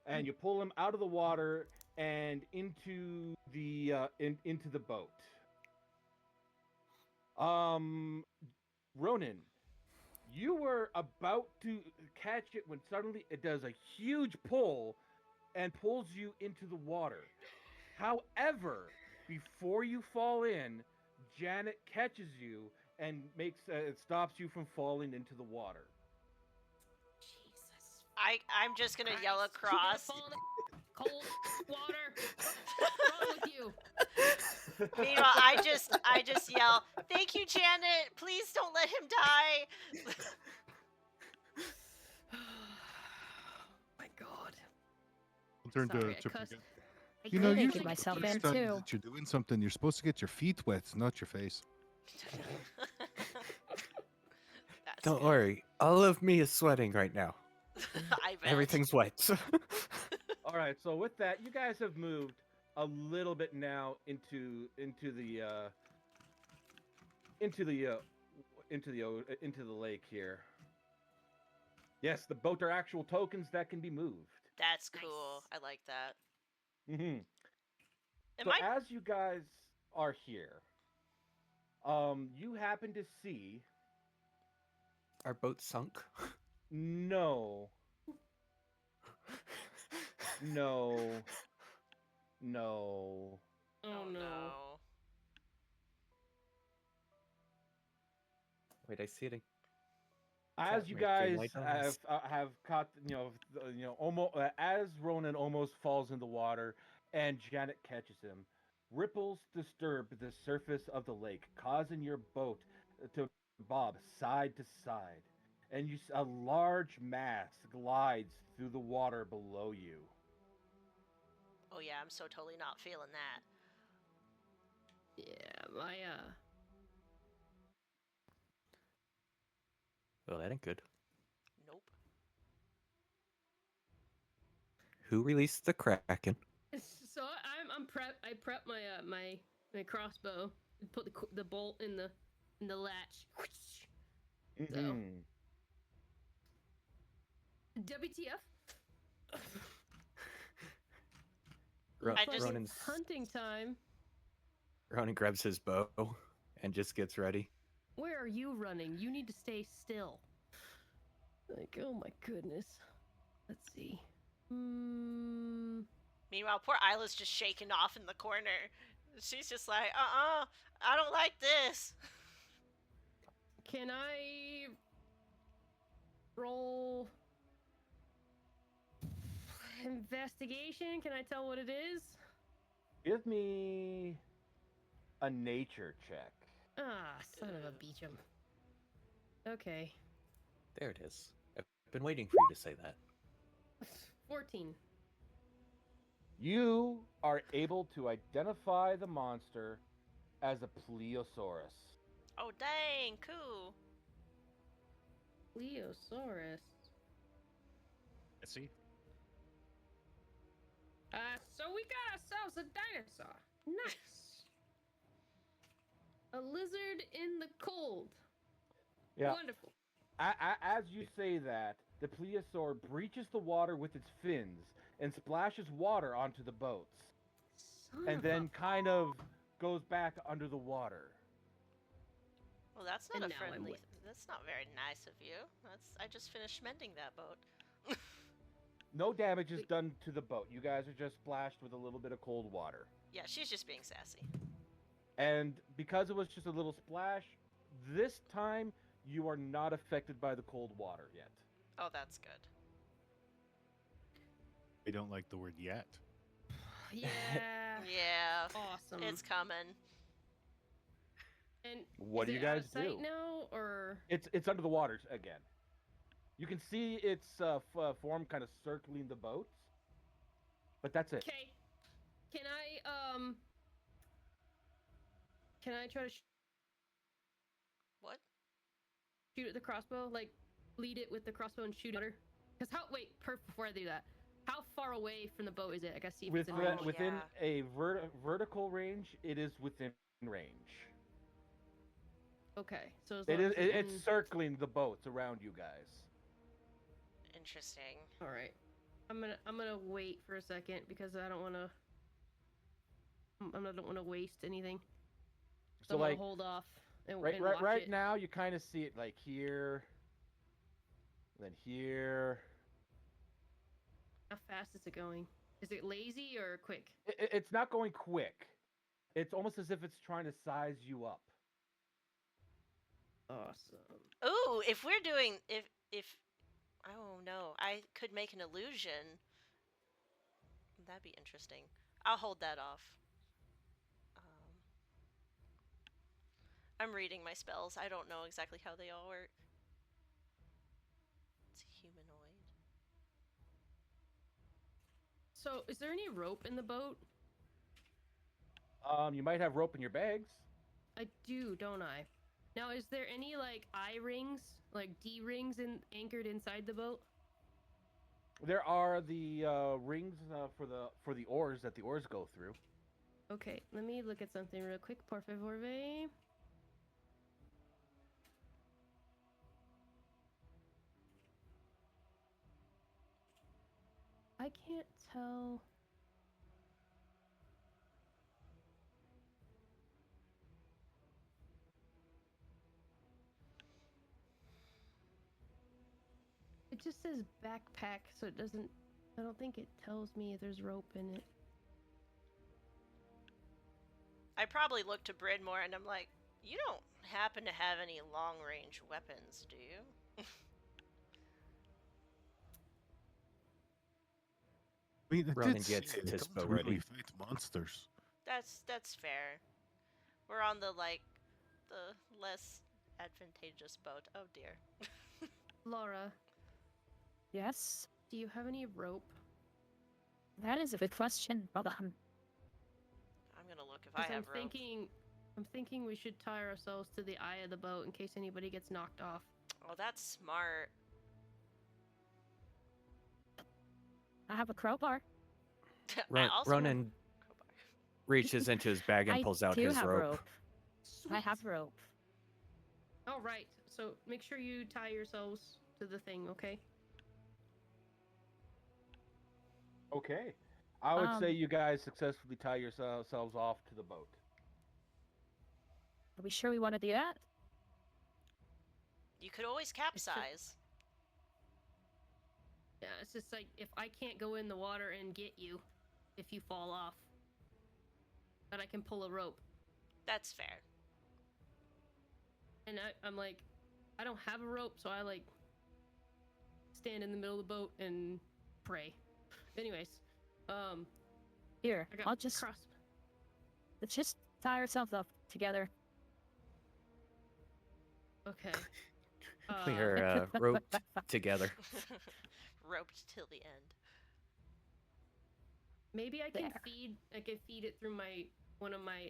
and you pull him out of the water and into the into the boat. Ronan, you were about to catch it when suddenly it does a huge pull and pulls you into the water. However, before you fall in, Janet catches you and makes it stops you from falling into the water. Jesus. I'm just gonna yell Christ. You're gonna across. fall in the cold water. What's wrong with you? Meanwhile, I just yell, "Thank you, Janet. Please don't let him die." My God. I'll turn Sorry, I to cussed. forget. I You know, couldn't you get should myself next in time too. that you're doing something, you're supposed to get your feet wet, not your face. That's Don't good. worry. All of me is sweating right now. I bet. Everything's wet. All right, so with that, you guys have moved a little bit now into the lake here. Yes, the boat are actual tokens that can be moved. That's cool. I like that. Mm-hmm. Am So I? as you guys are here, you happen to see Our boat sunk. no, no. Oh no. Wait, I see it. As you Make your guys light on us. have caught, almost as Ronan almost falls in the water, and Janet catches him, ripples disturb the surface of the lake, causing your boat to bob side to side, and a large mass glides through the water below you. Oh yeah, I'm so totally not feeling that. Yeah, my Well, that ain't good. Nope. Who released the Kraken? So I prep my my crossbow and put the bolt in the latch. So Mhm. WTF? I just- Ronan's, hunting time. Ronan grabs his bow and just gets ready. Where are you running? You need to stay still. Like, oh my goodness. Let's see. Meanwhile, poor Isla's just shaking off in the corner. She's just like, I don't like this. Can I roll investigation? Can I tell what it is? Give me a nature check. Ah, son of a beecham. Okay. There it is. I've been waiting for you to say that. 14. You are able to identify the monster as a plesiosaurus. Oh dang, cool. Plesiosaurus. Let's see. So we got ourselves a dinosaur. Nice. A lizard in the cold. Yeah. Wonderful. As you say that, the plesiosaur breaches the water with its fins and splashes water onto the boats, Son and of then a... kind of goes back under the water. Well, that's not And a now I'm friendly. wet. That's not very nice of you. I just finished mending that boat. No damage is done to the boat. You guys are just splashed with a little bit of cold water. Yeah, she's just being sassy. And because it was just a little splash, this time you are not affected by the cold water yet. Oh, that's good. I don't like the word yet. Yeah. Yeah, Awesome. it's coming. And What is do you it out guys of sight do? now, or It's under the water again. You can see its form kind of circling the boats, but that's it. okay? Can I try to What? shoot at the crossbow? Like, lead it with the crossbow and shoot at her? Because before I do that, how far away from the boat is it? I gotta see if it's in range. Within Yeah. a vertical range, it is within range. Okay, so as It long is. as It's circling the boats around you guys. Interesting. all right. I'm gonna wait for a second because I don't want to waste anything. So I'm like gonna hold off and right watch it. now, you kind of see it like here, then here. How fast is it going? Is it lazy or quick? It's not going quick. It's almost as if it's trying to size you up. Awesome. Ooh, if we're doing if oh no, I could make an illusion. That'd be interesting. I'll hold that off. I'm reading my spells. I don't know exactly how they all work. It's humanoid. So, is there any rope in the boat? You might have rope in your bags. I do, don't I? Now, is there any like I rings, like D rings, anchored inside the boat? There are the rings for the oars that the oars go through. Okay, let me look at something real quick. Por favor, ve. I can't tell. It just says backpack, so it doesn't. I don't think it tells me if there's rope in it. I probably look to Bridmore and I'm like, you don't happen to have any long range weapons, do you? I mean, I Ronan did gets say they his come bow through and ready. we fight monsters. That's fair. We're on the less advantageous boat. Oh dear. Laura, Yes, do you have any rope? that is a good question. But I'm gonna look if I 'Cause have rope. I'm thinking we should tie ourselves to the eye of the boat in case anybody gets knocked off. Oh, that's smart. I have a crowbar. I also have Ronan a crowbar. reaches into his bag and I pulls out do his have rope. I have rope. All right. So make sure you tie yourselves to the thing, okay? Okay. I would say Um, you guys successfully tie yourselves off to the boat. Are we sure we want to do that? You could always just- capsize. Yeah, it's just like if I can't go in the water and get you if you fall off, but I can pull a rope. That's fair. And I'm like, I don't have a rope, so I like stand in the middle of the boat and pray. Anyways, Here, I got I'll just let's just tie ourselves up together. Okay. We are roped together. Roped till the end. Maybe I can There. feed it through one of my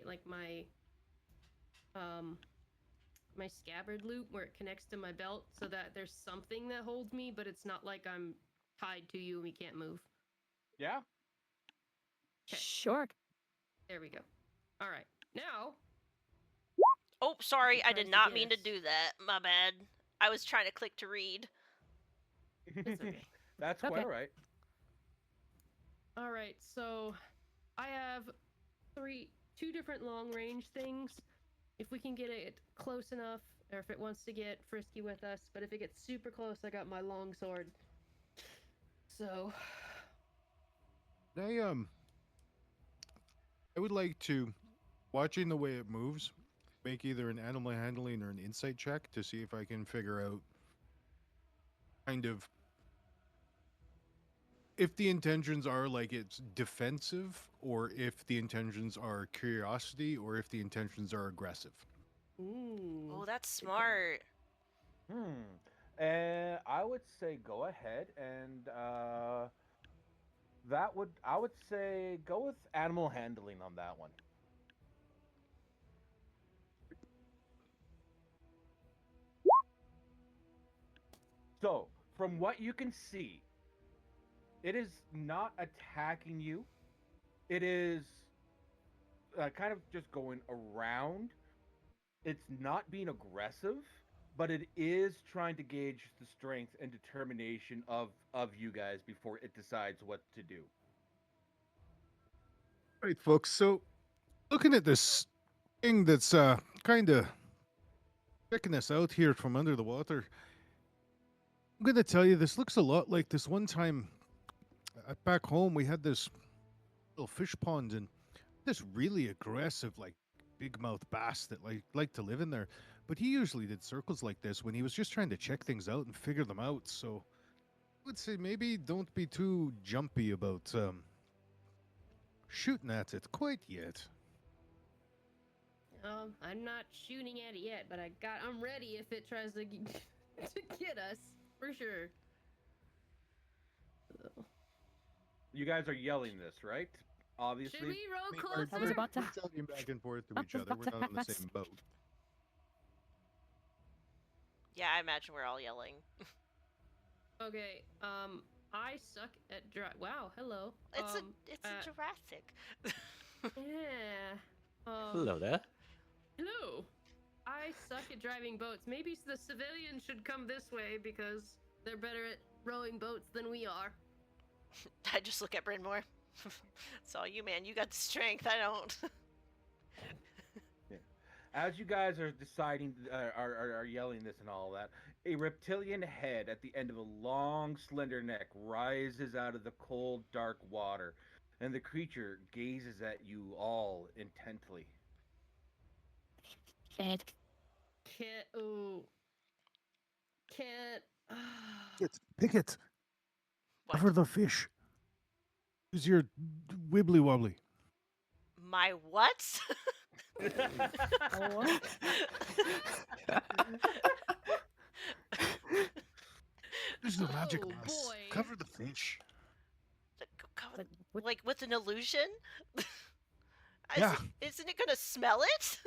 my scabbard loop where it connects to my belt so that there's something that holds me, but it's not like I'm tied to you and we can't move. Yeah? Sure. There we go. All right. Now, Oh, sorry, I tries did to not get mean to us. do that. My bad. I was trying to click to read. It's okay. That's Okay. quite all right. All right. So, I have two different long range things. If we can get it close enough, or if it wants to get frisky with us, but if it gets super close, I got my long sword. So, I would like to, watching the way it moves, make either an animal handling or an insight check to see if I can figure out kind of if the intentions are like it's defensive or if the intentions are curiosity or if the intentions are aggressive. ooh. Oh, that's Good call. smart. And I would say go ahead and I would say go with animal handling on that one. So, from what you can see, it is not attacking you. It is kind of just going around. It's not being aggressive, but it is trying to gauge the strength and determination of you guys before it decides what to do. Right, folks. So, looking at this thing that's kind of checking us out here from under the water, I'm gonna tell you this looks a lot like this one time back home. We had this little fish pond and this really aggressive, like big mouth bass that like to live in there. But he usually did circles like this when he was just trying to check things out and figure them out. So I would say maybe don't be too jumpy about shooting at it quite yet. I'm not shooting at it yet, but I'm ready if it tries to to get us for sure. You guys are yelling this, right? Obviously. Should we roll I closer? mean, I was about to- we're talking back and forth to each other. We're not on the same boat. Yeah, I imagine we're all yelling. Okay. I suck at Wow. Hello. It's uh, a Jurassic. Yeah. Hello there. Hello. I suck at driving boats. Maybe the civilians should come this way because they're better at rowing boats than we are. I just look at Bryn more. It's all you, man. You got the strength. I don't. As you guys are deciding, are yelling this and all that, a reptilian head at the end of a long, slender neck rises out of the cold, dark water, and the creature gazes at you all intently. Ed, Can't. Ooh. Can't. Pick it. What? Cover the fish. Use your wibbly wobbly. My what? Oh, Use the magic Oh, mask. boy. Cover the fish. like, what- Like with an illusion? Yeah. Isn't it gonna smell it?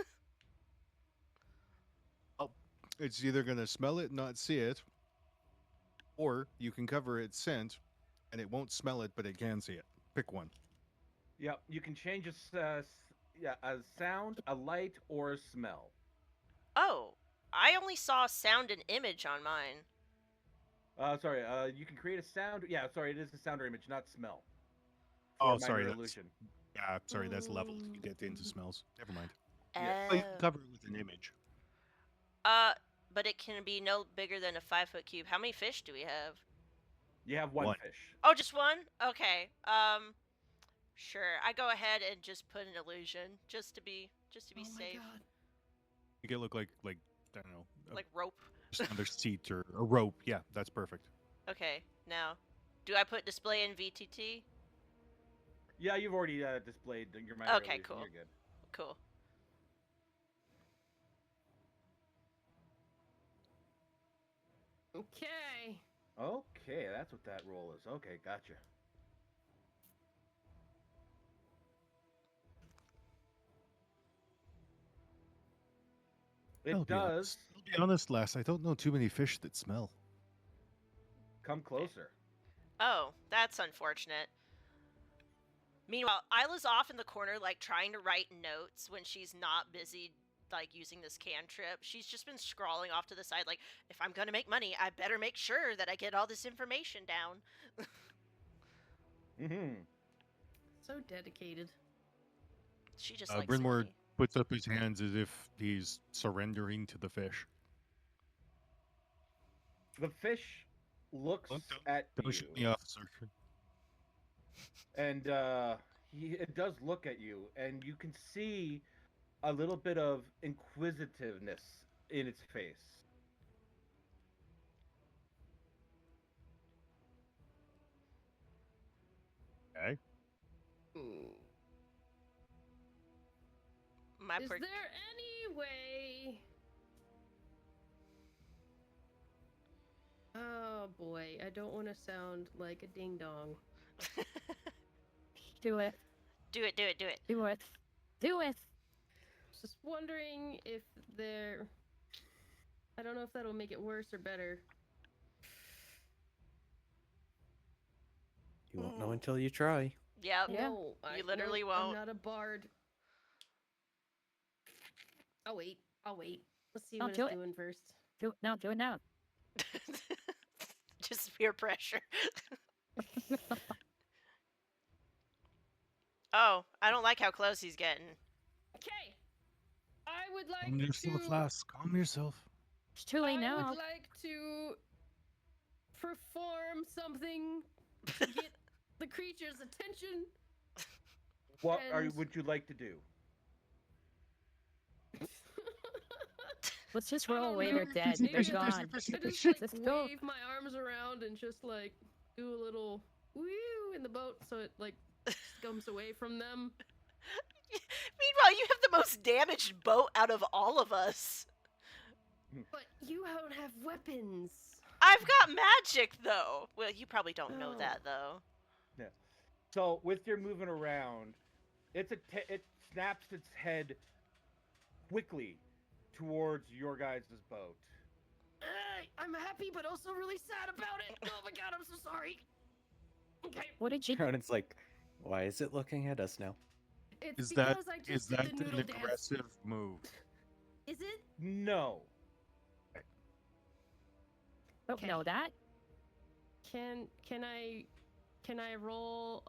It's either gonna smell it, not see it, or you can cover its scent, and it won't smell it, but it can see it. Pick one. Yep, you can change a sound, a light, or a smell. Oh, I only saw sound and image on mine. Sorry, you can create a sound. Yeah, sorry, it is a sound or image, not smell. Oh, For sorry, minor that's- illusion. Yeah, sorry, that's leveled. You get into Mm. smells. Never mind. Yeah. But you can cover it with an image. But it can be no bigger than a 5-foot cube. How many fish do we have? You have one One. fish. Oh, just one? Okay. Sure. I go ahead and just put an illusion, just to be Oh my safe. God. You can look like I don't know, Like rope. just another seat or a rope. Yeah, that's perfect. Okay. Now, do I put display in VTT? Yeah, you've already displayed your minor Okay, illusion. cool. You're good. Cool. Okay. Okay, that's what that roll is. Okay, gotcha. It I'll does be honest, lass. I don't know too many fish that smell. come closer. Oh, that's unfortunate. Meanwhile, Isla's off in the corner, like trying to write notes when she's not busy, like using this cantrip. She's just been scrawling off to the side, like, if I'm gonna make money, I better make sure that I get all this information down. Mm-hmm. So dedicated. She just likes Brynmore money. puts up his hands as if he's surrendering to the fish. The fish looks Don't- at Don't shoot me, you, officer. and it does look at you, and you can see a little bit of inquisitiveness in its face. Okay. My Is poor... there any way? Oh boy, I don't want to sound like a ding dong. do it. Do it, do it, do it. Do it. Do it. Just wondering if there. I don't know if that'll make it worse or better. You won't know until you try. Yep. Yeah. No, You literally no, won't. I'm not a bard. I'll wait. I'll wait. Let's see Oh, what do it's it. doing first. Do it now. Do it now. Just peer pressure. Oh, I don't like how close he's getting. Okay. I would like Calm yourself, to. lass. Calm yourself. It's too late I now. would like to perform something to get the creature's attention. What And- would you like to do? Let's just I roll don't away. know. They're dead. Maybe They're just- gone. I just Let's like go. wave my arms around and just like do a little woo in the boat so it like scums away from them. Meanwhile, you have the most damaged boat out of all of us. But you don't have weapons. I've got magic, though. Well, you probably don't know Oh. that, though. So with your moving around, it snaps its head quickly towards your guys' boat. I'm happy, but also really sad about it. Oh my god, I'm so sorry. Okay, What did you? Conan's like, why is it looking at us now? it's Is that because I just is did that the an noodle dance. aggressive move? Is it? No. Don't Okay. know that. Can I roll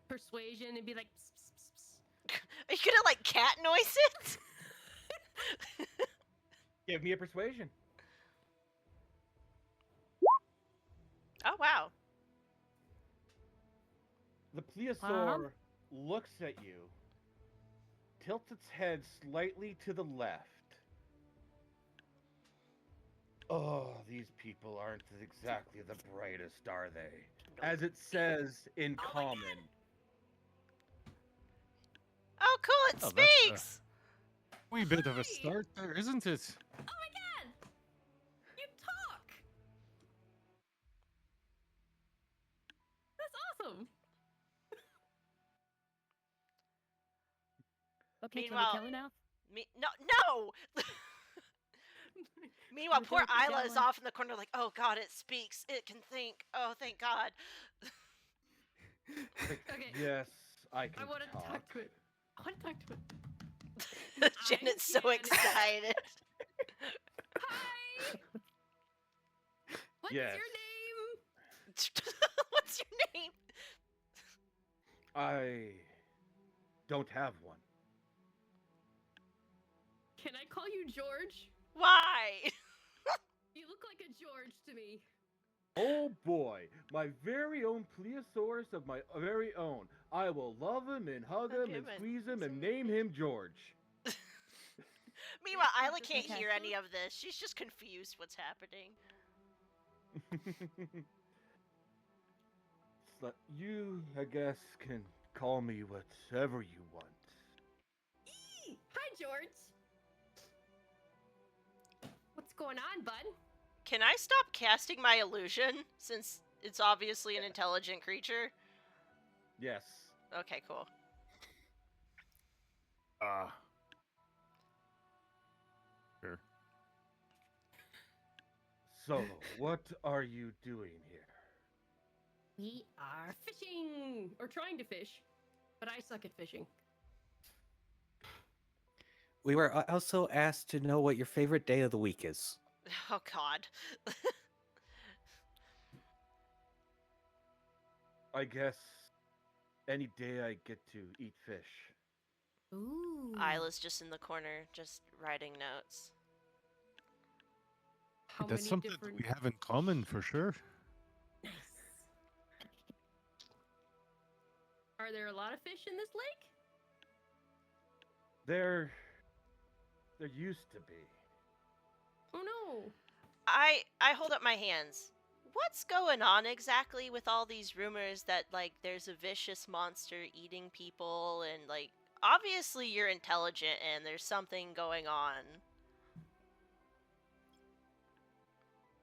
persuasion and be like pss, pss, pss, pss. Are you gonna, like, cat noise it? Give me a persuasion. Oh, wow. The plesiosaur looks at you, tilts its head slightly to the left, Oh, these people aren't exactly the brightest, are they? Nope. As it says in Oh my common. Oh, cool! It Oh, that's, speaks. Wee bit of a Hi. start there, isn't it? Oh my god! You talk! That's awesome! Okay, can we Meanwhile- kill it now? No! Meanwhile, Can we poor kill it with the Isla is javelin? off in the corner, like, oh god, it speaks. It can think. Oh, thank God. Okay. Yes, I can I want to talk. talk to it. I want to talk to it. Janet's so Janet. excited. Hi! What's Yes. your name? What's your name? I don't have one. Can I call you George? Why? You look like a George to me. Oh boy, my very own plesiosaurus of my very own. I will love him and hug him Okay, and but- squeeze him and name him George. Meanwhile, Isla can't Okay. hear any of this. She's just confused what's happening. You, I guess, can call me whatever you want. Hi, George. What's going on, bud? Can I stop casting my illusion, since it's obviously an intelligent creature? Yes. Okay, cool. Sure. So, what are you doing here? We are fishing! Or trying to fish. But I suck at fishing. We were also asked to know what your favorite day of the week is. Oh god. I guess any day I get to eat fish. Ooh. Isla's just in the corner, just writing notes. How That's many something different... that we have in common for sure. Nice. Are there a lot of fish in this lake? There used to be. Oh no. I hold up my hands. What's going on exactly with all these rumors that, like, there's a vicious monster eating people and, like, obviously you're intelligent and there's something going on.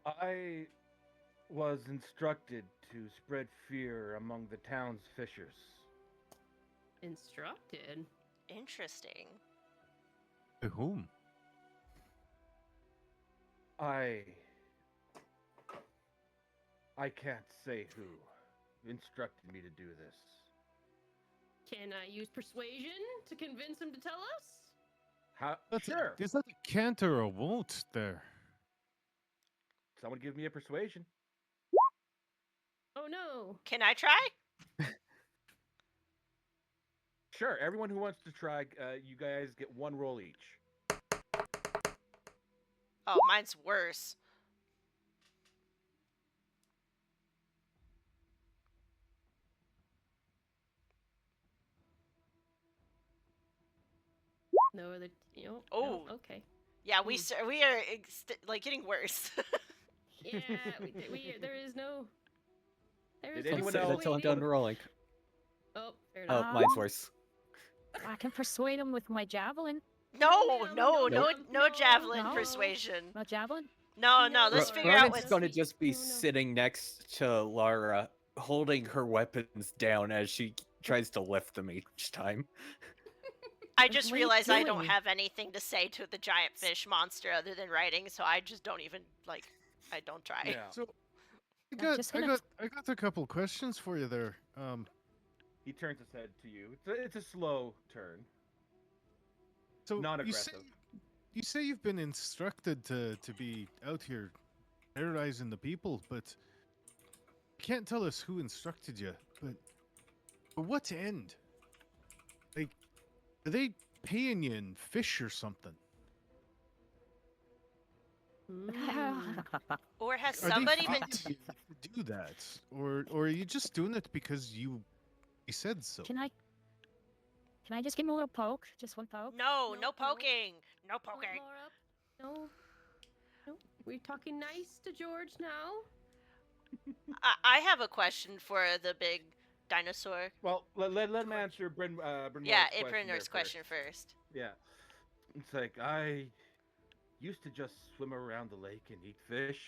I was instructed to spread fear among the town's fishers. Instructed? Interesting. To whom? I can't say who instructed me to do this. Can I use persuasion to convince him to tell us? How? That's Sure. Is that a can't or a won't there? Someone give me a persuasion. Oh no. Can I try? Sure. Everyone who wants to try, you guys get one roll each. Oh, mine's worse. No other. No. Oh. No, okay. Yeah, we Hmm. we are like getting worse. Yeah. There is no. There is Did no anyone Say else- that till I'm done rolling. Oh, fair Oh, enough. mine's worse. I can persuade him with my javelin. No, No, no javelin no. persuasion. My javelin? No, No, let's Ro- figure out Ronan's what's. gonna just be No, no. sitting next to Lara, holding her weapons down as she tries to lift them each time. I What just are you realized I don't doing? have anything to say to the giant fish monster other than writing, so I just don't even I don't try. Yeah. So I I'm got just I gonna- got I got a couple questions for you there. He turns his head to you. It's a slow turn. So Non-aggressive. You say you've been instructed to be out here terrorizing the people, but you can't tell us who instructed you. But for what end? Like, are they paying you in fish or something? Mm. Or has Are somebody they been? paying you to do that, or are you just doing it because you said so? Can I just give him a little poke? Just one poke? No, No, no no. poking, no Point poking. more up. No. we talking nice to George now? I have a question for the big dinosaur. Well, let him George. answer Yeah, Brynmar's Brinner's question first. Yeah. It's like, I used to just swim around the lake and eat fish,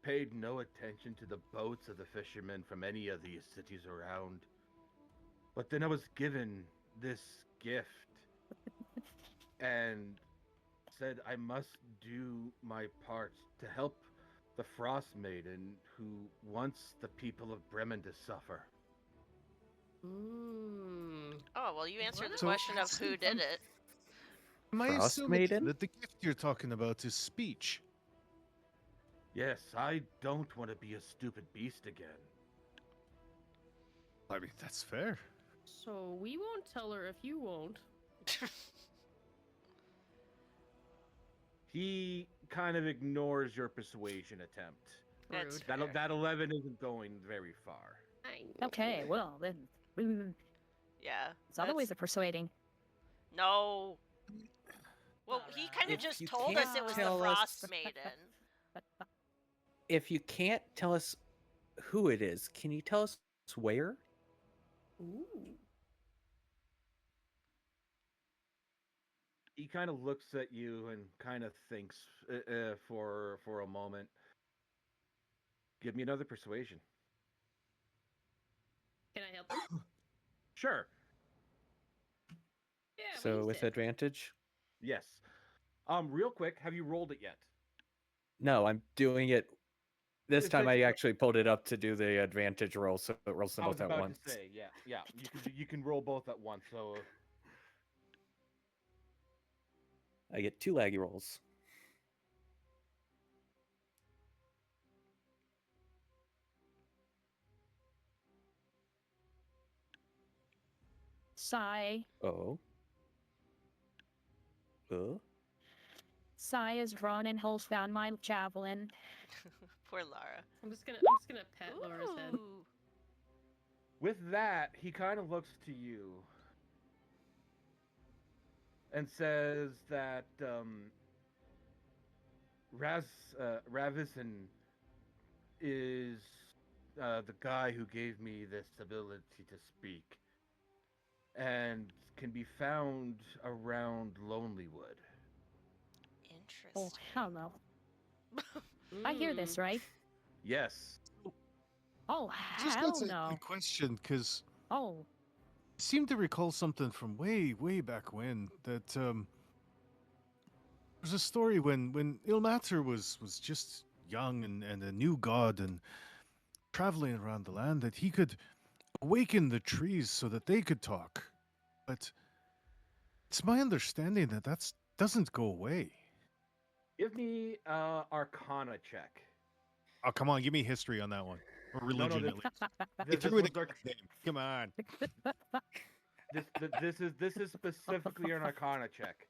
paid no attention to the boats of the fishermen from any of these cities around. But then I was given this gift and said I must do my part to help the Frostmaiden who wants the people of Bremen to suffer. Oh, well, you answered the So- question of who did it. Am I assuming Frostmaiden? that the gift you're talking about is speech? Yes, I don't want to be a stupid beast again. I mean, that's fair. So we won't tell her if you won't. He kind of ignores your persuasion attempt. That's Rude. fair. That 11 isn't going very far. Okay, well then, Yeah. it's other ways that's- of persuading. No. Well, he kind of If just you told us it can't was the tell us- Frost Maiden. If you can't tell us who it is, can you tell us where? Ooh. He kind of looks at you and kind of thinks for a moment. Give me another persuasion. Can I help him? Sure. Yeah. we So used with it. advantage? Yes. Real quick, have you rolled it yet? No, I'm doing it. This It's time I like- actually pulled it up to do the advantage roll, so it rolls them I was both at about once. to say, yeah. You can roll both at once. So I get 2 laggy rolls. Sai. Oh. Sai is run and holds down my javelin. Poor Lara. I'm just gonna pet Laura's head. Ooh. with that, he kind of looks to you and says that Ravison is the guy who gave me this ability to speak, and can be found around Lonelywood. Oh, Interesting. hell no. I hear this, right? Yes. Oh, Just hell got a no. question, because Oh, I seem to recall something from way, way back when that there's a story when Ilmater was just young and a new god and traveling around the land that he could awaken the trees so that they could talk. But it's my understanding that doesn't go away. Give me Arcana check. Oh, come on, give me history on that one. Or religion, this- at least. This, Get through this it one's again. Come on. this is specifically an Arcana check.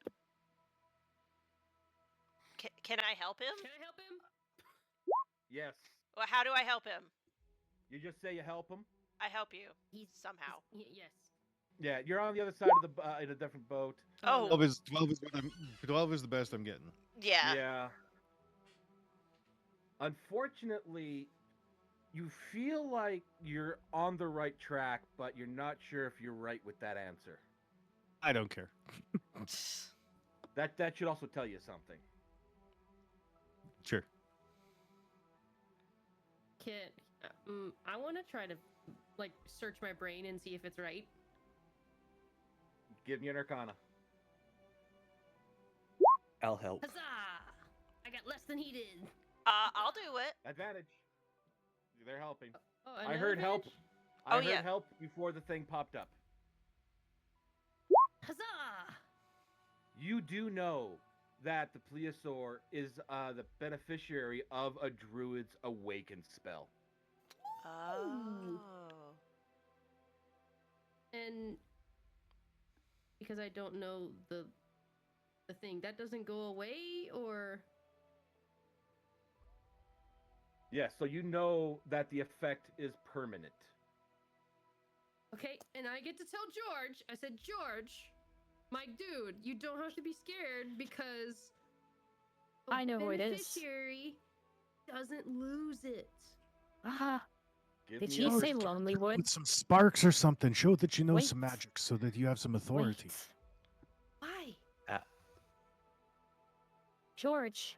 Can I help him? Can I help him? Yes. Well, how do I help him? You just say you help him. I help you He's somehow. yes. Yeah, you're on the other side of the in a different boat. Oh, 12 is, 12 is the best I'm getting. yeah. Unfortunately, you feel like you're on the right track, but you're not sure if you're right with that answer. I don't care. That should also tell you something. Sure. I want to try to like search my brain and see if it's right. Give me an Arcana. I'll help. Huzzah! I got less than he did. I'll do it. Advantage. They're helping. Oh, I another heard help. advantage? I Oh, heard yeah. help before the thing popped up. Huzzah! You do know that the plesiosaur is the beneficiary of a druid's awaken spell. Oh. And because I don't know the thing, that doesn't go away, or Yes, so you know that the effect is permanent. okay. And I get to tell George. I said, George, my dude, you don't have to be scared because I know who it is. Beneficiary doesn't lose it. Ah, Give did me she a- say Lonelywood? With some sparks or something. Show that you know Wait. some magic so that you have some authority. Wait, Why? George.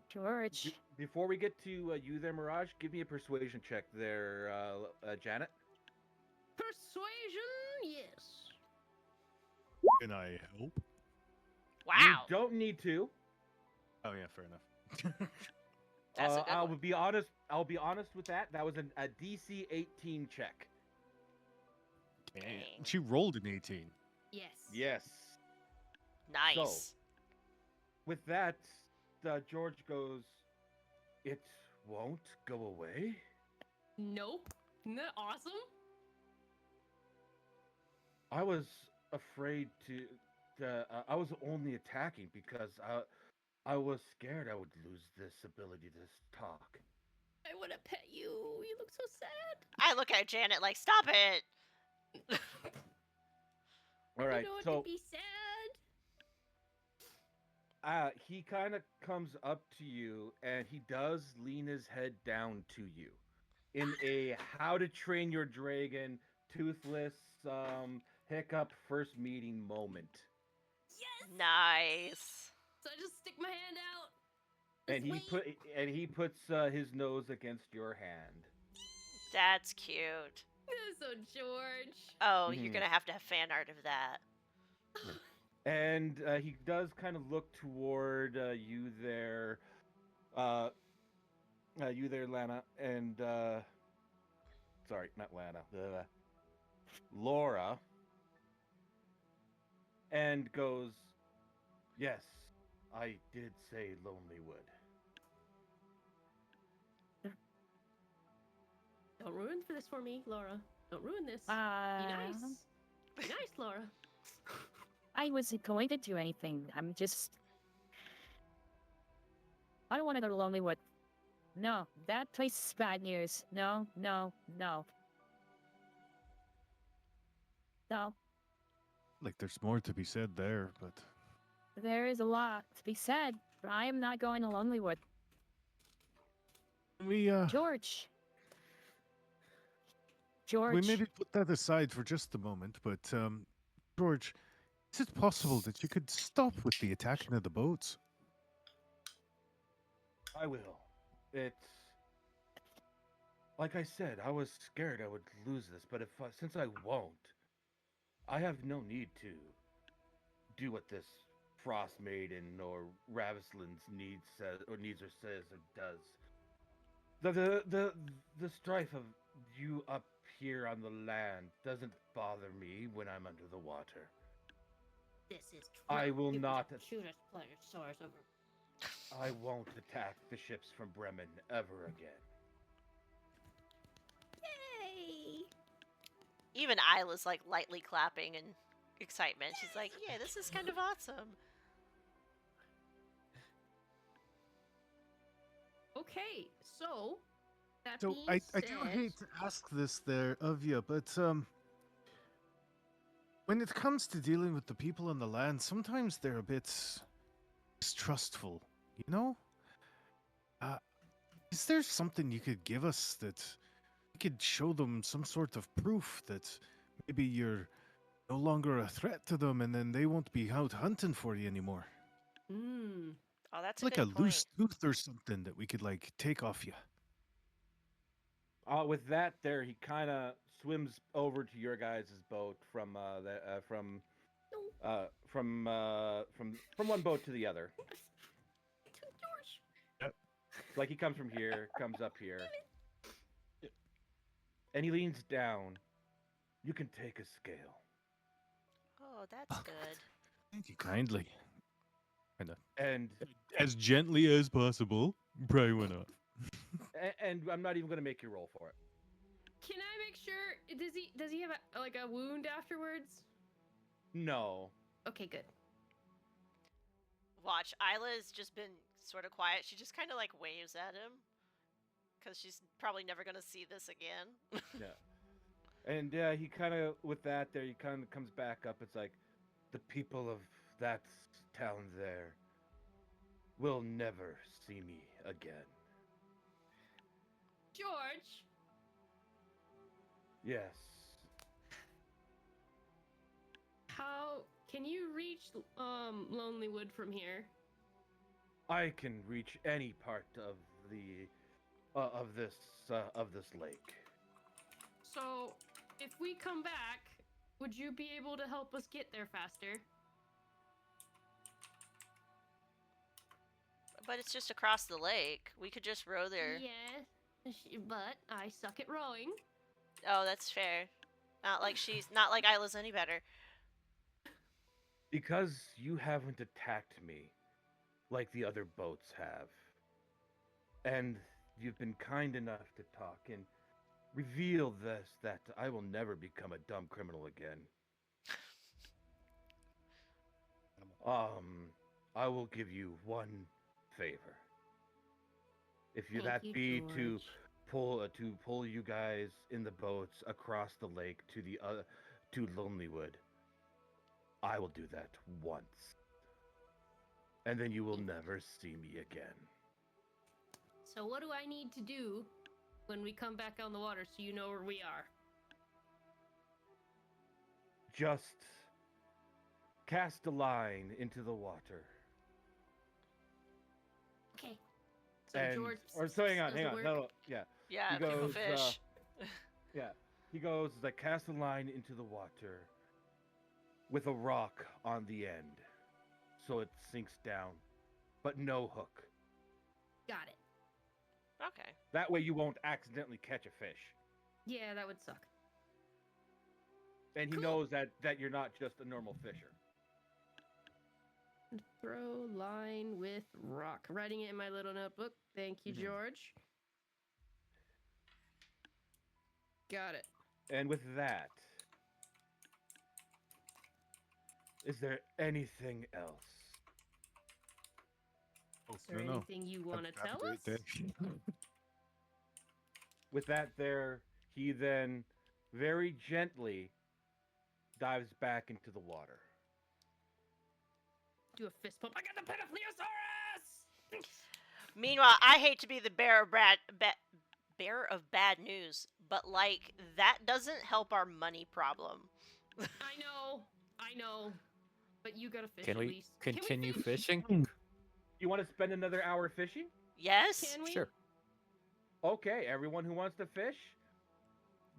George. Before we get to you there, Mirage, give me a persuasion check there, Janet. Persuasion, yes. Can I help? Wow. You don't need to. Oh yeah, fair enough. That's a good I'll one. be honest. I'll be honest with that. That was a DC 18 check. Damn. Dang. She rolled an 18. Yes. Yes. Nice. With that, George goes, "It won't go away." Nope. Isn't that awesome? I was afraid to. I was only attacking because I was scared I would lose this ability to talk. I want to pet you. You look so sad. I look at Janet like, stop it. All right, You don't so want to be sad. he kind of comes up to you and he does lean his head down to you in a How to Train Your Dragon toothless hiccup first meeting moment. Yes. Nice. So I just stick my hand out. And Just wait. he puts his nose against your hand. That's cute. So George. Oh, you're Mhm. gonna have to have fan art of that. And he does kind of look toward you there, Lana, and sorry, not Lana, Laura, and goes, "Yes, I did say Lonelywood." Don't ruin this for me, Laura. Don't ruin this. Be Uh, nice. Be nice, Laura. I wasn't going to do anything. I'm just. I don't want to go to Lonelywood. No, that place is bad news. No, no, no. No, Like there's more to be said there, but there is a lot to be said, but I am not going to Lonelywood. we George. George. we maybe put that aside for just a moment. But George, is it possible that you could stop with the attacking of the boats? I will. It's like I said, I was scared I would lose this, but since I won't, I have no need to do what this Frostmaiden or Ravislin's needs or says or does. The strife of you up here on the land doesn't bother me when I'm under the water. This is true. I will not. shoot us plesiosaurs over. I won't attack the ships from Bremen ever again. Yay! Even Isla's like lightly clapping in excitement. She's like, yeah, this is kind of awesome. Okay, so that So being I said, do hate to ask this there of you, but when it comes to dealing with the people on the land, sometimes they're a bit distrustful, you know? Is there something you could give us that we could show them some sort of proof that maybe you're no longer a threat to them and then they won't be out hunting for you anymore? Oh, that's Like a a good loose point. tooth or something that we could like take off you. With that, there he kind of swims over to your guys' boat from one boat to the other. George. Like he comes from here, comes up here, and he leans down. You can take a scale. Oh, that's good. Thank you kindly. And As gently as possible. Probably went up. and I'm not even gonna make you roll for it. Can I make sure? Does he have a wound afterwards? No. Okay, good. Watch, Isla's just been sort of quiet. She just kind of like waves at him because she's probably never gonna see this again. Yeah. And he kind of with that there he kind of comes back up. It's like the people of that town there will never see me again. George, Yes. how can you reach Lonelywood from here? I can reach any part of the of this lake. So, if we come back, would you be able to help us get there faster? But it's just across the lake. We could just row there. Yeah, but I suck at rowing. Oh, that's fair. Not like Isla's any better. Because you haven't attacked me like the other boats have. And you've been kind enough to talk and reveal this that I will never become a dumb criminal again. I will give you one favor. If you Thank you, be George. to pull you guys in the boats across the lake to the to Lonelywood, I will do that once. And then you will never see me again. So what do I need to do when we come back on the water so you know where we are? Just cast a line into the water. Okay. So And George hang on, does the work? no, yeah. Yeah, He people goes, fish. Yeah. He goes like cast a line into the water with a rock on the end. So it sinks down. But no hook. Got it. Okay. That way you won't accidentally catch a fish. Yeah, that would suck. And he Cool. knows that you're not just a normal fisher. Throw line with rock. Writing it in my little notebook. Thank you, Mhm. George. Got it. And with that, is there anything else? Is there anything you want to tell us? With that there, he then very gently dives back into the water. Do a fist pump. I got the Penopleosaurus! Meanwhile, I hate to be the bearer of bad news, but like that doesn't help our money problem. I know. But you gotta fish Can at we least. continue Can we fish? fishing? You want to spend another hour fishing? Yes. Can we? Sure. Okay, everyone who wants to fish,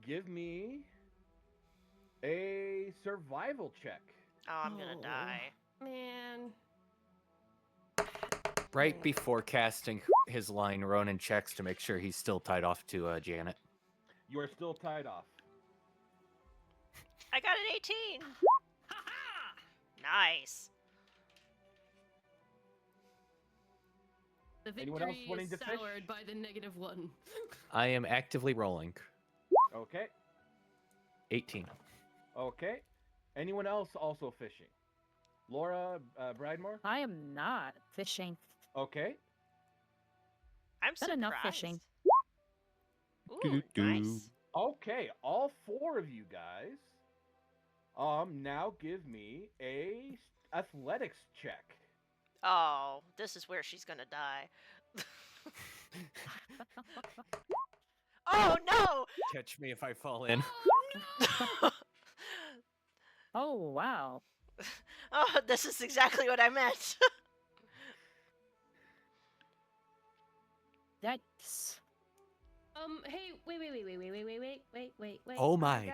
give me a survival check. Oh, I'm gonna die. Man. Right before casting his line, Ronan checks to make sure he's still tied off to Janet. You are still tied off. I got an 18. Ha-ha! Nice. The Anyone else victory wanting is to fish? soured by the -1. I am actively rolling. Okay. 18. Okay. Anyone else also fishing? Laura, Bradmore? I am not fishing. Okay. I'm Not surprised. enough fishing. Ooh, Doo-doo-doo. nice. Okay, all four of you guys, now give me a athletics check. Oh, this is where she's gonna die. Oh no! Catch me if I fall in. Oh, wow. Oh, this is exactly what I meant. That's... Hey, wait. Oh my.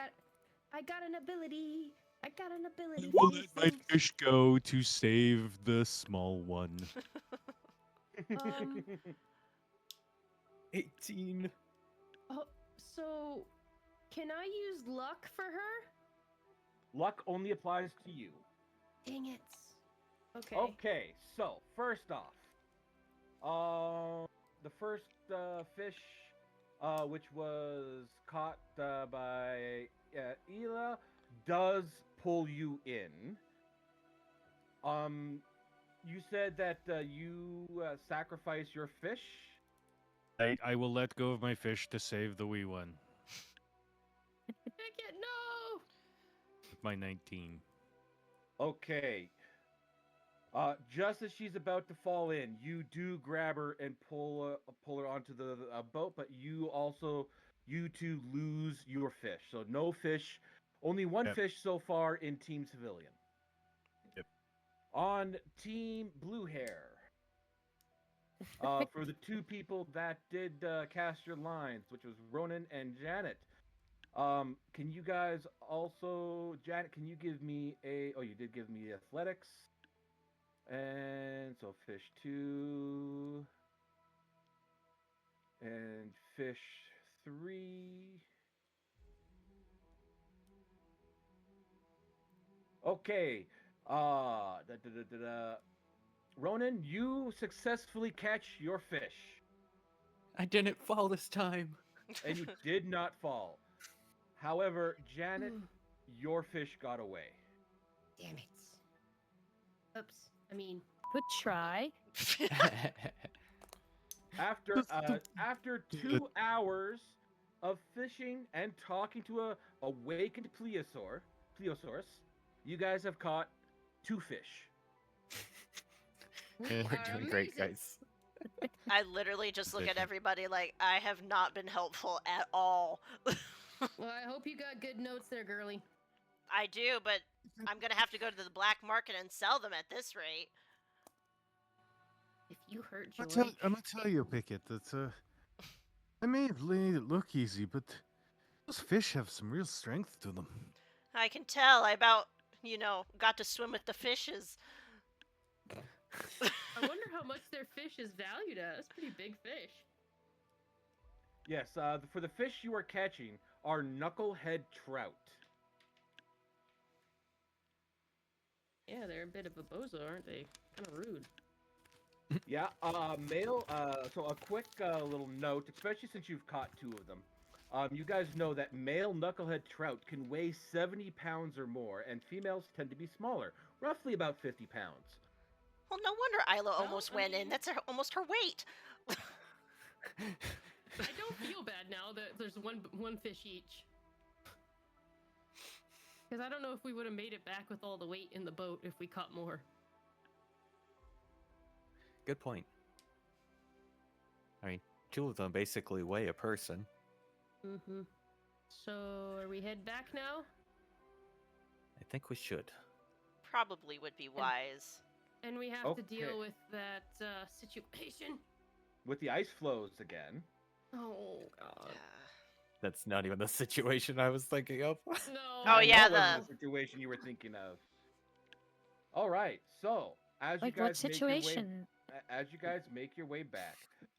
I got an ability. I got an ability. Will for let these my things. fish go to save the small one. 18. Oh, so can I use luck for her? Luck only applies to you. Dang it. Okay. Okay, so first off, the first fish, which was caught by Ela, does pull you in. You said that you sacrifice your fish. I will let go of my fish to save the wee one. Heck it, no! With my 19. Okay. Just as she's about to fall in, you do grab her and pull her onto the boat, but you two lose your fish. So no fish, only one Yep. fish so far in Team Civilian. Yep. On Team Blue Hair, for the two people that did cast your lines, which was Ronan and Janet. Can you guys also, Janet? Can you give me a? Oh, you did give me athletics. And so fish 2 and fish 3. Okay. Ronan, you successfully catch your fish, I didn't fall this time. and you did not fall. However, Janet, your fish got away. Damn it. Oops. I mean, Good try. After 2 hours of fishing and talking to a awakened plesiosaurus, you guys have caught 2 fish. We're doing great, guys. I literally just look at everybody like I have not been helpful at all. well, I hope you got good notes there, girly. I do, but I'm gonna have to go to the black market and sell them at this rate. If you hurt Joy, I'm gonna tell you, Pickett, that I may have made it look easy, but those fish have some real strength to them. I can tell. I about, got to swim with the fishes. I wonder how much their fish is valued at. That's a pretty big fish. Yes, for the fish you are catching are knucklehead trout. Yeah, they're a bit of a bozo, aren't they? Kind of rude. Yeah, male. So a quick little note, especially since you've caught 2 of them. You guys know that male knucklehead trout can weigh 70 pounds or more, and females tend to be smaller, roughly about 50 pounds. Well, no wonder Isla Well, almost I went in. mean- That's almost her weight. I don't feel bad now that there's one fish each. Because I don't know if we would have made it back with all the weight in the boat if we caught more. Good point. I mean, 2 of them basically weigh a person. Mm-hmm. So, are we head back now? I think we should. Probably would be wise. And we have to Okay. deal with that situation. With the ice flows again. Oh, God. That's not even the situation I was thinking of. No. Oh, yeah, that wasn't the situation you were thinking of. All right, so as Like you what guys make your way, situation? as you guys make your way back,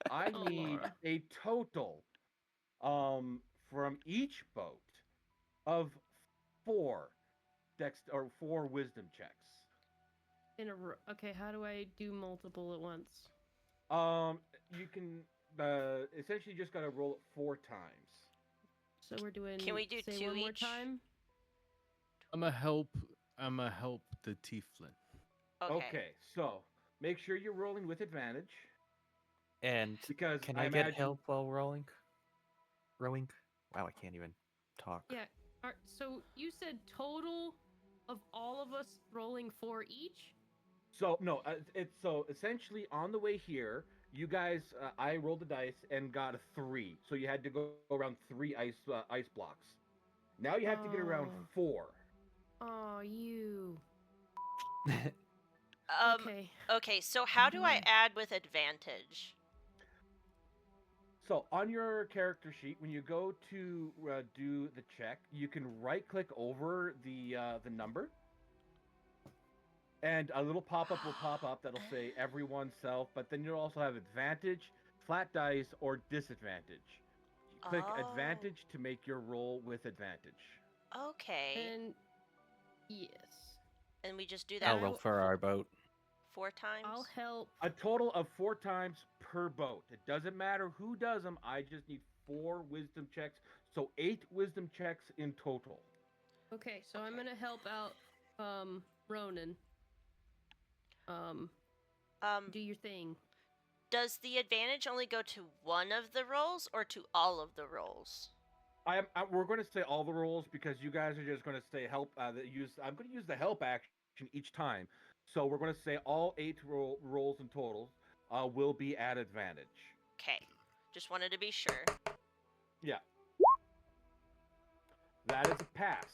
I Oh, need Laura. a total, from each boat, of 4 wisdom checks. In a row. Okay, how do I do multiple at once? You can essentially just gotta roll it 4 times. So we're doing. Can we do say 2 one more each? time? I'ma help the tieflin. Okay, so make sure you're rolling with advantage And because can I I get imagine help while rowing? Rowing? Wow, I can't even talk. Yeah. So you said total of all of us rolling 4 each? So no, it's so essentially on the way here, you guys, I rolled the dice and got a 3, so you had to go around 3 ice blocks. Now you have to get around Oh. 4. Oh, you. Okay. Okay. So how do I Mhm. add with advantage? So on your character sheet, when you go to do the check, you can right-click over the number, and a little pop-up will pop up that'll say everyone self, but then you'll also have advantage, flat dice, or disadvantage. Click Oh. advantage to make your roll with advantage. Okay. And yes. And we just do I'll that roll for our boat. 4 times? I'll help. A total of 4 times per boat. It doesn't matter who does them. I just need 4 wisdom checks. So 8 wisdom checks in total. Okay, so I'm gonna help out Ronan. Do your thing. Does the advantage only go to one of the rolls or to all of the rolls? We're going to say all the rolls because you guys are just going to say help. I'm going to use the help action each time. So we're going to say all 8 rolls and totals will be at advantage. Okay. Just wanted to be sure. Yeah. That is a pass.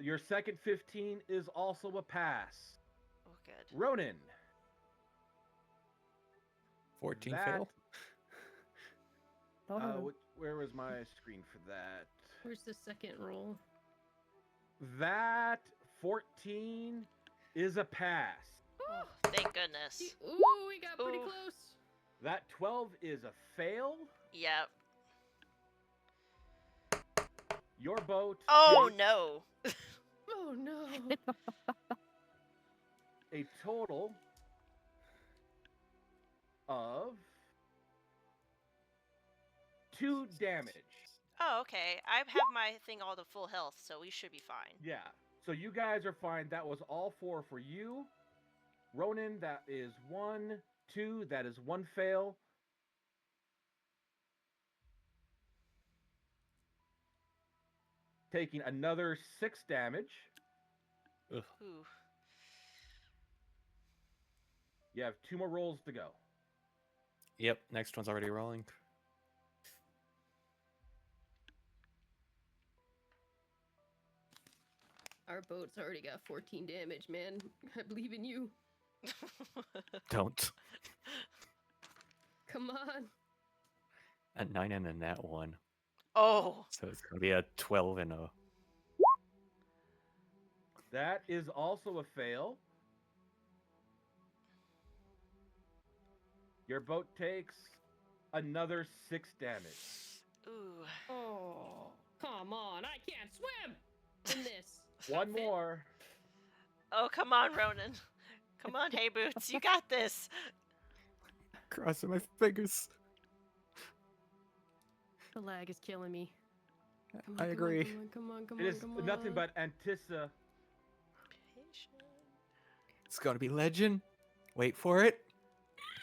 Your second 15 is also a pass. Oh, good. Ronan. 14 That- fail. Where was my screen for that? Where's the second roll? That 14 is a pass. Oh, thank goodness. Ooh, we got pretty Ooh. close. That 12 is a fail. Yep. Your boat. Oh takes no. Oh no. A total of 2 damage. Oh, okay. I have my thing all to full health, so we should be fine. Yeah. So you guys are fine. That was all 4 for you. Ronan, that is 1, 2. That is 1 fail. Taking another 6 damage. Ooh. You have 2 more rolls to go. Yep, next one's already rolling. Our boat's already got 14 damage, man. I believe in you. Don't. Come on. A 9 and a nat 1. Oh. So it's going to be a 12 and a... That is also a fail. Your boat takes another 6 damage. Ooh. Oh, come on. I can't swim in this. One outfit. more. Oh, come on, Ronan. Come on, HayBoots. You got this. Crossing my fingers. The lag is killing me. Come I on, agree. Come on, come It on, is come on. nothing but Antissa. Patient. It's going to be legend. Wait for it.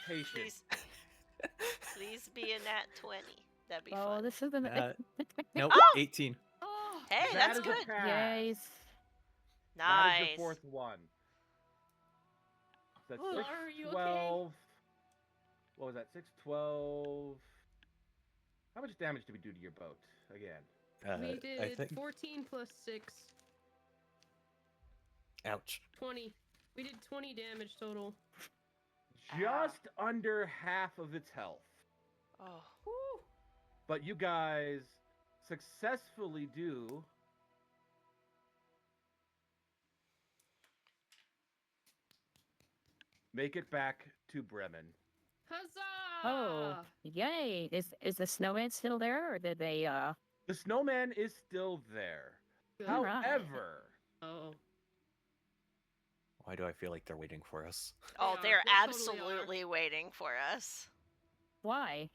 Patience. Please, please be in that 20. That'd be Oh, fun. this is an Nope, Oh! 18. Oh, Hey, That that's is a good. pass. Yes. That is Nice. your 4th one. So that's Laura, 6, are you okay? 12. What was that? 6, 12. How much damage did we do to your boat again? we I did think... 14 plus 6. Ouch. 20. We did 20 damage total. Just under half of its health. Oh. Woo. But you guys successfully do make it back to Bremen. Huzzah! Oh, yay! Is the snowman still there, or did they? The snowman is still there. Good. Alright. However, Oh. Why do I feel like they're waiting for us? Oh, They they're are. They totally absolutely waiting for us. Why?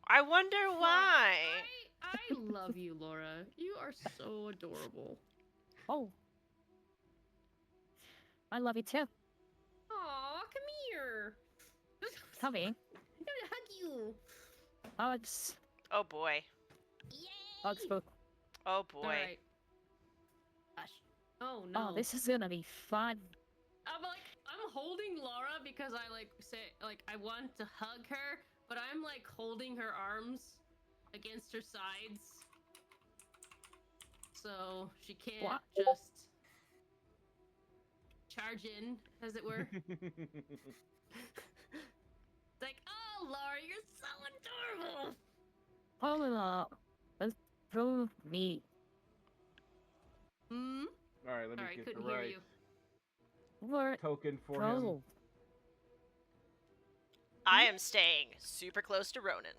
I wonder why. I love you, Laura. You are so adorable. Oh, I love you too. Aw, come here. Coming. I'm gonna hug you. Hugs. Oh boy. Yay! Hugs. Book. Oh boy. All right. Gosh. Oh no. Oh, this is gonna be fun. I'm holding Laura because I I want to hug her, but I'm like holding her arms against her sides, so she can't What? just charge in, as it were. It's like, oh, Laura, you're so adorable. Oh, let's prove me. Hmm. all right, let me Sorry, get the couldn't hear right you. We're token for him. pro. I am staying super close to Ronan.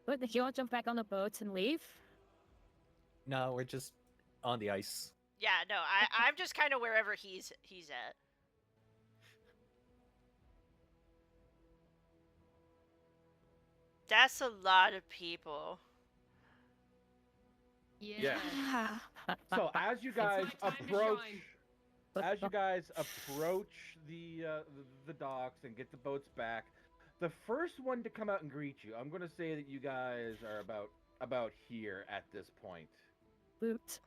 But you want to jump back on the boats and leave? No, we're just on the ice. Yeah, no, I'm just kind of wherever he's at. That's a lot of people. Yeah. So as you It's guys my time to approach, shine. as you guys approach the docks and get the boats back, The first one to come out and greet you, I'm gonna say that you guys are about here at this point. Boot.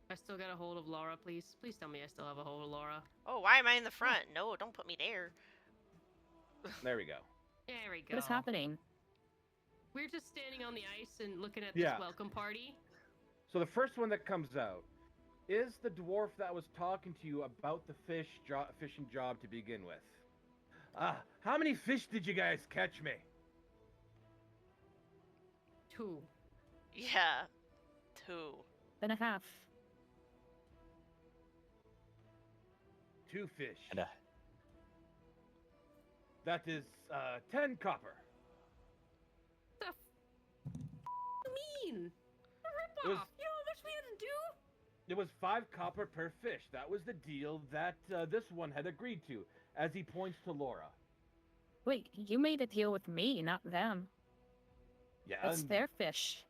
I still got a hold of Laura, please. Please tell me I still have a hold of Laura. Oh, why am I in the front? No, don't put me there. There we go. There we go. What is happening? We're just standing on the ice and looking at this Yeah. welcome party. So the first one that comes out is the dwarf that was talking to you about the fishing job to begin with. How many fish did you guys catch me? 2. Yeah. 2. Then a half. 2 fish. And That is 10 copper. The mean? A It ripoff. was- You know how much we had to do? It was 5 copper per fish. That was the deal that this one had agreed to, as he points to Laura. Wait, you made a deal with me, not them. Yeah. That's and- their fish.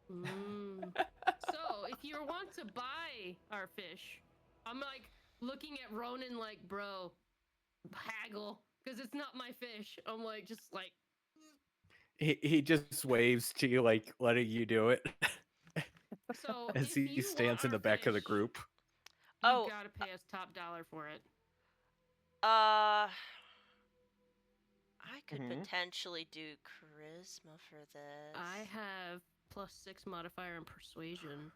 So, if you want to buy our fish, I'm like looking at Ronan like, bro, haggle, because it's not my fish. I'm like, just like, he just waves to you, like letting you do it so as if he you stands want in the our back of the fish, group. You Oh. gotta pay us top dollar for it. I could Mhm. potentially do charisma for this. I have +6 modifier in persuasion.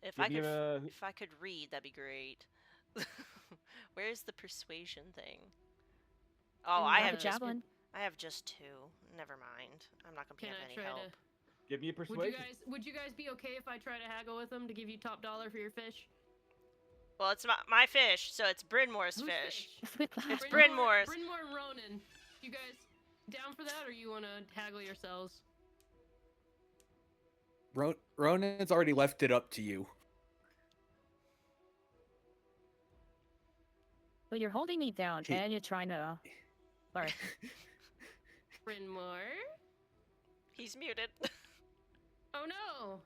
If Give I me could, a- if I could read, that'd be great. Where's the persuasion thing? Oh, And I the have a just, javelin. I have just 2. Never mind. I'm not gonna be Can having I any try help. to? Give me a persuasion. Would you guys be okay if I try to haggle with them to give you top dollar for your fish? Well, it's my fish, so it's Brynmore's Whose fish. It's Brynmore's. Brynmore and Ronan. You guys down for that, or you want to haggle yourselves? Ronan's already left it up to you. But you're holding me down, He- and you're trying to. Sorry. Brynmore? He's muted. Oh no!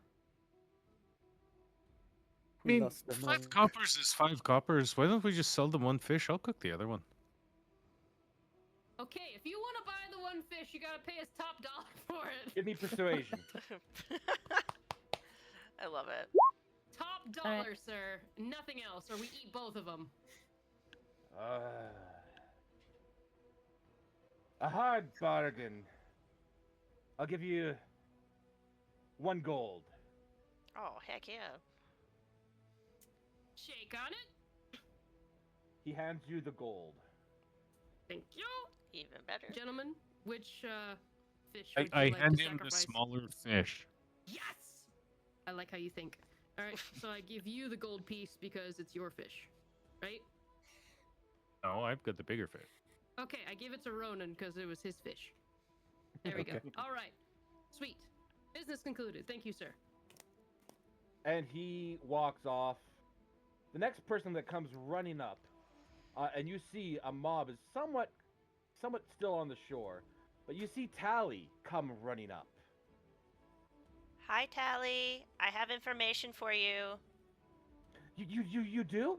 I mean, Lost the 5 moment. coppers is 5 coppers. Why don't we just sell them 1 fish? I'll cook the other one. Okay, if you want to buy the 1 fish, you gotta pay us top dollar for it. Give me persuasion. I love it. Top dollar, sir. Nothing else, or we eat both of them. A hard bargain. I'll give you 1 gold. Oh, heck yeah. Shake on it. He hands you the gold. Thank you, Even better. gentlemen. Which fish would I you like hand to him the sacrifice? smaller fish. Yes! I like how you think. All right, so I give you the gold piece because it's your fish, right? No, I've got the bigger fish. Okay, I give it to Ronan because it was his fish. There we go. Okay. All right. Sweet. Business concluded. Thank you, sir. And he walks off. The next person that comes running up, and you see a mob is somewhat still on the shore, but you see Tally come running up. Hi, Tally. I have information for you. You do?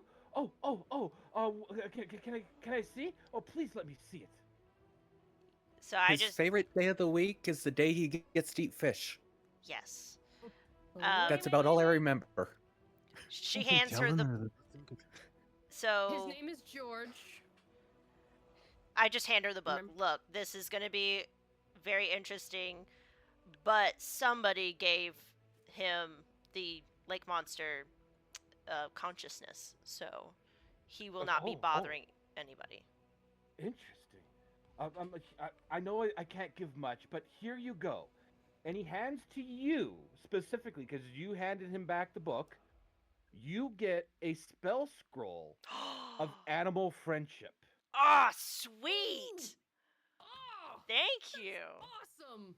Can I see? Oh, please let me see it. So I His just favorite day of the week is the day he gets to eat fish. yes. That's about all I remember. She hands her the. His So name is George. I just hand her the book. Remember- Look, this is gonna be very interesting, but somebody gave him the lake monster consciousness, so he will not be Oh. bothering anybody. Interesting. I know I can't give much, but here you go. And he hands to you specifically because you handed him back the book. You get a spell scroll of animal friendship. Ah, sweet! Oh, Thank you. awesome!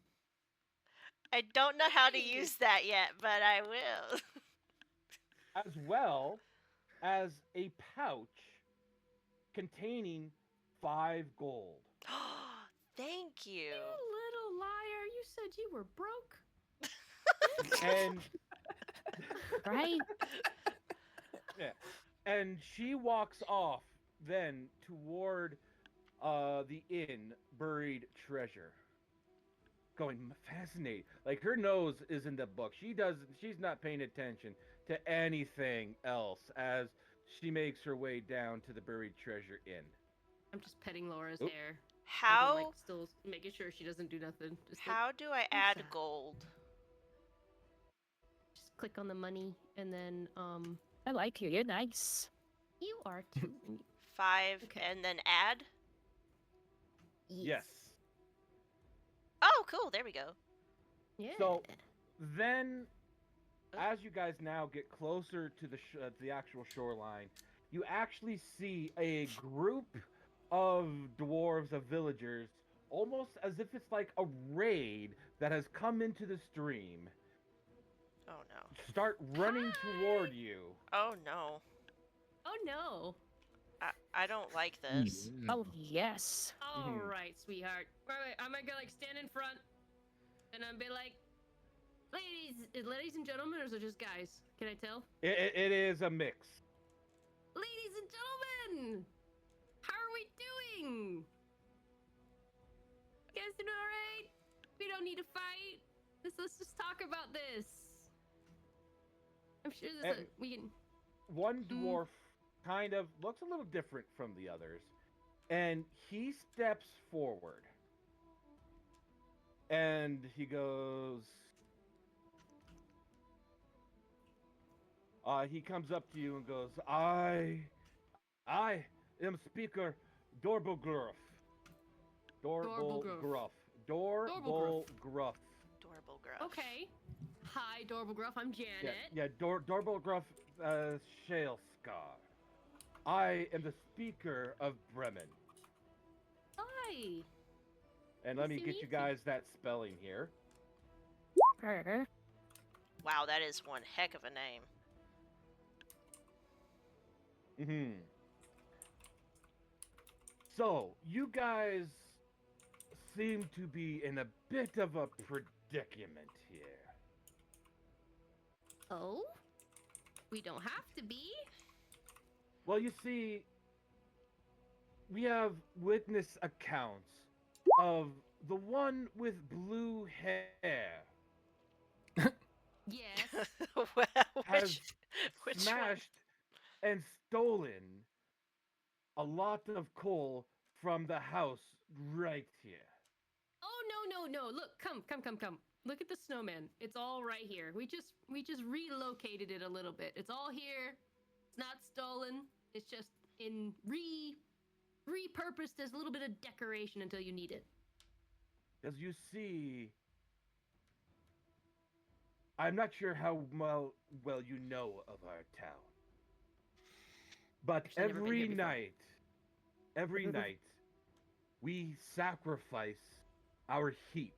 I don't know how to Thank you. use that yet, but I will. As well as a pouch containing 5 gold. Thank you. You little liar! You said you were broke. And Right? yeah, and she walks off then toward the inn buried treasure. Going fascinated. Like her nose is in the book. She's not paying attention to anything else as she makes her way down to the buried treasure inn. I'm just petting Laura's Oop. hair. How Like, still making sure she doesn't do nothing. Just like, how do I "I'm add sad." gold? Just click on the money and then I like you. You're nice. you are too. 5 Okay. and then add? Yes. Oh, cool. There we go. Yeah. So then, as you guys now get closer to the actual shoreline, you actually see a group of dwarves, of villagers, almost as if it's like a raid that has come into the stream, Oh no. start running Hi! toward you. Oh no. Oh no. I don't like this. Oh, yes. All Mhm. right, sweetheart. Wait. I'm gonna like stand in front, and I'm be like, ladies and gentlemen, or is it just guys? Can I tell? It is a mix. Ladies and gentlemen, how are we doing? You guys doing all right? We don't need to fight. Let's just talk about this. I'm sure we can. One dwarf kind of looks a little different from the others, and he steps forward. And he goes, he comes up to you and goes, I am Speaker Dorbogruff. Dorbogruff. Dorbogruff. Adorable gruff. Okay. Hi, Dorble Gruff. I'm Janet. Yeah, Dorbogruff Shaleskar. I am the Speaker of Bremen. Hi. And let Nice me to get meet you you. guys that spelling here. Her. Wow, that is one heck of a name. Mm-hmm. So, you guys seem to be in a bit of a predicament here. Oh? We don't have to be. Well, you see, we have witness accounts of the one with blue hair Yes. Well, has which one? smashed and stolen a lot of coal from the house right here. Oh no. Look, come. Look at the snowman. It's all right here. We just relocated it a little bit. It's all here. It's not stolen. It's just in repurposed as a little bit of decoration until you need it. As you see, I'm not sure how well you know of our town, but Actually, never been here before. every night, we sacrifice our heat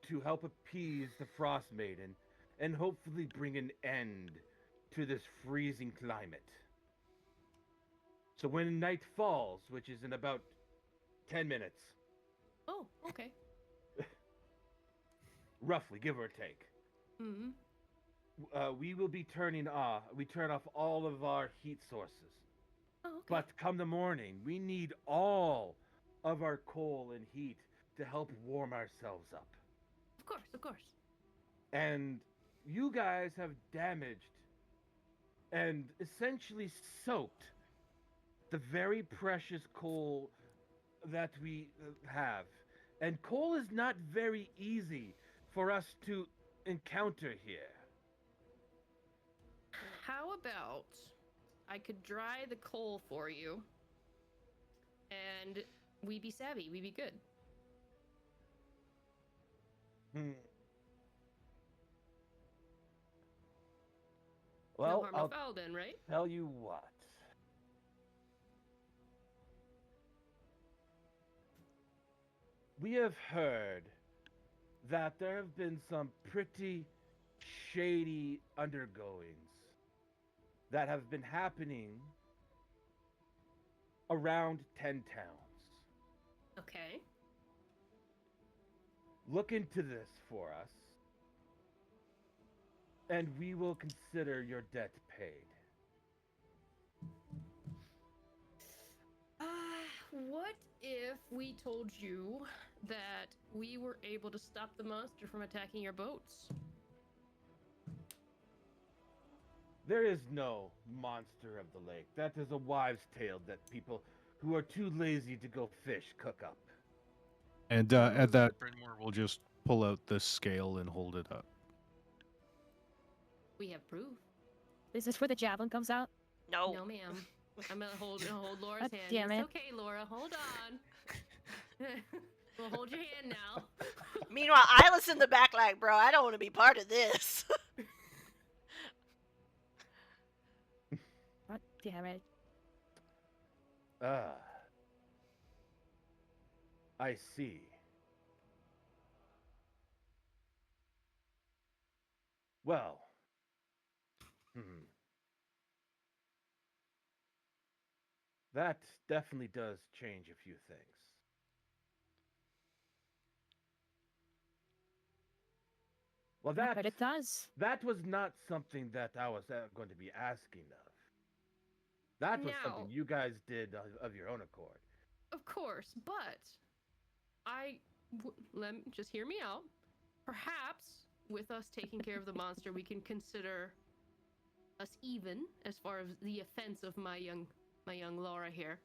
to help appease the Frostmaiden and hopefully bring an end to this freezing climate. So when night falls, which is in about 10 minutes, Oh, okay. roughly, give or take, Mm-hmm. we will be turn off all of our heat sources. Oh, okay. But come the morning, we need all of our coal and heat to help warm ourselves up. Of course. And you guys have damaged and essentially soaked the very precious coal that we have. And coal is not very easy for us to encounter here. How about I could dry the coal for you, and we be savvy. We be good. Well, no harm, no I'll foul, then, right? tell you what. We have heard that there have been some pretty shady undergoings that have been happening around 10 towns. Okay. Look into this for us, and we will consider your debt paid. What if we told you that we were able to stop the monster from attacking your boats? There is no monster of the lake. That is a wives' tale that people who are too lazy to go fish cook up. And at that, Brynmore will just pull out the scale and hold it up. We have proof. Is this where the javelin comes out? No. No, ma'am. I'm gonna hold Laura's God hand. damn It's it. okay, Laura. Hold on. We'll hold your hand now. Meanwhile, Isla's in the back like, bro, I don't want to be part of this. God damn it. Ah. I see. Well. That definitely does change a few things. Well, I bet it does. that was not something that I was going to be asking of. That was something Now- you guys did of your own accord. Of course, but let me just hear me out. Perhaps with us taking care of the monster, we can consider us even as far as the offense of my young Laura here.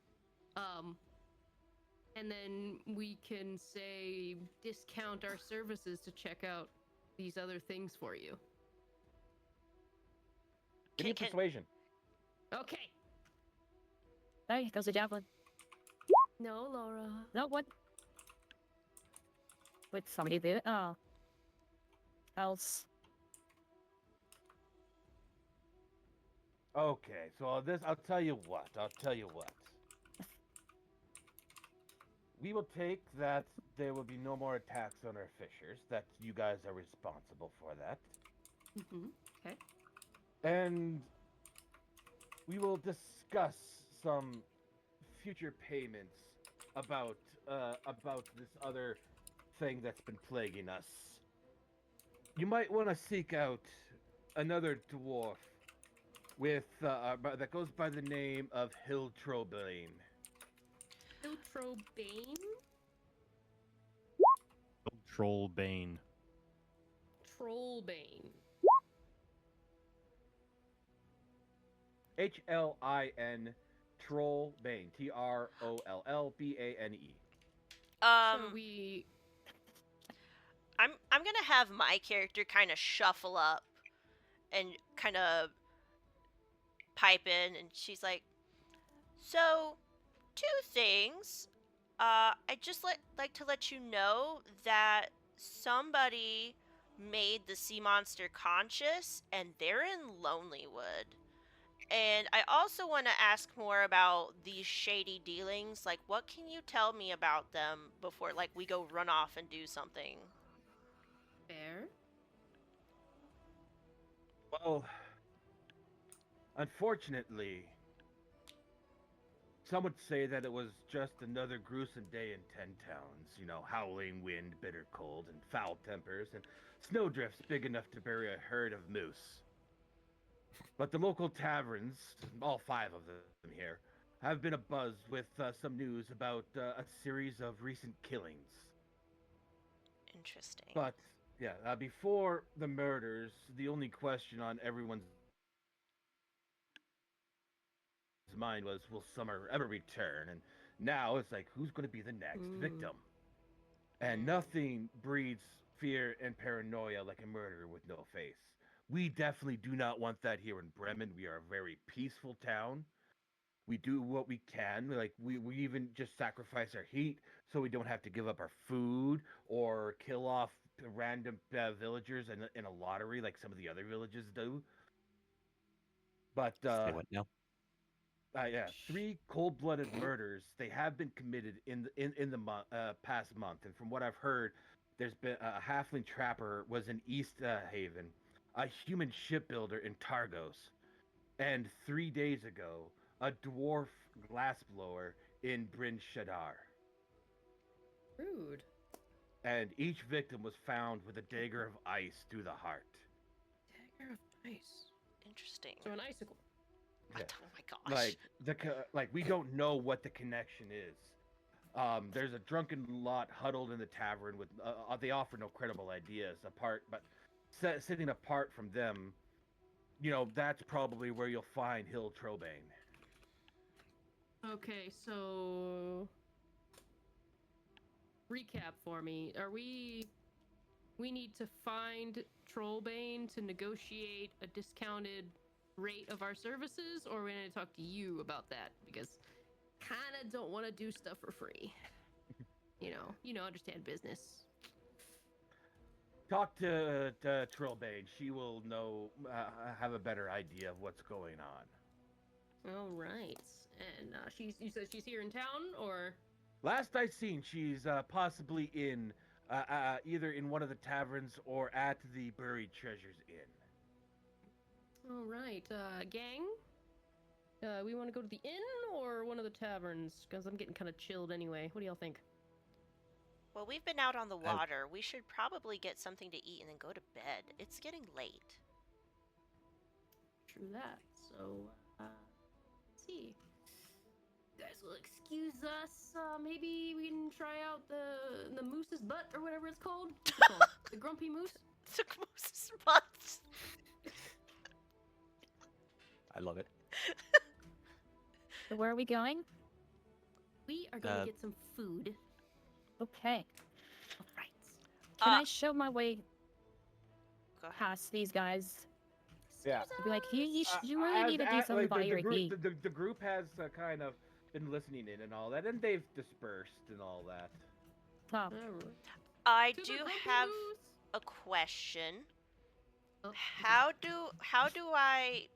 And then we can say discount our services to check out these other things for you. Give me persuasion. Okay. There goes the javelin. No, Laura. No, what? Wait, somebody did it? Oh. Else. Okay, so I'll tell you what. We will take that there will be no more attacks on our fishers, that you guys are responsible for that. Okay. And we will discuss some future payments about this other thing that's been plaguing us. You might want to seek out another dwarf with that goes by the name of Hiltrobane. Hiltrobane? Trollbane. Trollbane. Hlin Trollbane. Trollbane. So we I'm gonna have my character kind of shuffle up and kind of pipe in, and she's like, "So, two things. I just like to let you know that somebody made the sea monster conscious, and they're in Lonelywood. And I also want to ask more about these shady dealings. Like, what can you tell me about them before, like, we go run off and do something?" fair. Well, unfortunately, some would say that it was just another gruesome day in 10 towns. You know, howling wind, bitter cold, and foul tempers, and snowdrifts big enough to bury a herd of moose. But the local taverns, all 5 of them here, have been abuzz with some news about a series of recent killings. Interesting. But, yeah, before the murders, the only question on everyone's mind was, will Summer ever return? And now it's like, who's going to be the next victim? And nothing breeds fear and paranoia like a murderer with no face. We definitely do not want that here in Bremen. We are a very peaceful town. We do what we can. Like, we even just sacrifice our heat so we don't have to give up our food or kill off random villagers in a lottery like some of the other villages do. But Say what now? yeah, 3 cold-blooded murders. They have been committed in the past month, and from what I've heard, there's been a halfling trapper was in East Haven, a human shipbuilder in Targos, and 3 days ago, a dwarf glassblower in Bryn Shaddar. Rude. And each victim was found with a dagger of ice through the heart. Dagger of ice. Interesting. So an icicle. Oh my gosh. Like we don't know what the connection is, There's a drunken lot huddled in the tavern with they offer no credible ideas apart, but sitting apart from them, that's probably where you'll find Hill Trobane. Okay, so recap for me. We need to find Trollbane to negotiate a discounted rate of our services, or we're gonna talk to you about that because kinda don't want to do stuff for free. Understand business. Talk to Trillbane. She will have a better idea of what's going on. All right, and you said she's here in town, or? Last I seen, she's possibly in either in one of the taverns or at the Buried Treasures Inn. All right, gang. We want to go to the inn or one of the taverns? Because I'm getting kind of chilled anyway. What do y'all think? Well, we've been out on the water. We should probably get something to eat and then go to bed. It's getting late. True that. So, let's see. You guys will excuse us. Maybe we can try out the moose's butt or whatever it's called. What's it called? The grumpy moose? The most spots. I love it. So where are we going? We are going to get some food. Okay. All right. Can I show my way Go ahead. past these guys? Yeah. To be like, you really need to do something about your knee. The group has kind of been listening in and all that, and they've dispersed and all that. Oh, All right. I To the do grumpy have moose. a question. Oh, How do I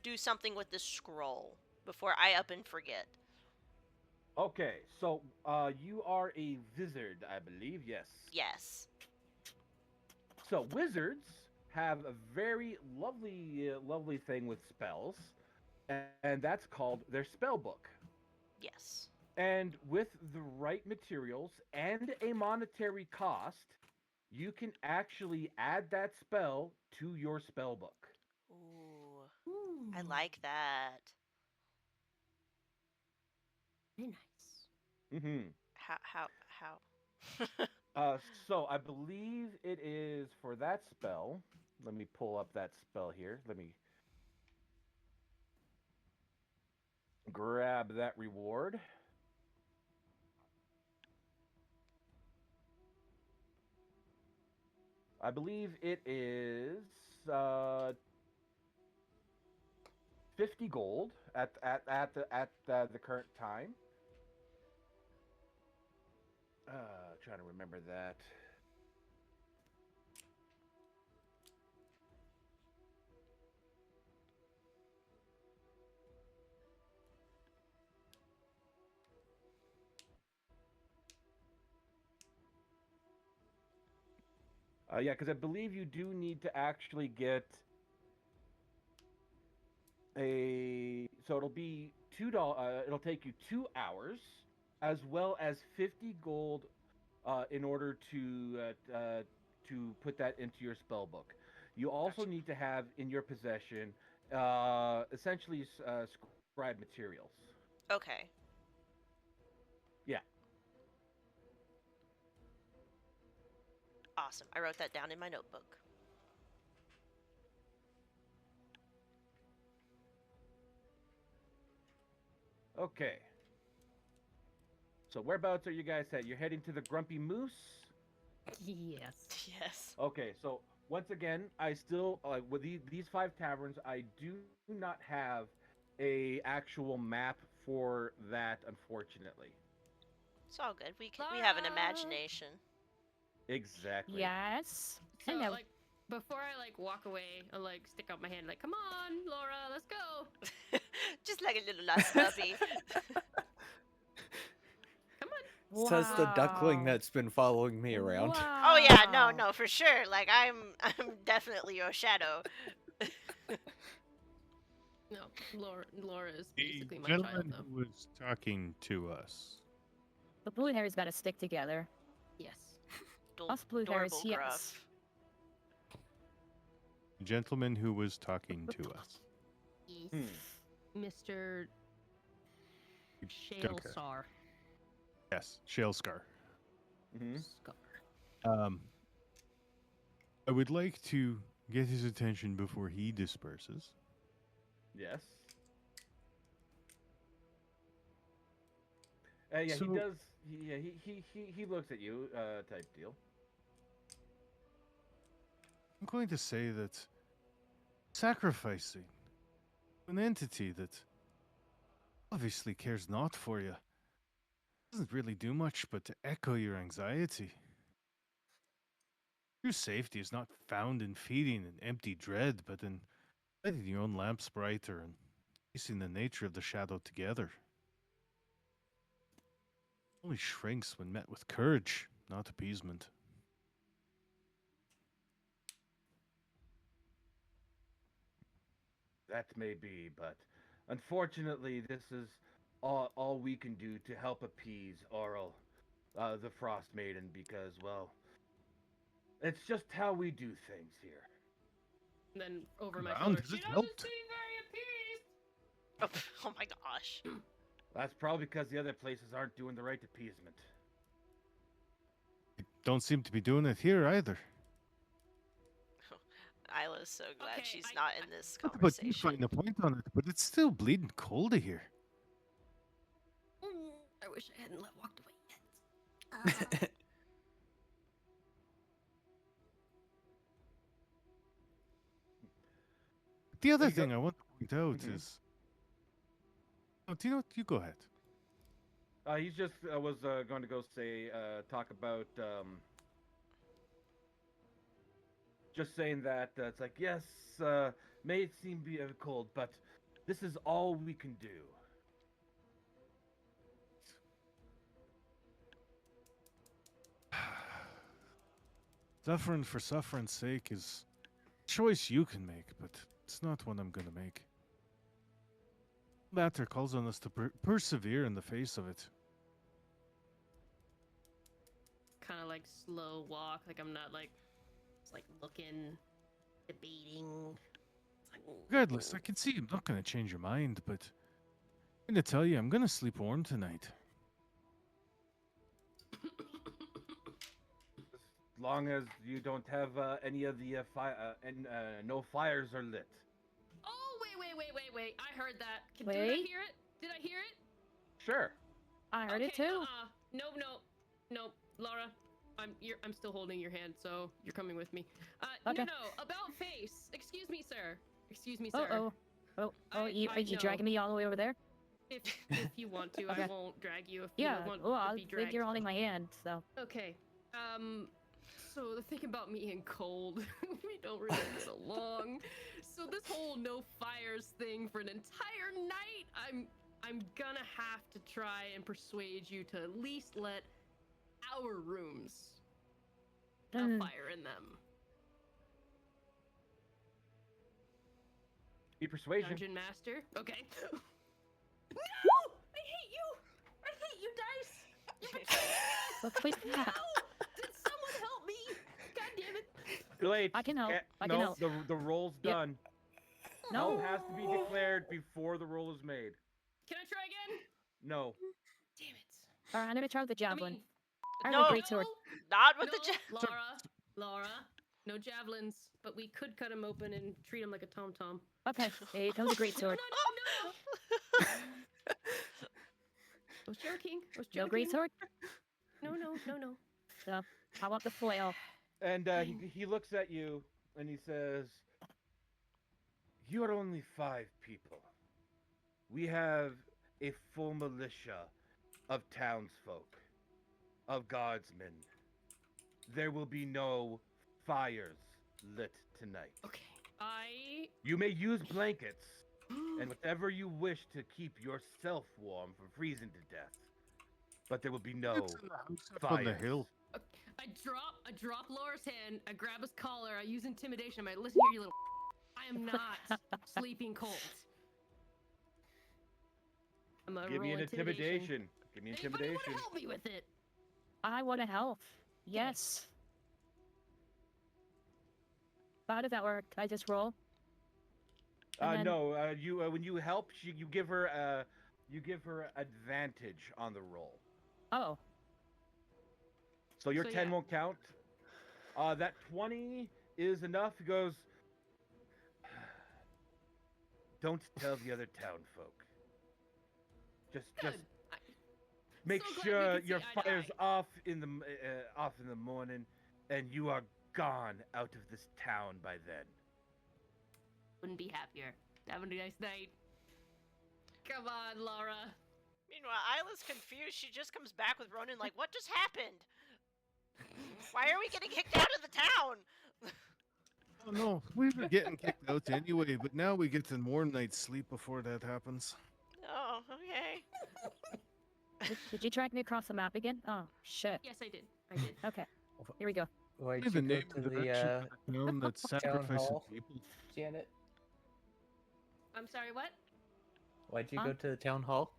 do something with this scroll before I up and forget? Okay, so you are a wizard, I believe. Yes. Yes. So wizards have a very lovely thing with spells, and that's called their spell book. Yes. And with the right materials and a monetary cost, you can actually add that spell to your spell book. Ooh, Ooh, I like that. very nice. Mm-hmm. How? So I believe it is for that spell. Let me pull up that spell here. Let me grab that reward. I believe it is 50 gold at the current time. Trying to remember that. Yeah, because I believe you do need to actually get so it'll be $2. It'll take you 2 hours, as well as 50 gold, in order to put that into your spell book. You also Gotcha. need to have in your possession, essentially, scribe materials. Okay. Yeah. Awesome. I wrote that down in my notebook. Okay. So whereabouts are you guys at? You're heading to the Grumpy Moose? Yes. Yes. Okay, so once again, I still with these 5 taverns, I do not have a actual map for that, unfortunately. It's all good. We have an Laura! imagination. Exactly. yes. So, Hello. like, before I walk away, I stick out my hand, come on, Laura, let's go. Just like a little last puppy. Come on. Says the duckling Wow. that's been following me around. Oh yeah, Wow. no, for sure. Like I'm definitely your shadow. No, Laura is The basically my child, gentleman though. who was talking to us. The blue hair's got to stick together. Yes. Us blue hairs, Adorable yes. gruff. The gentleman who was talking to us. Yes. Mr. Don't care. Shalesar. Yes, Shale Scar. Mm-hmm. Scar. I would like to get his attention before he disperses. Yes. Yeah, So- he does. He looks at you, type deal. I'm going to say that sacrificing an entity that obviously cares not for you doesn't really do much but to echo your anxiety. True safety is not found in feeding an empty dread, but in lighting your own lamps brighter and facing the nature of the shadow together. Only shrinks when met with courage, not appeasement. That may be, but unfortunately, this is all we can do to help appease Oral, the Frostmaiden, because, well, it's just how we do things here. And then over my Round, shoulder, has she it doesn't helped? seem very appeased. Oh my gosh. That's probably because the other places aren't doing the right appeasement. You don't seem to be doing it here either. Isla's so glad Okay, she's I- not in this But you conversation. find a point on it, but it's still bleeding cold here. I wish I hadn't walked away yet. The other you go- thing I want to point out Mhm. is. Oh, do you know what? You go ahead. He's just was going to go say talk about just saying that it's like yes, may it seem be cold, but this is all we can do. Suffering for suffering's sake is a choice you can make, but it's not one I'm going to make. Matter calls on us to persevere in the face of it. Kind of like slow walk, like I'm not like, just like looking, debating. It's like, Regardless, I can see I'm not going to change your mind, but I'm going to tell you I'm going to sleep warm tonight. As long as you don't have any of the no fires are lit. Oh, wait. I heard that. Did I Wait. hear it? Did I hear it? Sure. I heard it Okay, too. No, Laura. I'm still holding your hand, so you're coming with me. Okay. No. About face. Excuse me, sir. Oh, you I dragging me all the way over there? If you want to, Okay. I won't drag you if Yeah. you want Well, to I be think dragged. you're holding my hand, so. Okay. So the thing about me and cold, we don't really get along. So this whole no fires thing for an entire night, I'm gonna have to try and persuade you to at least let our rooms have Hmm. fire in them. Be persuasion. Dungeon Master. Okay. No! I hate you, dice. Look, wait, No! Did someone help me? God damn it. Too late. I can help. Can't- I can no, help. the roll's Yep. done. No. Help has to be declared before the roll is made. Can I try again? No. Damn it. All right, I'm gonna try with the javelin. mean, I have No. a great sword. Not with no, the Laura, no javelins, but we could cut him open and treat him like a tom-tom. Okay, here comes a great No, sword. no. I was joking. No great sword. No. So, how about the flail? And he looks at you and he says, "You are only 5 people. We have a full militia of townsfolk, of guardsmen. There will be no fires lit tonight. Okay. You may use blankets and whatever you wish to keep yourself warm from freezing to death, but there will be no It's in the house up fires. on the hill. I drop Laura's hand. I grab his collar. I use intimidation. I'm like, listen here, you little. I am not sleeping cold. I'm gonna Give me roll an intimidation. Give me Anybody intimidation. want to help me with it? I want to help. Yes. How did that work? I just roll? And then- No. You when you help, you give her advantage on the roll. Oh, So your So, 10 yeah. won't count. That 20 is enough. He goes, don't tell the other town folk. Just Good. make So glad we sure can see your eye to fire's eye. off in the morning, and you are gone out of this town by then. Wouldn't be happier. Have a nice night. Come on, Laura. Meanwhile, Isla's confused. She just comes back with Ronan like, what just happened? Why are we getting kicked out of the town? Oh no, we were getting kicked out anyway, but now we get some more night's sleep before that happens. Oh, okay. did you drag me across the map again? Oh, shit. Yes, I did. I did. Okay, here we go. Why'd Give you a go name to and direction the for the town that's town sacrificing hall, people. Janet? I'm sorry, what? Why'd you Huh? go to the town hall?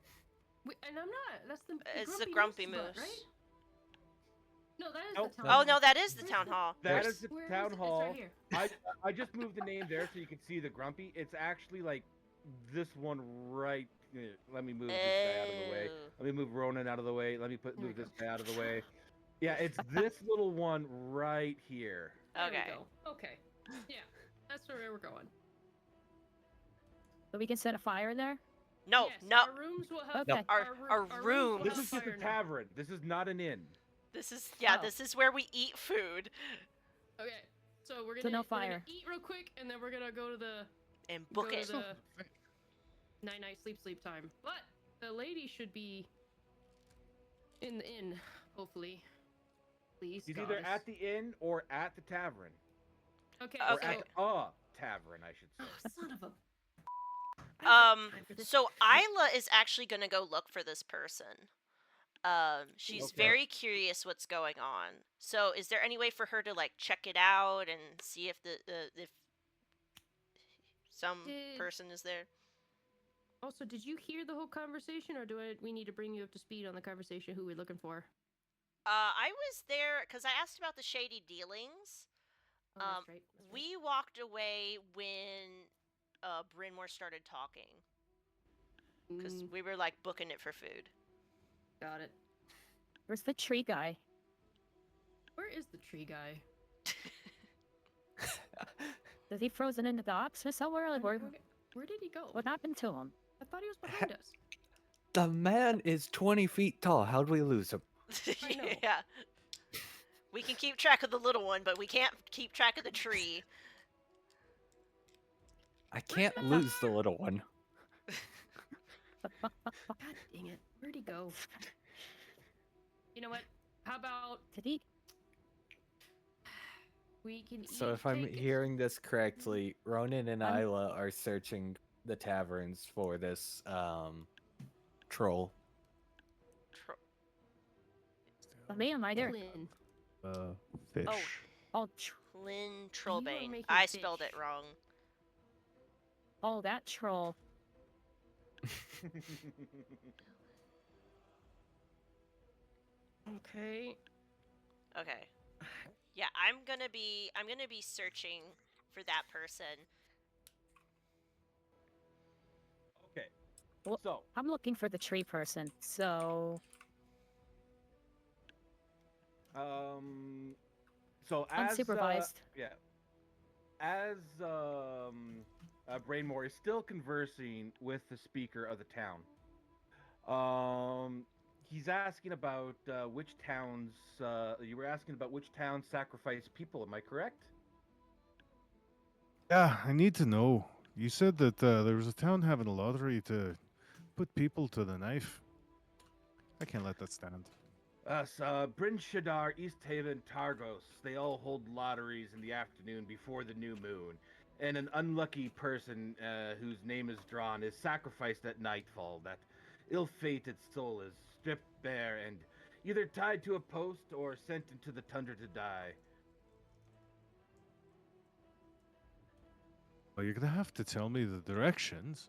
And I'm not. That's the It's the Grumpy Moose Moose. spot, right? No, that is Nope. the town Oh, hall. no, that is the Where's town hall. That Where's- is the Where is town it? hall. It's right here. I just moved the name there so you can see the Grumpy. It's actually like this one right. Let me move this guy out of the way. Oh. Let me move Ronan out of the way. Let me There we move go. this guy out of the way. Yeah, it's this little one right here. There Okay. we go. Okay. Yeah, that's where we're going. So we can set a fire there? No, Yes, no. Our rooms will have. Okay. Our rooms room. will This have is just fire a now. tavern. This is not an inn. This is Oh. this is where we eat food Okay, so we're So gonna, no we're gonna fire. eat real quick, and then we're gonna go to the and book go it. to the night sleep time. But the lady should be in the inn, hopefully. Please, He's goddess. either at the inn or at the tavern. Okay, Or Okay. at a tavern, I should say. Oh, son of a. I don't have time for this. So Isla is actually gonna go look for this person. She's Okay. very curious what's going on. So, is there any way for her to like check it out and see if if some Did- person is there? Also, did you hear the whole conversation, or we need to bring you up to speed on the conversation? Who we're looking for? I was there because I asked about the shady dealings. Oh, that's right. That's right. We walked away when Brynmore started talking because Mm, we were like booking it for food. got it. Where's the tree guy? Where is the tree guy? Is he frozen in the docks or somewhere? Like, Where did he go? what happened to him? I thought he was behind us. The man is 20 feet tall. How'd we lose him? I know. Yeah. We can keep track of the little one, but we can't keep track of the tree. I can't lose the little one. God dang it. Where'd he go? You know what? How about Did he? we can So if I'm hearing this correctly, Ronan and I'm- Isla are searching the taverns for this troll. Me and my dear. Flynn. Fish. Oh, Lynn You are Trollbane. making I spelled it fish. wrong. oh, that troll. Okay. Okay. Yeah, I'm gonna be searching for that person. Okay. Well, So, I'm looking for the tree person. So so as unsupervised. yeah, as Brainmore is still conversing with the speaker of the town. He's asking about which towns. You were asking about which towns sacrifice people. Am I correct? Yeah, I need to know. You said that there was a town having a lottery to put people to the knife. I can't let that stand. Bryn Shadar, East Haven, Targos. They all hold lotteries in the afternoon before the new moon. And an unlucky person whose name is drawn is sacrificed at nightfall. That ill-fated soul is stripped bare and either tied to a post or sent into the tundra to die. Well, you're gonna have to tell me the directions.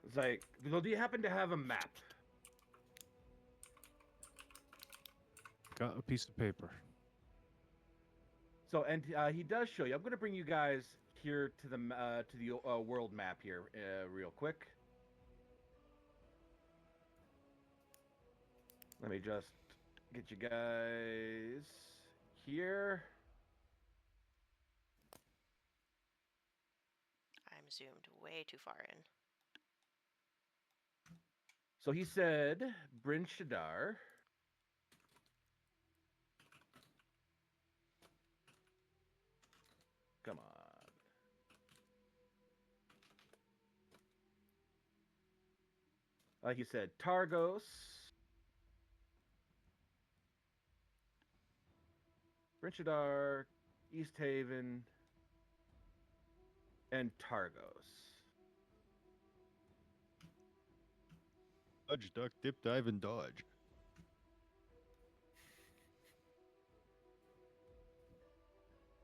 It's like, well, do you happen to have a map? Got a piece of paper. So, and he does show you. I'm going to bring you guys here to the world map here real quick. Let me just get you guys here. I'm zoomed way too far in. So he said, Bryn Shadar. Come on. Like he said, Targos, Bryn Shadar, East Haven, and Targos. Dodge, duck, dip, dive, and dodge.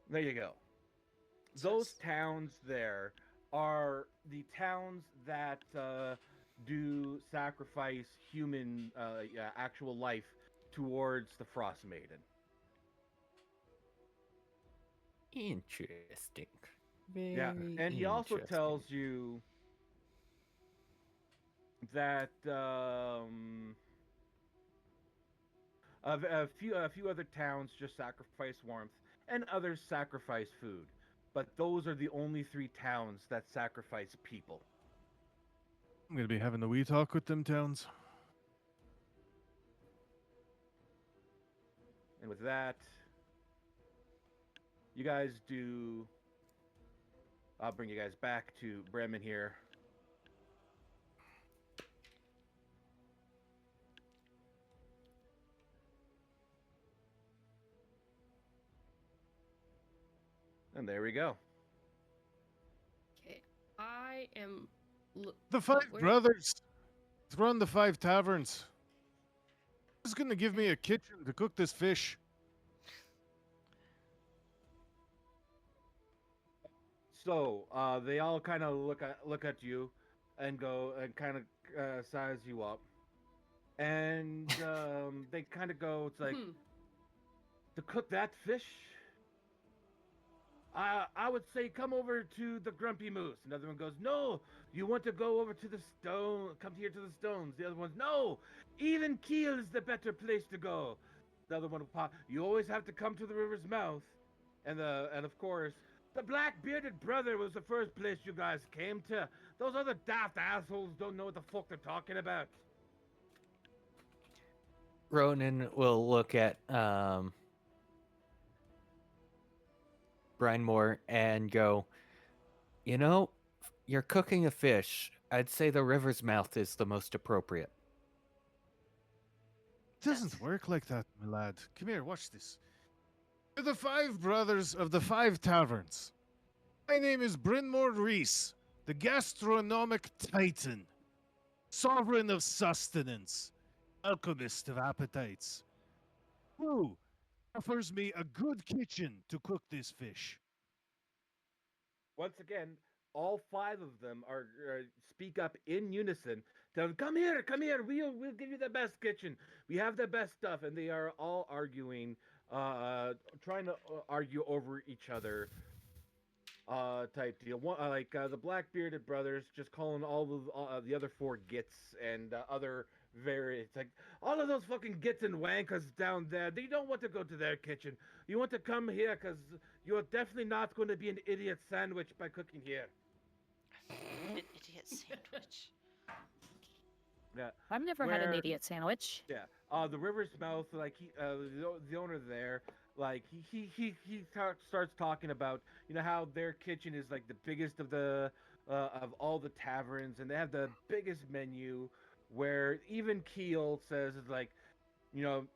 There you go. So Those it's- towns there are the towns that do sacrifice human, actual life towards the Frostmaiden. Interesting. Yeah, Very and he also interesting. tells you that a few other towns just sacrifice warmth, and others sacrifice food. But those are the only 3 towns that sacrifice people. I'm gonna be having a wee talk with them towns. And with that, you guys do. I'll bring you guys back to Bremen here. And there we go. Okay, I am. The 5 where- brothers. Run the 5 taverns. Who's gonna give me a kitchen to cook this fish? So they all kind of look at you, and go and kind of size you up, and they kind of go. It's like to cook that fish. I would say come over to the Grumpy Moose. Another one goes, no, you want to go over to the stone. Come here to the stones. The other one's, no, even Keel is the better place to go. The other one will pop. You always have to come to the river's mouth, and of course. The black bearded brother was the first place you guys came to. Those other daft assholes don't know what the fuck they're talking about. Ronan will look at Brian Moore and go, you know, you're cooking a fish. I'd say the river's mouth is the most appropriate. It doesn't work like that, my lad. Come here, watch this. We're the 5 brothers of the 5 taverns. My name is Brynmore Reese, the gastronomic titan, sovereign of sustenance, alchemist of appetites. Who offers me a good kitchen to cook this fish? Once again, all 5 of them are speak up in unison. Tell them, come here, we'll give you the best kitchen. We have the best stuff, and they are all arguing, trying to argue over each other. Type deal. One, the black bearded brothers just calling all of the other 4 gits and other various, like all of those fucking gits and wankas down there. They don't want to go to their kitchen. You want to come here because you're definitely not going to be an idiot sandwich by cooking here. An idiot sandwich. Yeah. I've never had an Where- idiot sandwich. Yeah. The river's mouth, like the owner there, like he starts talking about, you know, how their kitchen is like the biggest of all the taverns, and they have the biggest menu. Where even Keel says is like, you know,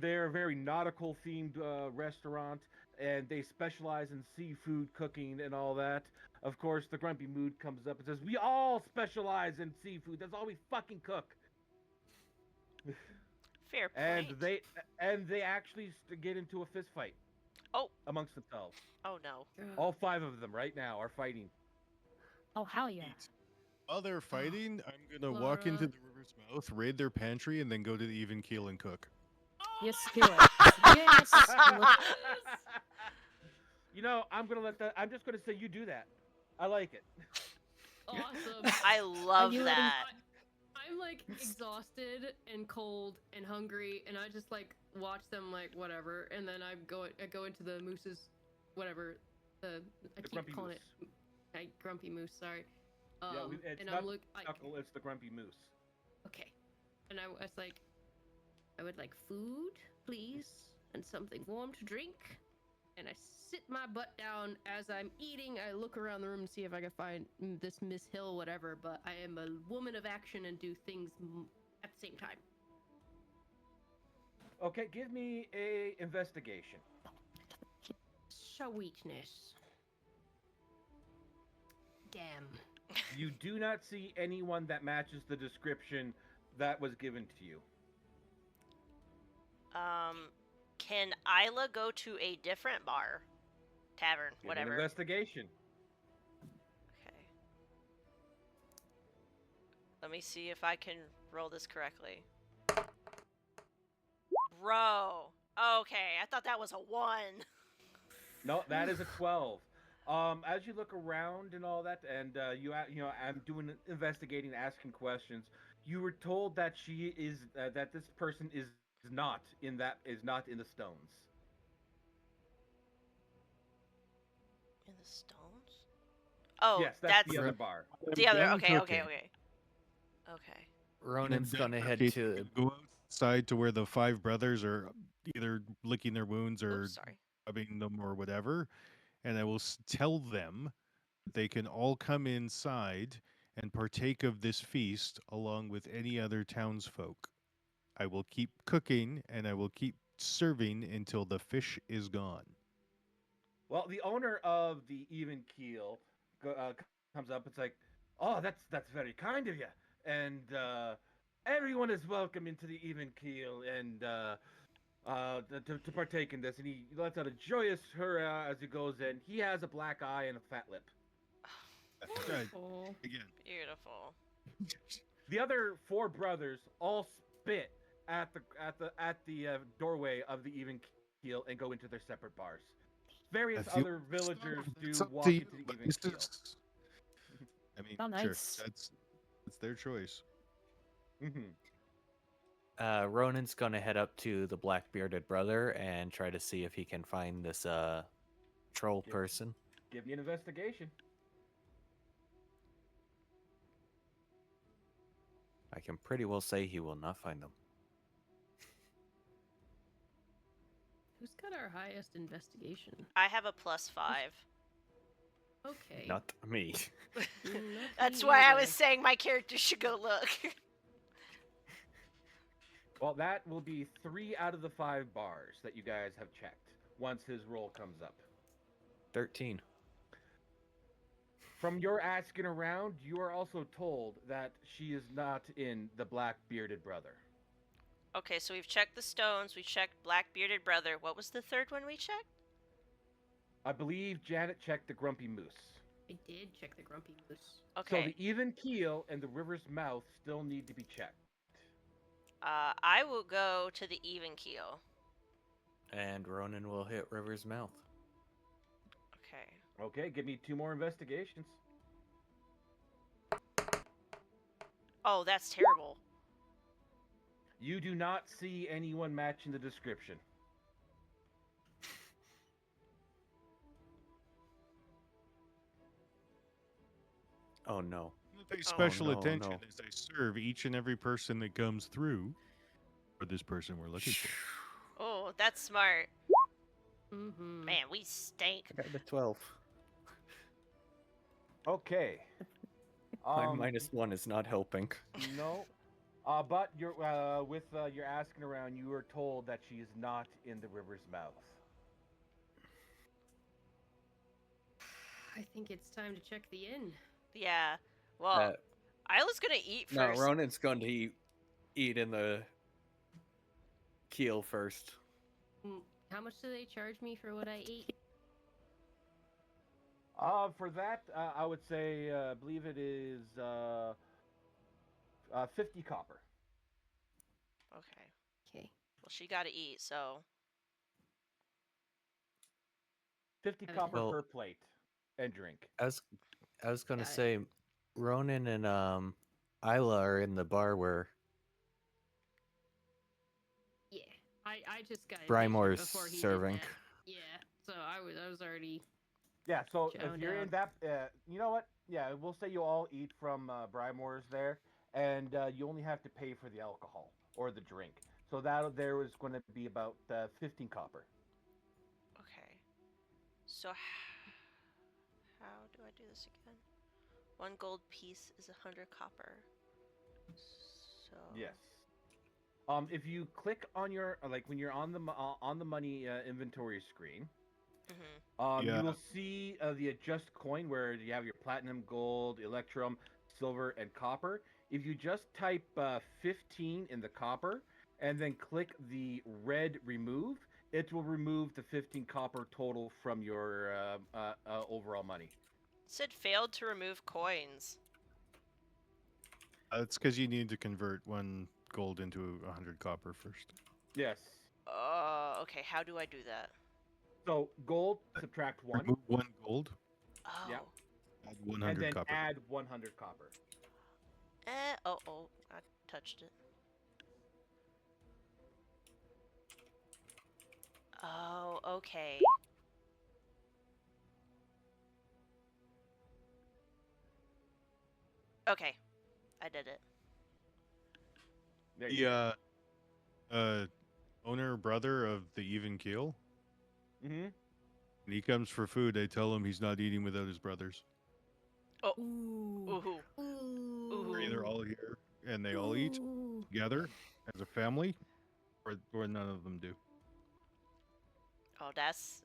they're a very nautical themed restaurant, and they specialize in seafood cooking and all that. Of course, the Grumpy Mood comes up and says, we all specialize in seafood. That's all we fucking cook. Fair And point. they actually get into a fist fight. Oh. Amongst themselves. Oh no. All 5 of them right now are fighting. Oh, hell yeah. While they're fighting, I'm gonna walk into Laura. the river's mouth, raid their pantry, and then go to the even keel and cook. Yes, kill it. Yes. Look, You know, I'm just gonna say you do that. I like it. Awesome. I love you letting- that. I I'm like exhausted and cold and hungry, and I just like watch them like whatever, and then I go into the moose's whatever I keep grumpy calling moose. it grumpy moose. Sorry. It's and not I'm like Knuckle, it's the grumpy moose. okay, and I was like, I would like food, please, and something warm to drink. And I sit my butt down as I'm eating. I look around the room to see if I can find this Miss Hill, whatever. But I am a woman of action and do things at the same time. Okay, give me a investigation. Sweetness. Damn. You do not see anyone that matches the description that was given to you. Can Isla go to a different bar, tavern, Give me an whatever? investigation. Okay. Let me see if I can roll this correctly. Bro. Okay, I thought that was a 1. No, that is a 12. As you look around and all that, and I'm doing investigating, asking questions. You were told that she is that this person is not in the stones. In the stones? Oh, Yes, that's the other bar. the other. Down Okay. cooking. Okay. Ronan's And gonna head okay, to. go outside to where the 5 brothers are either licking their wounds or Oops, sorry. rubbing them or whatever, and I will tell them that they can all come inside and partake of this feast along with any other townsfolk. I will keep cooking and I will keep serving until the fish is gone. Well, the owner of the Even Keel comes up. It's like, oh, that's very kind of you, and everyone is welcome into the Even Keel, and to partake in this. And he lets out a joyous hurrah as he goes in. He has a black eye and a fat lip. Wonderful. Again, Beautiful. The other 4 brothers all spit at the doorway of the Even Keel and go into their separate bars. Various If you other villagers It's do up walk to you, into the but Even this Keel. I mean, Oh, sure, nice. that's their choice. Ronan's gonna head up to the black bearded brother and try to see if he can find this troll Yep. person. Give me an investigation. I can pretty well say he will not find them. Who's got our highest investigation? I have a +5. Okay. Not me. Not That's me why I either. was saying my character should go look. Well, that will be 3 out of the 5 bars that you guys have checked once his roll comes up. 13. From your asking around, you are also told that she is not in the black bearded brother. Okay, so we've checked the stones, we checked black bearded brother. What was the third one we checked? I believe Janet checked the grumpy moose. I did check the grumpy moose. Okay. So the Even Keel and the river's mouth still need to be checked. I will go to the Even Keel. And Ronan will hit River's mouth. Okay. Okay, give me 2 more investigations. Oh, that's terrible. You do not see anyone matching the description. Oh no. Pay special no, attention no. as I serve each and every person that comes through for this person we're looking for. Oh, that's smart. Mm-hmm. Man, we stink. I got the 12. Okay. My -1 is not helping. No. But you're with your asking around, you are told that she is not in the river's mouth. I think it's time to check the inn. Yeah. Well, Isla's gonna eat No, first. Ronan's going to eat in the keel first. How much do they charge me for what I ate? For that, I would say, I believe it is 50 copper. Okay. Okay. Well, she gotta eat, so. 50 Okay. copper Well- per plate and drink. I was going to Got it. say, Ronan and Isla are in the bar where Yeah. I just got Brymore's before he serving. did that. Yeah. So I was already. Yeah, so if Chow you're in down. that, you know what? Yeah, we'll say you all eat from Brymore's there, and you only have to pay for the alcohol or the drink. So that there was going to be about 15 copper. Okay. So how do I do this again? 1 gold piece is 100 copper. So Yes. If you click on your like when you're on the money inventory screen, Mhm. you Yeah. will see the adjust coin where you have your platinum, gold, electrum, silver, and copper. If you just type 15 in the copper and then click the red remove, it will remove the 15 copper total from your overall money. Said failed to remove coins. It's because you need to convert 1 gold into 100 copper first. Yes. Okay. How do I do that? So gold subtract 1. Remove 1 gold, Oh. Yeah. add And 100 then copper. add 100 copper. Oh, I touched it. Oh, okay. Okay, I did it. There you go. The owner brother of the Even Keel, Mm-hmm. when he comes for food, I tell him he's not eating without his brothers. Oh, Ooh. ooh, Ooh. They're either all here and they all eat Ooh. together as a family, or none of them do. oh, that's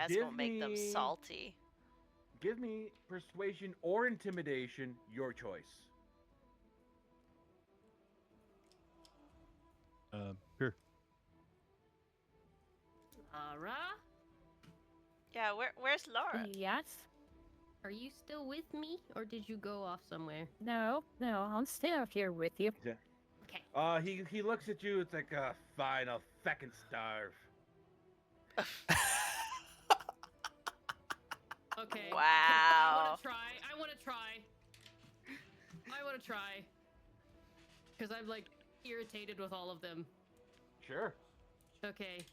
Give gonna make them me salty. Give me persuasion or intimidation, your choice. Here. Lara, Yeah, where's Laura? Yes? are you still with me, or did you go off somewhere? No, I'm still here with you. Yeah. Okay. He looks at you. It's like, fine, I'll feckin' starve. Okay. Wow. I wanna try. Because I'm like irritated with all of them. Sure. Okay.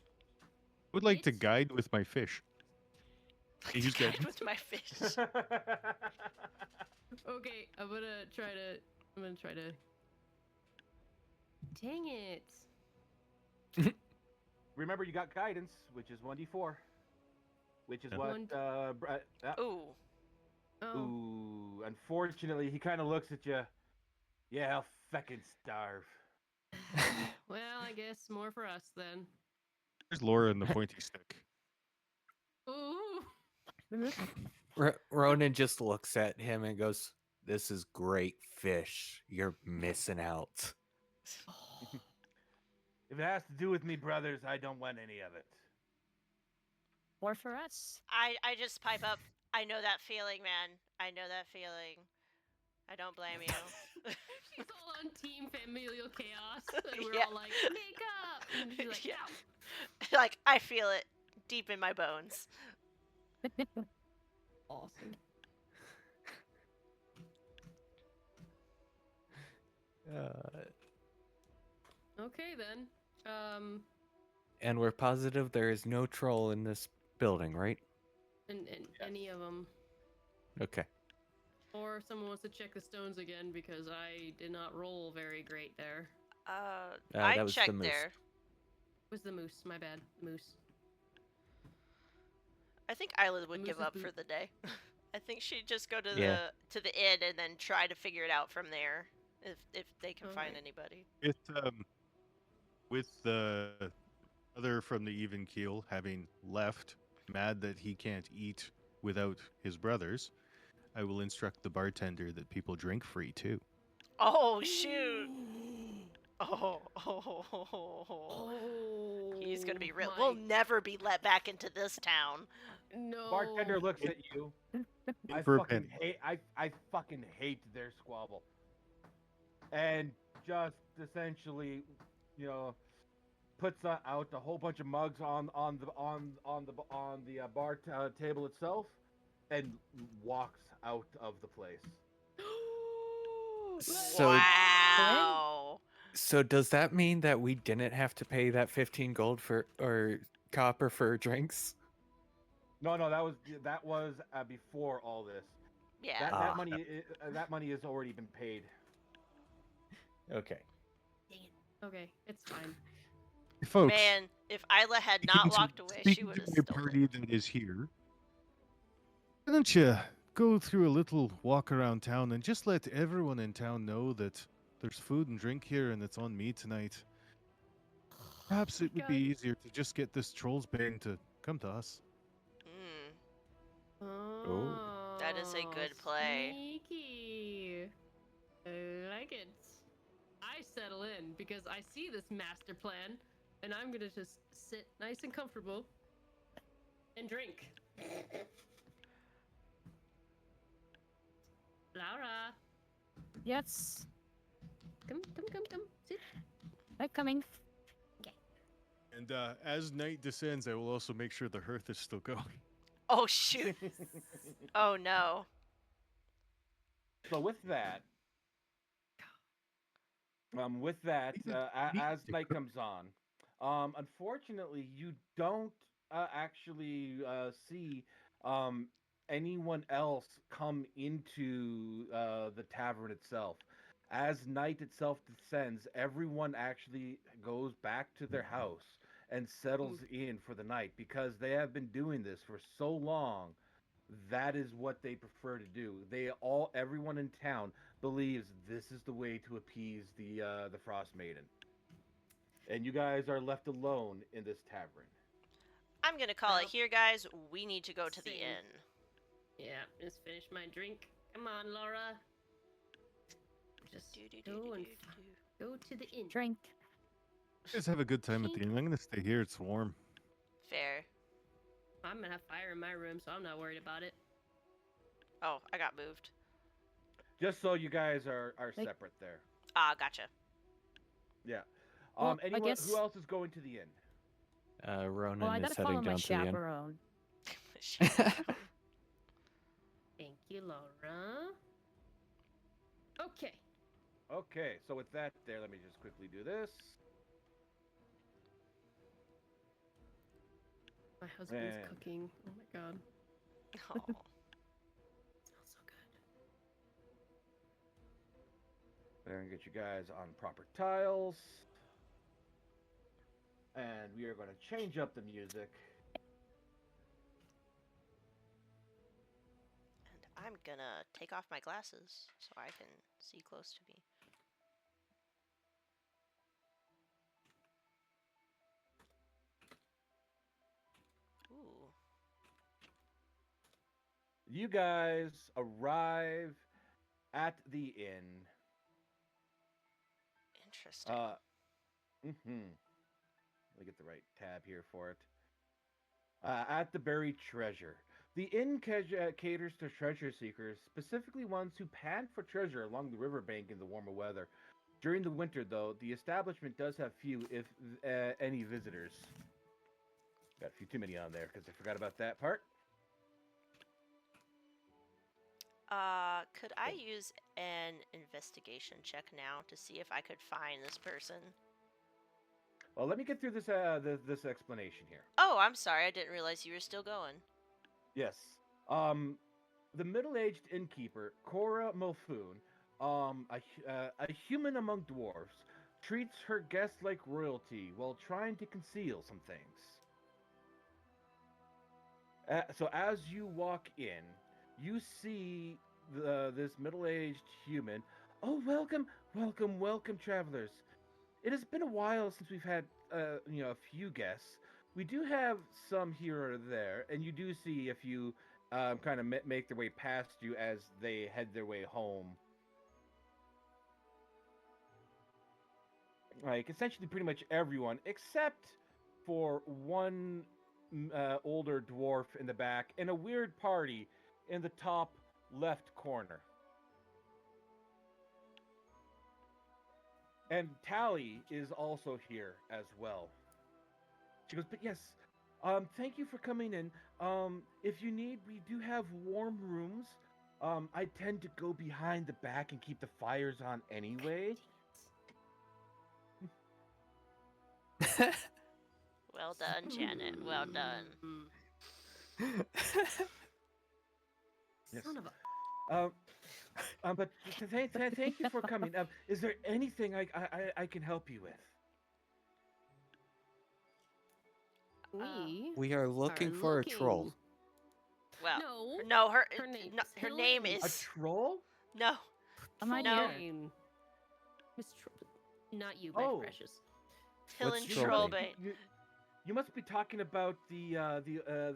Would like to It's- guide with my fish. He's Guide good. with my fish. Okay, I'm gonna try to. Dang it. Remember, you got guidance, which is 1d4. Which is Yeah. what, One- Ooh. Oh. ooh, unfortunately, he kind of looks at you. Yeah, I'll feckin' starve. Well, I guess more for us then. There's Laura and the pointy stick. Ooh. Ronan just looks at him and goes, "This is great fish. You're missing out." If it has to do with me, brothers, I don't want any of it. Or for us. I just pipe up. I know that feeling, man. I know that feeling. I don't blame you. She's all on team familial chaos, and we're Yeah. all like, make up. And she's like, Yeah. "Ow." Like I feel it deep in my bones. Awesome. Okay then. And we're positive there is no troll in this building, right? And any of them, Okay. or if someone wants to check the stones again because I did not roll very great there. I that was the checked moose. there. Was the moose? My bad. Moose. I think Isla would Moose give is up boot. for the day. I think she'd just go to Yeah. the inn and then try to figure it out from there if they can find Okay. anybody. With the other from the Even Keel having left, mad that he can't eat without his brothers, I will instruct the bartender that people drink free too. Oh shoot! Oh. He's gonna be real. We'll my- never be let back into this town. No. Bartender looks at you. I For a fucking penny. hate. I fucking hate their squabble. And just essentially, puts out a whole bunch of mugs on the bar table itself, and walks out of the place. So, Wow. so does that mean that we didn't have to pay that 15 gold for or copper for drinks? No, that was before all this. Yeah. That Ah. money that money has already been paid. Okay. Dang it. Okay, it's fine. Folks, Man, if Isla had not walked away, she speaking would to have my stolen. party that is here, why don't you go through a little walk around town and just let everyone in town know that there's food and drink here and it's on me tonight. Perhaps it would be easier to just get this troll's bane to come to us. Mm, Oh, that is a good play. Sneaky. I like it. I settle in because I see this master plan, and I'm gonna just sit nice and comfortable and drink. Laura, Yes, come. Sit. I'm coming. And as night descends, I will also make sure the hearth is still going. Oh, shoot. Oh, no. So with that, as night comes on, unfortunately, you don't actually see anyone else come into the tavern itself. As night itself descends, everyone actually goes back to their house and settles in for the night because they have been doing this for so long. That is what they prefer to do. Everyone in town believes this is the way to appease the Frostmaiden. And you guys are left alone in this tavern. I'm going to call it Well, here, guys. We need to go to the same. inn. Yeah, just finish my drink. Come on, Laura. Just go to the inn. Drink. You guys have a good time at the inn. I'm going to stay here. It's warm. Fair. I'm gonna have fire in my room, so I'm not worried about it. Oh, I got moved. Just so you guys are Like- separate there. Ah, gotcha. Yeah. Well, I Anyone guess- who else is going to the inn? Ronan Well, I is gotta follow heading my down to the inn. chaperone. Thank you, Laura. Okay. Okay, so with that there, let me just quickly do this. My husband's Man. cooking. Oh my god. Oh. It smells so good. There and get you guys on proper tiles. And we are going to change up the music. And I'm gonna take off my glasses so I can see close to me. Ooh. You guys arrive at the inn. Interesting. Let me get the right tab here for it. At the buried treasure. The inn caters to treasure seekers, specifically ones who pant for treasure along the riverbank in the warmer weather. During the winter, though, the establishment does have few, if any, visitors. Got a few too many on there because I forgot about that part. Could I use an investigation check now to see if I could find this person? Well, let me get through this this explanation here. Oh, I'm sorry. I didn't realize you were still going. Yes. The middle-aged innkeeper, Cora Mulfoon, a human among dwarves, treats her guests like royalty while trying to conceal some things. So as you walk in, you see this middle-aged human. Oh, welcome, travelers. It has been a while since we've had, a few guests. We do have some here or there, and you do see a few kind of make their way past you as they head their way home. Like, essentially pretty much everyone, except for one older dwarf in the back and a weird party in the top left corner. And Tally is also here as well. She goes, but yes, thank you for coming in. If you need, we do have warm rooms. I tend to go behind the back and keep the fires on anyway. Well done, Janet. Well done. Yes. Son of a. But thank you for coming. Is there anything I can help you with? We are looking for a troll. Well, No. no, her Her name no, is her name Helene. A is troll? no. Am I No. here? Miss not you, my Oh. precious. Helen What's You, Trollbait. you, you must be talking about the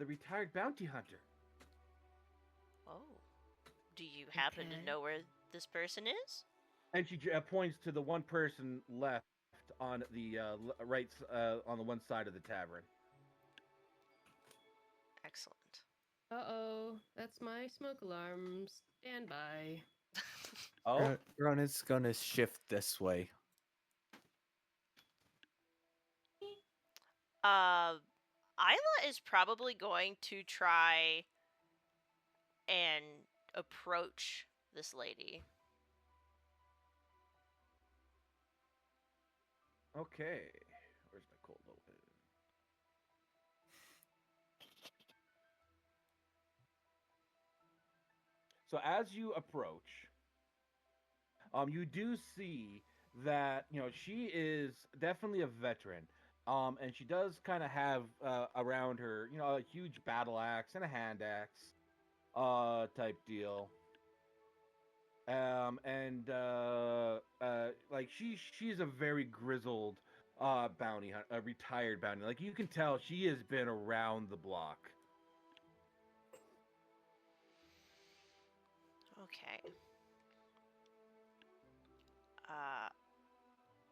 retired bounty hunter. Oh, do you happen Okay. to know where this person is? And she points to the one person left on the on the one side of the tavern. Excellent. Uh-oh. That's my smoke alarm. Stand by. Oh, Ronan's gonna shift this way. Isla is probably going to try and approach this lady. okay. Where's my cold open? So as you approach, you do see that she is definitely a veteran, and she does kind of have around her a huge battle axe and a hand axe, type deal. And like she's a very grizzled bounty hunt, a retired bounty. Like you can tell she has been around the block. Okay.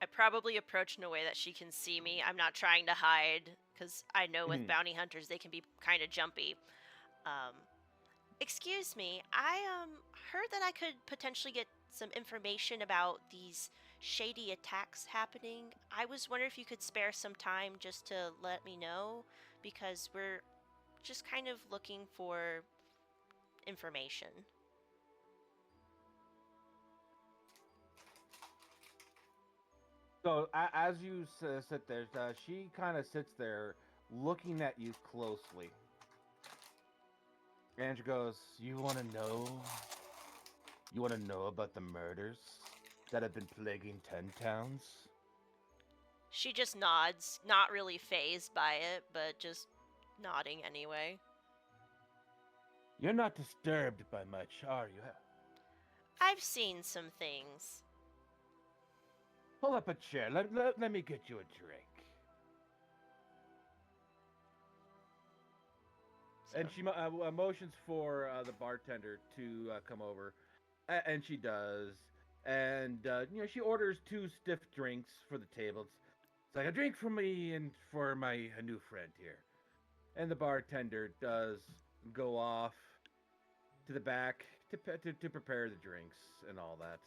I probably approach in a way that she can see me. I'm not trying to hide, because I know with Mhm. bounty hunters they can be kind of jumpy. Um, excuse me, I heard that I could potentially get some information about these shady attacks happening. I was wondering if you could spare some time just to let me know, because we're just kind of looking for information. So as you sit there, she kind of sits there looking at you closely. And she goes, "You want to know? You want to know about the murders that have been plaguing 10 towns?" She just nods, not really phased by it, but just nodding anyway. You're not disturbed by much, are you? I've seen some things. Pull up a chair. Let me get you a drink. And So- she motions for the bartender to come over, and she does. And she orders 2 stiff drinks for the table. It's like a drink for me and for my new friend here. And the bartender does go off to the back to prepare the drinks and all that.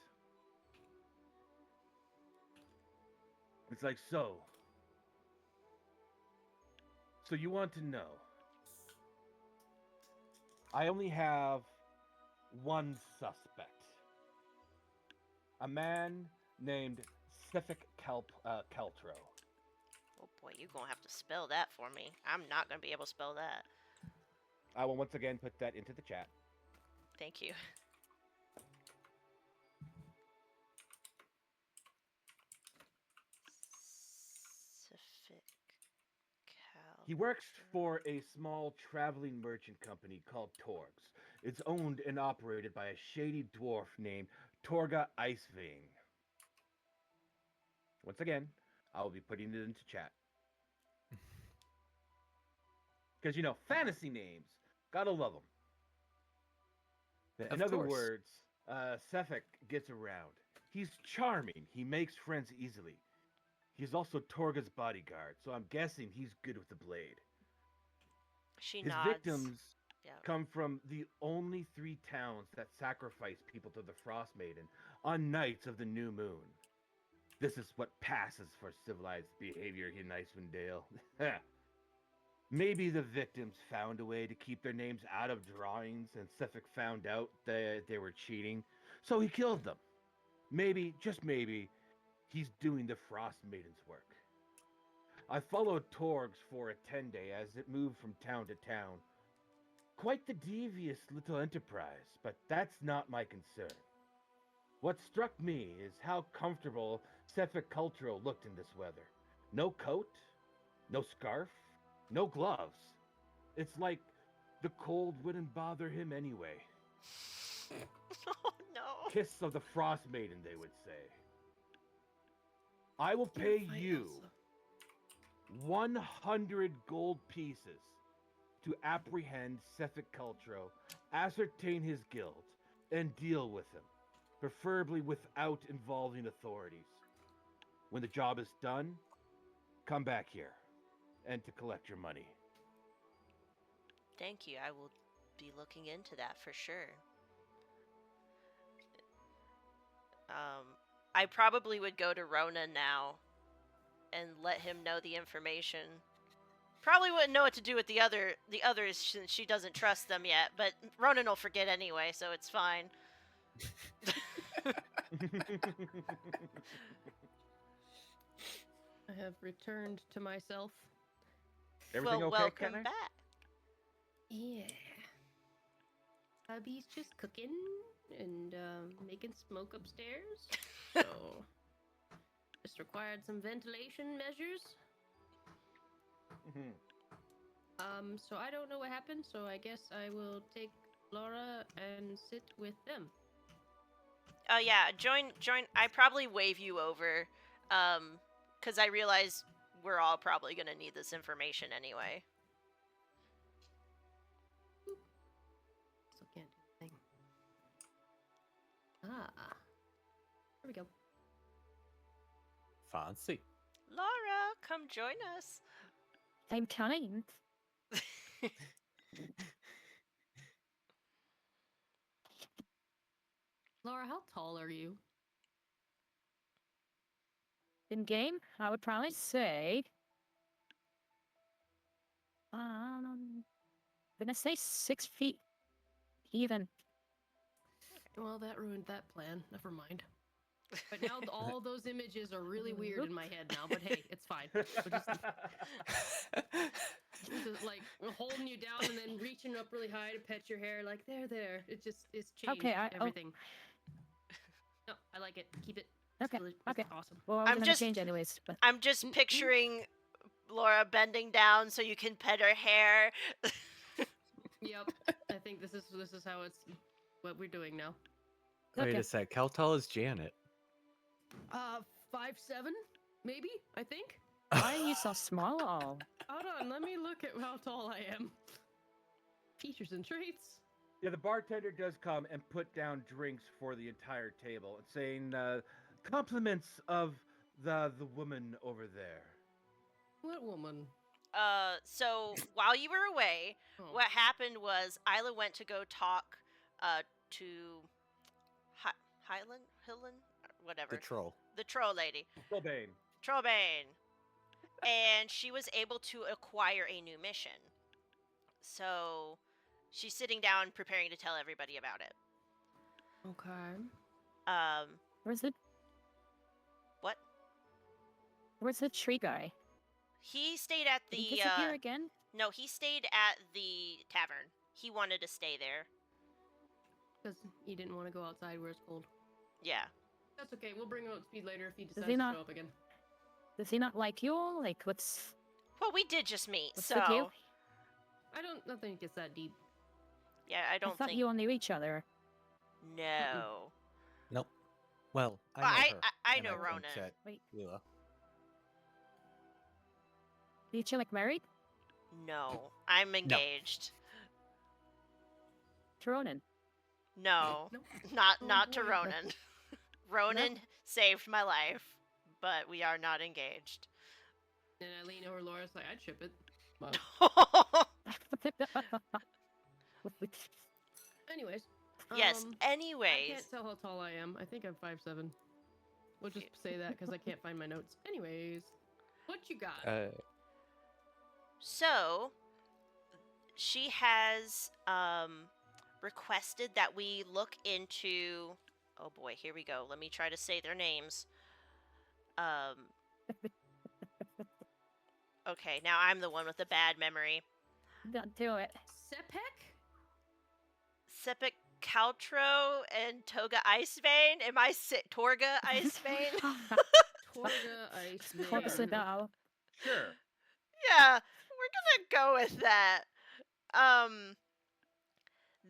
It's like, so you want to know? I only have one suspect. A man named Keltro. Oh boy, you're gonna have to spell that for me. I'm not gonna be able to spell that. I will once again put that into the chat. Thank you. Pacific He works for a small traveling merchant company called Torgs. It's owned and operated by a shady dwarf named Torga Iceving. Once again, I will be putting it into chat. Because, fantasy names. Gotta love them. In Of other course. words, Sefik gets around. He's charming. He makes friends easily. He's also Torga's bodyguard, so I'm guessing he's good with the blade. She His nods. victims Yeah. come from the only 3 towns that sacrifice people to the Frostmaiden on nights of the new moon. This is what passes for civilized behavior in Icewind Dale. Maybe the victims found a way to keep their names out of drawings and Suffolk found out that they were cheating, so he killed them. Maybe, just maybe, he's doing the Frostmaiden's work. I followed Torgs for a 10-day as it moved from town to town. Quite the devious little enterprise, but that's not my concern. What struck me is how comfortable Suffolk Cultural looked in this weather. No coat, no scarf, no gloves. It's like the cold wouldn't bother him anyway. Oh no. Kiss of the Frostmaiden, they would say. I will pay you 100 gold pieces to apprehend Suffolk Cultro, ascertain his guilt, and deal with him, preferably without involving authorities. When the job is done, come back here, and to collect your money. Thank you. I will be looking into that for sure. I probably would go to Ronan now and let him know the information. Probably wouldn't know what to do with the others since she doesn't trust them yet, but Ronan will forget anyway, so it's fine. I have returned to myself. Everything well, okay, welcome Kenner? back. Yeah. Hubby's just cooking and making smoke upstairs. So, just required some ventilation measures. So I don't know what happened, so I guess I will take Laura and sit with them. Oh yeah, join. I probably wave you over, because I realize we're all probably gonna need this information anyway. So can't do anything. Ah. Here we go. Fancy. Laura, come join us. I'm kind. Laura, how tall are you? In game, I would probably say. Gonna say 6 feet. Even. Well, that ruined that plan. Never mind. But now all those images are really weird in my head now. But hey, it's fine. We're just like holding you down and then reaching up really high to pet your hair. Like there. It's changed Okay, everything. No, I like it. Keep it. Okay, It's okay. awesome. Well, I I'm was gonna just- change anyways, but I'm just picturing Laura bending down so you can pet her hair. Yep. I think this is how it's what we're doing now. Wait Okay. a sec. How tall is Janet? 5'7", maybe. I think. why are you so small? Hold on. Let me look at how tall I am. Features and traits. Yeah, the bartender does come and put down drinks for the entire table, saying compliments of the woman over there. What woman? So while you were away, Oh. what happened was Isla went to go talk to Hillen, whatever. The troll. The troll lady. Cobain. Trollbane. And she was able to acquire a new mission. So she's sitting down preparing to tell everybody about it. Okay. Where's the What? Where's the tree guy? He stayed at Did the he disappear again? No, he stayed at the tavern. He wanted to stay there. Because he didn't want to go outside where it's cold. Yeah. That's okay. We'll bring him up to speed later if he Does decides he to not- show up again. Does he not like you all? Like, what's Well, we did just meet, what's so the deal? I don't think it's that deep. yeah, I I don't thought think you all knew each other. No. Nope. Well, I Well, know her. I and know winked Ronan. at Wait. Lila. Did you like married? No. I'm engaged. To Ronan. No. Nope. Not Oh, not to boy. Ronan. Ronan saved my life, but we are not engaged. And I lean over Laura's like, I'd ship it. But anyways. Yes, I anyways. can't tell how tall I am. I think I'm 5'7". We'll just say that because I can't find my notes. Anyways, what you got? So, she has requested that we look into. Oh boy, here we go. Let me try to say their names. Okay, now I'm the one with the bad memory. Don't do it. Sepek? Sepik Caltro and Toga Icebane. Am I Torga Icebane? Torga Ice Close Man. enough. Sure. Yeah, we're gonna go with that.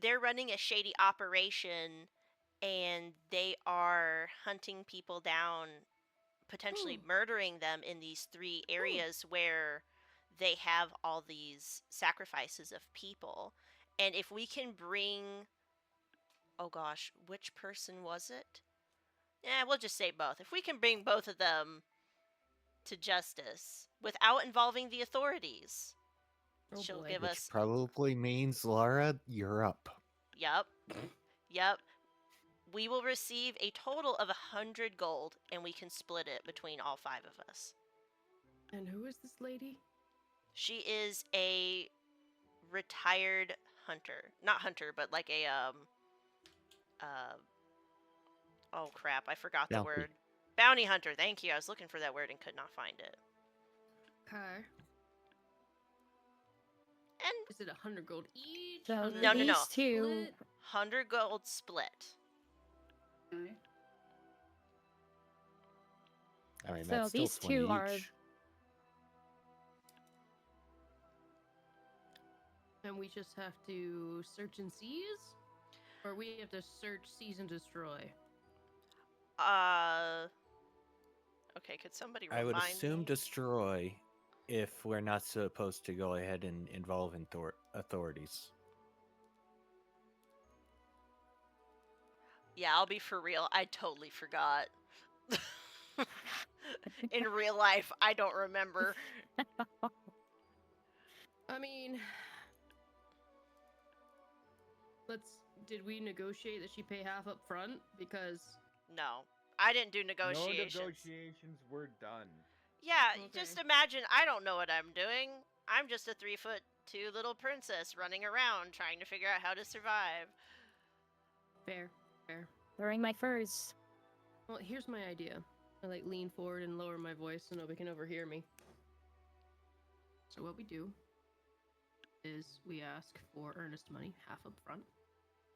They're running a shady operation, and they are hunting people down, potentially murdering them in these 3 areas where they have all these sacrifices of people. And if we can bring, oh gosh, which person was it? Yeah, we'll just say both. If we can bring both of them to justice without involving the authorities, Oh she'll boy. give Which us. probably means, Laura, you're up. Yup. Yup. We will receive a total of 100 gold, and we can split it between all 5 of us. And who is this lady? She is a retired hunter. Not hunter, but like a, oh crap, I forgot the Bounty. word. Bounty hunter, thank you. I was looking for that word and could not find it. Okay. And Is it 100 gold each? So 100 No. these two. split? 100 gold split. Okay. I mean, So that's still these 20 two are- each. And we just have to search and seize? Or we have to search, seize, and destroy? Okay, could somebody I remind would assume me? destroy if we're not supposed to go ahead and involve authorities. Yeah, I'll be for real. I totally forgot. In real life, I don't remember. I mean, did we negotiate that she pay half up front? Because No, I didn't do No negotiations. negotiations were done. Yeah, Okay. just imagine I don't know what I'm doing. I'm just a 3'2" little princess running around trying to figure out how to survive. fair. Wearing my furs. Well, here's my idea. I lean forward and lower my voice so nobody can overhear me. So what we do is we ask for earnest money, half up front.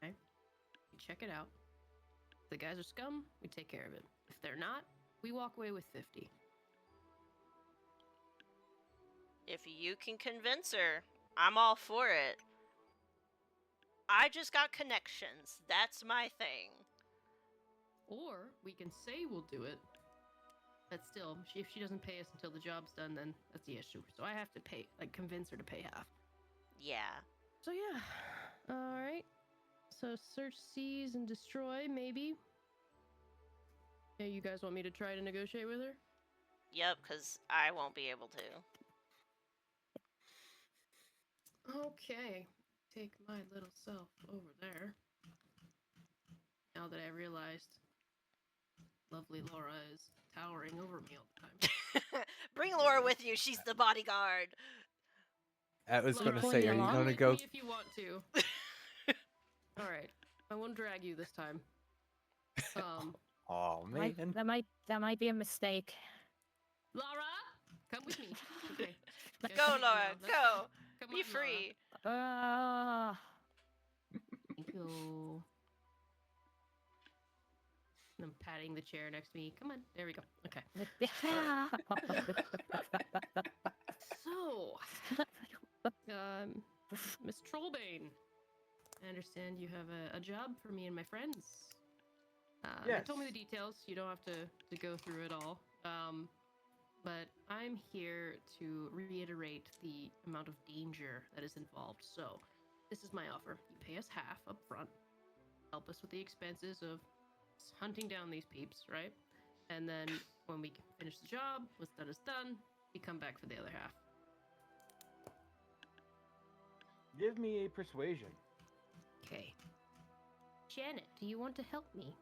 Okay? We check it out. If the guys are scum, we take care of it. If they're not, we walk away with 50. If you can convince her, I'm all for it. I just got connections. That's my thing. Or we can say we'll do it. But still, if she doesn't pay us until the job's done, then that's the issue. So I have to pay, convince her to pay half. Yeah. So yeah. Alright. So search, seize, and destroy, maybe. Yeah, you guys want me to try to negotiate with her? Yep, because I won't be able to. Okay. Take my little self over there. Now that I realized lovely Laura is towering over me all the time. Bring Laura with you. She's the bodyguard. I was Laura, going to Pulling say, you are you along? going to with go? me if you want to. Alright. I won't drag you this time. Oh man, That might be a mistake. Laura! Come with me. Okay. Guys, Go, take me Laura. now. Go. Come Be on, Laura. free. Thank you. I'm patting the chair next to me. Come on. There we go. Okay. So, Miss Trollbane, I understand you have a job for me and my friends. They told me the details. You don't have to go through it all. But I'm here to reiterate the amount of danger that is involved. So, this is my offer. You pay us half up front. Help us with the expenses of hunting down these peeps, right? And then when we finish the job, what's done is done, we come back for the other half. Give me a persuasion. Okay. Janet, do you want to help me?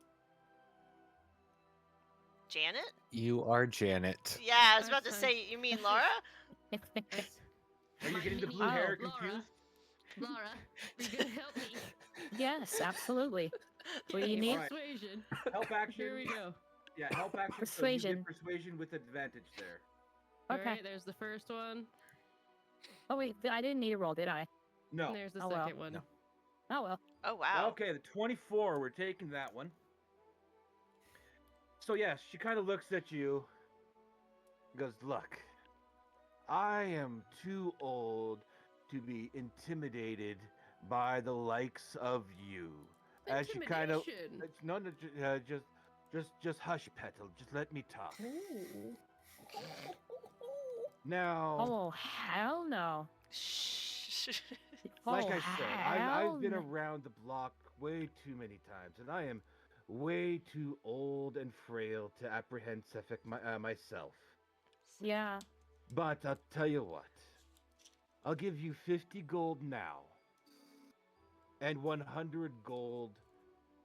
Janet? you are Janet. Yeah, I was about to That's say, you mean Laura? Are you My getting the mini- blue hair Laura. confused? Laura, are you gonna help me? Yes, absolutely. What do you Okay, need? Alright. persuasion. Help action. Here we go. Yeah, help action. Persuasion. You get persuasion with advantage there. Okay. All right, there's the first one. Oh wait, I didn't need a roll, did I? No. And there's the Oh, well. second one. No. Oh well. Oh wow. Okay, the 24. We're taking that one. So yes, she kind of looks at you. Goes, look, I am too old to be intimidated by the likes of you. As she kind of Intimidation. no, just hush, Petal. Just let me talk. Now, Oh hell no. Shh. like Oh, I said, I've been hell no. around the block way too many times, and I am way too old and frail to apprehend Suffolk myself. Yeah. But I'll tell you what. I'll give you 50 gold now, and 100 gold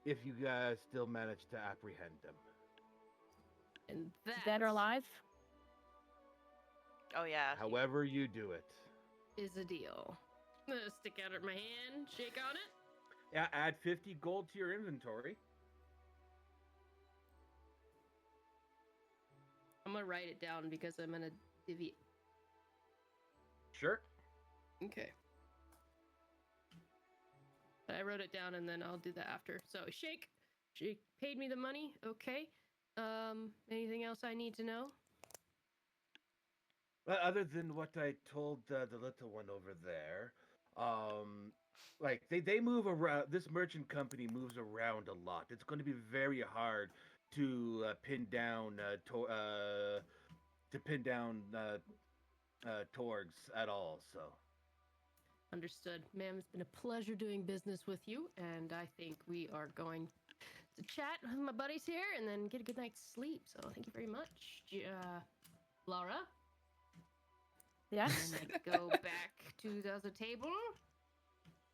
if you guys still manage to apprehend them. And Dead or alive? Oh yeah. However you do it. is a deal. I'm gonna stick out at my hand, shake on it. Yeah, add 50 gold to your inventory. I'm gonna write it down because I'm gonna divvy. Sure. Okay. I wrote it down and then I'll do that after. So shake. She paid me the money. Okay. Anything else I need to know? Other than what I told the little one over there, like they move around. This merchant company moves around a lot. It's going to be very hard to pin down Torgs at all. So Understood. Ma'am, it's been a pleasure doing business with you, and I think we are going to chat with my buddies here and then get a good night's sleep. So thank you very much, Laura. Yes. And I go back to the table,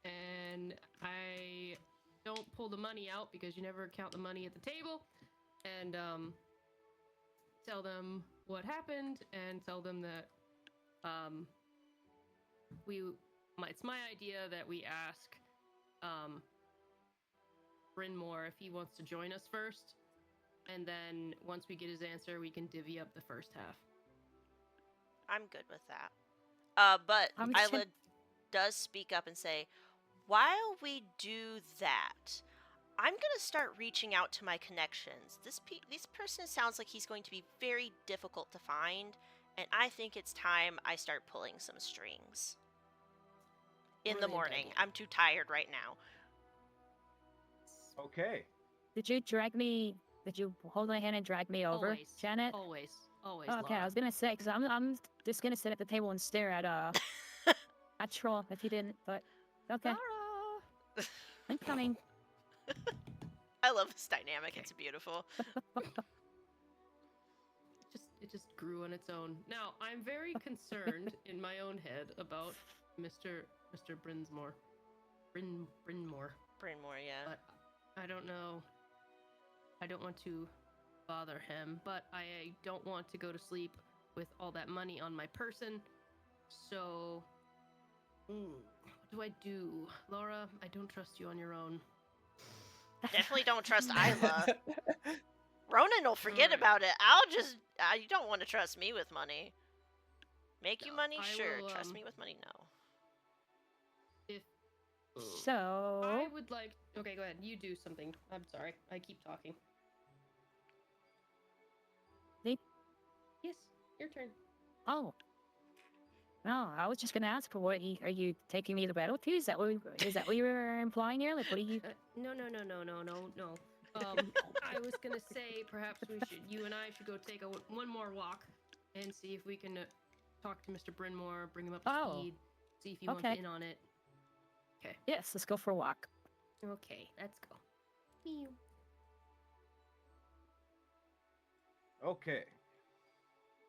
and I don't pull the money out because you never count the money at the table, and tell them what happened and tell them that it's my idea that we ask Brynmore if he wants to join us first, and then once we get his answer, we can divvy up the first half. I'm good with that. But I'm just Isla does speak up and say, while we do that, I'm gonna start reaching out to my connections. This person sounds like he's going to be very difficult to find, and I think it's time I start pulling some strings. In the Brilliant morning. idea. I'm too tired right now. okay. Did you hold my hand and drag me over, Always, Janet? Always. Okay, I Laura. was gonna say because I'm just gonna sit at the table and stare at at Troll if you didn't, but okay, Laura. I'm coming. I love this dynamic. Okay. It's beautiful. It just grew on its own. Now, I'm very concerned in my own head about Mr. Brynmore. Brynmore. Brynmore, yeah. But I don't know. I don't want to bother him, but I don't want to go to sleep with all that money on my person. So, what do I do? Laura, I don't trust you on your own. Definitely don't trust Isla. Ronan will forget Alright. about it. You don't want to trust me with money. Make you No, money? I Sure. will, Trust me with money? No. If So I would like. Okay, go ahead. You do something. I'm sorry. I keep talking. Me? Yes, your turn. oh. No, I was just gonna ask for what are you taking me to battle with you? Is that what you were implying here? Like, what are you? No. I was gonna say perhaps you and I should go take one more walk and see if we can talk to Mr. Brynmore, bring him up to Oh, speed, see if he wants okay. in on it. Okay. Yes, let's go for a walk. Okay, let's go. Meow. Okay.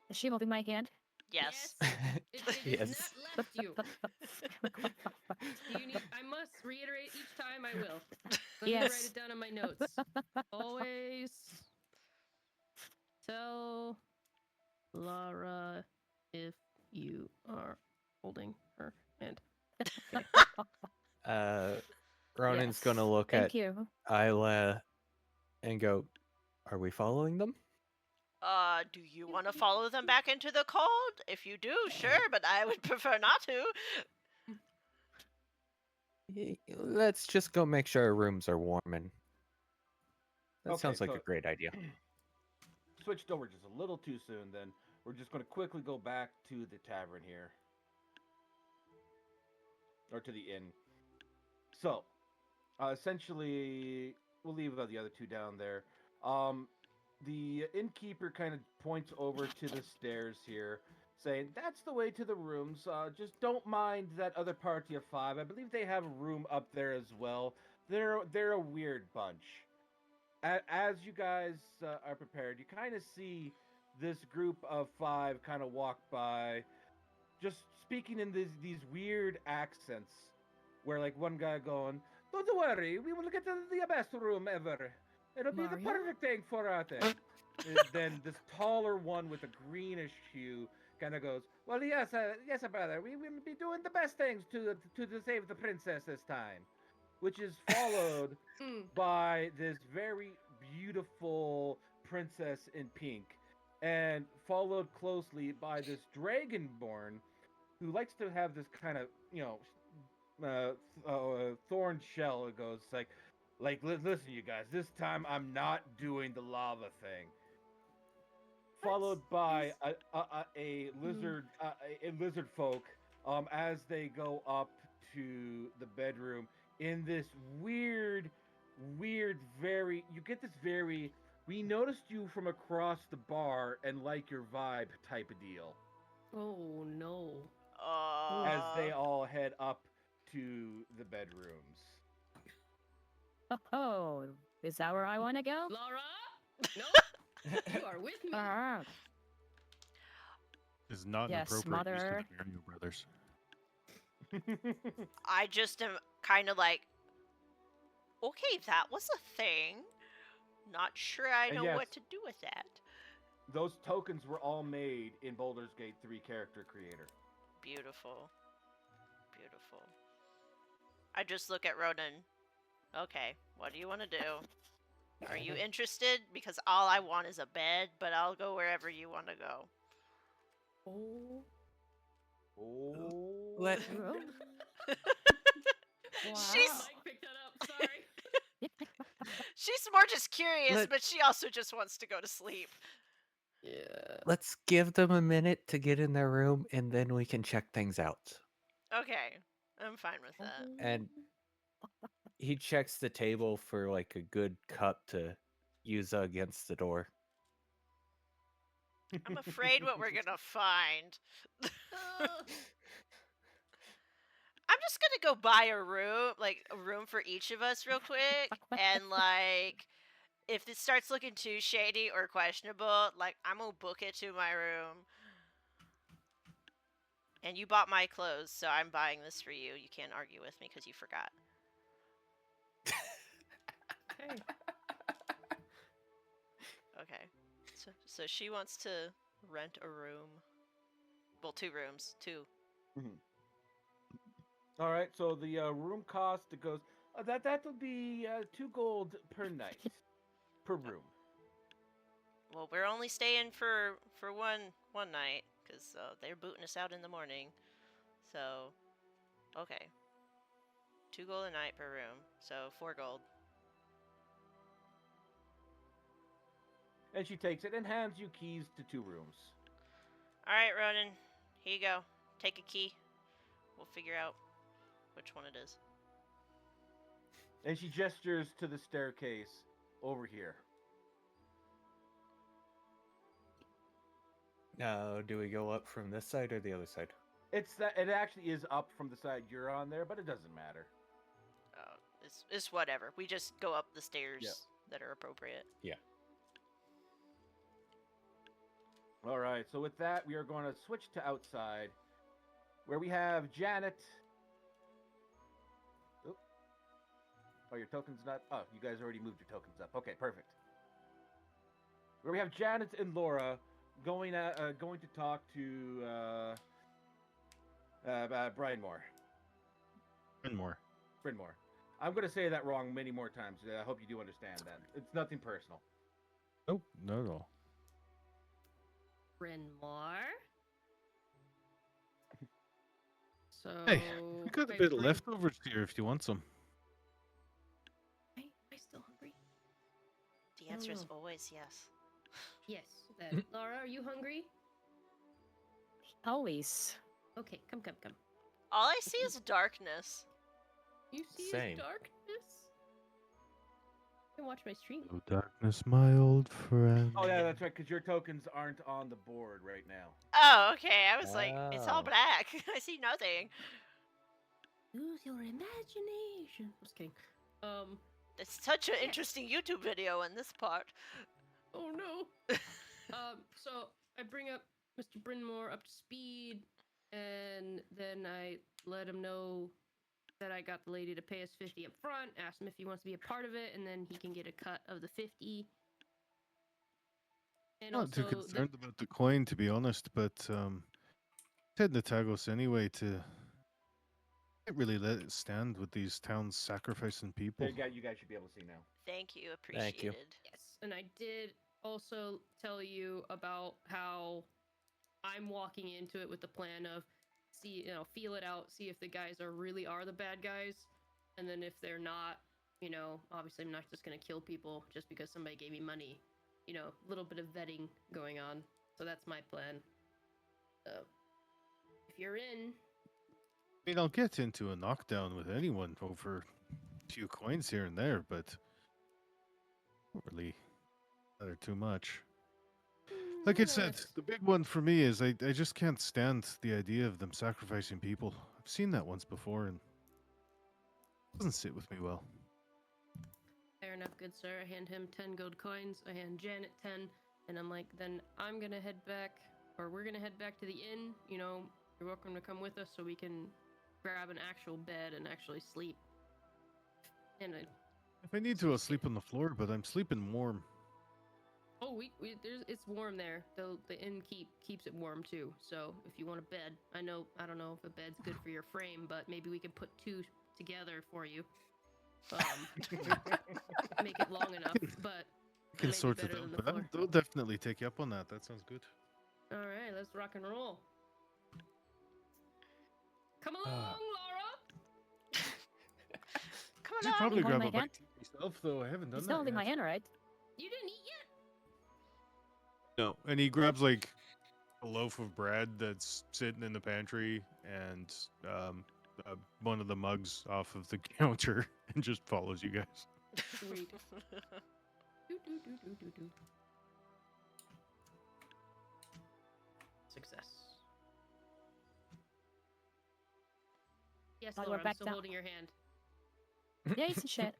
Is she holding my hand? Yes. It Yes. has not left you. I must reiterate each time I will. Let me write Yes. it down in my notes. Always tell Lara if you are holding her hand. Ronan's gonna Yes, look thank at you. Isla and go, "Are we following them?" Do you want to follow them back into the cold? If you do, sure, but I would prefer not to. Let's just go make sure our rooms are warm, and that Okay, sounds like so a great idea. switched over just a little too soon. Then we're just going to quickly go back to the tavern here, or to the inn. So, essentially, we'll leave the other two down there. The innkeeper kind of points over to the stairs here, saying, "That's the way to the rooms. Just don't mind that other party of 5. I believe they have a room up there as well. They're a weird bunch." As you guys are prepared, you kind of see this group of 5 kind of walk by, just speaking in these weird accents, where like one guy going, "Don't worry, we will get the best room ever. It'll be the Mario? perfect thing for our thing." Then this taller one with a greenish hue kind of goes, "Well, yes, yes, brother. We will be doing the best things to save the princess this time," which is followed by this very beautiful princess in pink, and followed closely by this dragonborn who likes to have this kind of, thorn shell. It goes like, listen, you guys, this time I'm not doing the lava thing. Followed by a lizard, a lizard folk, as they go up to the bedroom in this weird, very. You get this very. We noticed you from across the bar and like your vibe type of deal. Oh no. As they Uh, all head up to the bedrooms. Oh, is that where I want to go? Laura? No, you are with me. Ah, Is not an Yes, appropriate use of mother. the Mario Brothers. I just am kind of like, okay, that was a thing. Not sure I And know yes, what to do with that. those tokens were all made in Baldur's Gate 3 Character Creator. Beautiful. Beautiful. I just look at Ronan. Okay, what do you want to do? Are you interested? Because all I want is a bed, but I'll go wherever you want to go. Oh. Oh. Let oh, She's wow. Mike picked that up. Sorry. she's more just curious, Let- but she also just wants to go to sleep. Yeah. let's give them a minute to get in their room, and then we can check things out. Okay, I'm fine with that. And he checks the table for like a good cup to use against the door. I'm afraid what we're gonna find. I'm just gonna go buy a room for each of us real quick, and like, if it starts looking too shady or questionable, like, I'm gonna book it to my room. And you bought my clothes, so I'm buying this for you. You can't argue with me because you forgot. Okay. Okay. So she wants to rent a room. Well, 2 rooms. 2. All right, so the room cost, it goes, that'll be 2 gold per night per room. Well, we're only staying for one night because they're booting us out in the morning. So, okay. 2 gold a night per room. So 4 gold. And she takes it and hands you keys to 2 rooms. All right, Ronan. Here you go. Take a key. We'll figure out which one it is. And she gestures to the staircase over here. Now, do we go up from this side or the other side? It actually is up from the side you're on there, but it doesn't matter. It's whatever. We just go up the stairs Yeah. that are appropriate. Yeah. All right, so with that, we are going to switch to outside, where we have Janet. Oop. Oh, your token's not. Oh, you guys already moved your tokens up. Okay, perfect. Where we have Janet and Laura going to talk to Brian Moore. And more. Frinmore. I'm going to say that wrong many more times. I hope you do understand that. It's nothing personal. Nope, not at all. Brynmore. So Hey, we got a wait, bit of Bryn- leftovers here if you want some. Am I still hungry? The answer is know. always yes. Yes. Then Laura, are you hungry? Always. Okay, come. All I see is darkness. You see Same. his darkness? You can watch my stream. Oh, darkness, my old friend. Oh, yeah, that's right, because your tokens aren't on the board right now. Oh, okay. I was like, it's all Oh. black. I see nothing. Use your imagination. Just kidding. It's such an Yeah. interesting YouTube video in this part. Oh no. So I bring up Mr. Brynmore up to speed, and then I let him know that I got the lady to pay us 50 up front, asked him if he wants to be a part of it, and then he can get a cut of the 50. And Not too also, concerned about the coin, to be honest, but Ted Natagos anyway to can't really let it stand with these towns sacrificing people. You guys should be able to see now. Thank you. Thank you. Appreciated. yes, and I did also tell you about how I'm walking into it with the plan of feel it out, see if the guys really are the bad guys, and then if they're not, obviously I'm not just gonna kill people just because somebody gave me money. A little bit of vetting going on. So that's my plan. If you're in, I mean, I'll get into a knockdown with anyone over a few coins here and there, but don't really matter too much. Like I said, the big one for me is I just can't stand the idea of them sacrificing people. I've seen that once before, and it doesn't sit with me well. fair enough, good sir. I hand him 10 gold coins. I hand Janet 10, and I'm like, then I'm gonna head back, or we're gonna head back to the inn. You're welcome to come with us so we can grab an actual bed and actually sleep. And If I need to, I'll sleep on the floor, but I'm sleeping warm. it's warm there. The inn keeps it warm too. So if you want a bed, I don't know if a bed's good for your frame, but maybe we can put 2 together for you. Make it long enough, but I can maybe sort it better out, than the but floor. I'll definitely take you up on that. That sounds good. All right, let's rock and roll. Come along, Laura. Come I on. should probably Hold grab my a bite hand. to eat myself, though. I haven't done He's that holding yet. my hand, right? You didn't eat yet. No, and he grabs like a loaf of bread that's sitting in the pantry and one of the mugs off of the counter and just follows you guys. Sweet. Do. Success. Yes, Now we're Laura, I'm back still down. holding your hand. Yeah, it's a shit.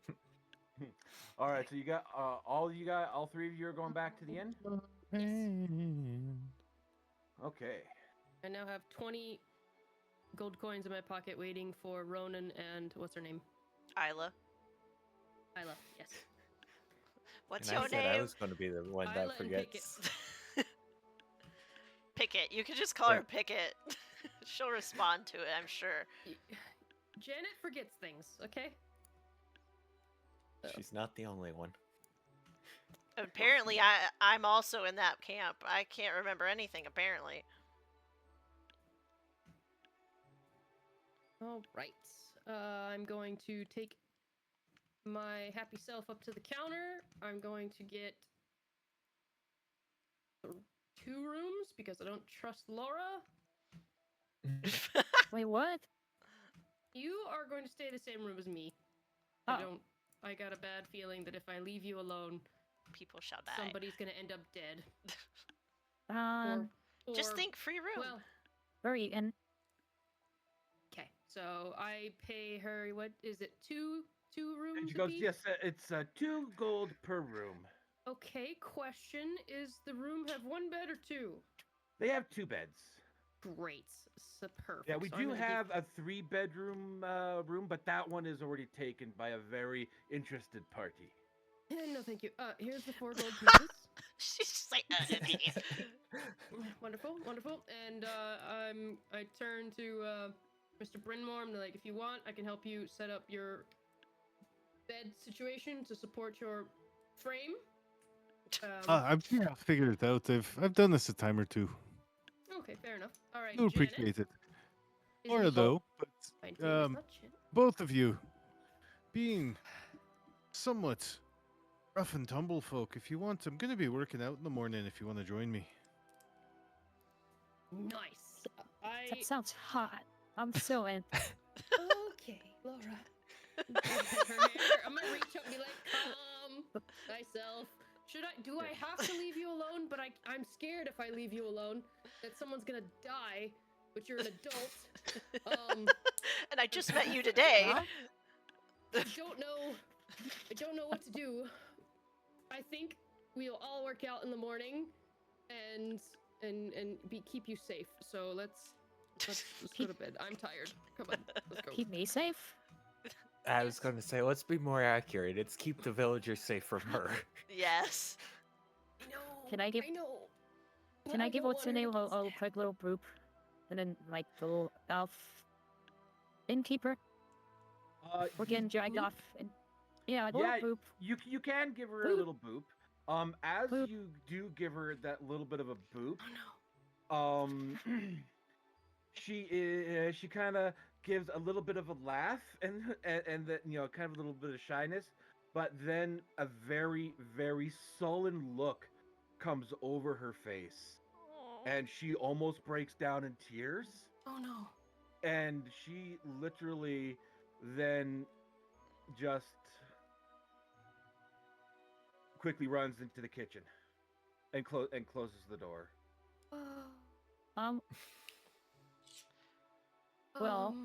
All right, so you got all 3 of you are going back to the inn. Okay. I now have 20 gold coins in my pocket waiting for Ronan and what's her name? Isla. Isla, yes. What's And I your said name? I was going to be the one Isla that and forgets. Picket. You could just call her Picket. She'll respond to it, I'm sure. Janet forgets things, okay? She's not the only one. Apparently, I'm also in that camp. I can't remember anything, apparently. All right. I'm going to take my happy self up to the counter. I'm going to get 2 rooms because I don't trust Laura. Wait, what? You are going to stay in the same room as me. Oh. I got a bad feeling that if I leave you alone, People shall die. somebody's gonna end up dead. Just Or- think free room. Well, we're eating. okay. So I pay her. What is it? Two rooms. And she goes, apiece? yes, it's 2 gold per room. Okay. Question: is the room have 1 bed or 2? They have 2 beds. Great. So perfect. Yeah, we So I'm do gonna give- have a 3-bedroom room, but that one is already taken by a very interested party. No, thank you. Here's the 4 gold pieces. She's just like, Wonderful. And I turn to Mr. Brynmore, I'm like, if you want, I can help you set up your bed situation to support your frame. I've figured it out. I've done this a time or two. Okay, fair enough. All right, Do Janet. appreciate it. Is Laura, it- though, My but name is not Janet. both of you, being somewhat rough and tumble folk, if you want, I'm going to be working out in the morning if you want to join me. Nice. That sounds hot. I'm so in. Okay, Laura. I'm gonna reach up and be like, calm myself. Do I have to leave you alone? But I'm scared if I leave you alone that someone's gonna die, but you're an adult. And I just met you today. Huh? I don't know what to do. I think we'll all work out in the morning and keep you safe. So let's go to bed. I'm tired. Come on, let's go. Keep me safe. I was going to say, let's be more accurate. It's keep the villagers safe from her. Yes. I know. Can I give- I know. Can I give don't what's her want her name to a get little stabbed. quick little boop? And then, like, the little elf innkeeper? We're getting dragged Boop? off. And, yeah, a little Yeah, boop. You can give her a Boop. little boop. As Boop. you do give her that little bit of a boop, Oh no. she kind of gives a little bit of a laugh and that kind of a little bit of shyness, but then a very very sullen look comes over her face, and she almost breaks down in tears, Oh no. and she literally then just quickly runs into the kitchen and closes the door. Well,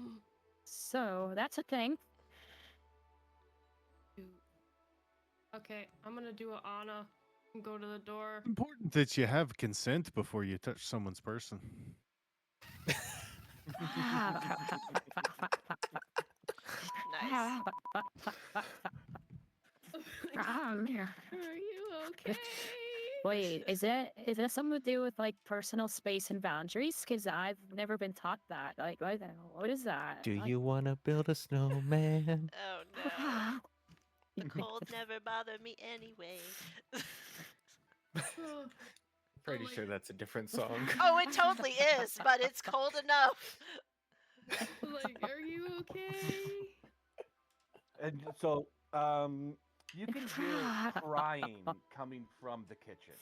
so that's a thing. Shoot. Okay, I'm gonna do a Anna and go to the door. Important that you have consent before you touch someone's person. Nice. Are you okay? Wait, is it something to do with like personal space and boundaries? Because I've never been taught that. Like, what is that? Do Like, you want to build a snowman? Oh no. The cold never bothered me anyway. Oh, Pretty my sure God. that's a different song. Oh, it totally is, but it's cold enough. Like, are you okay? And so you can hear crying coming from the kitchen.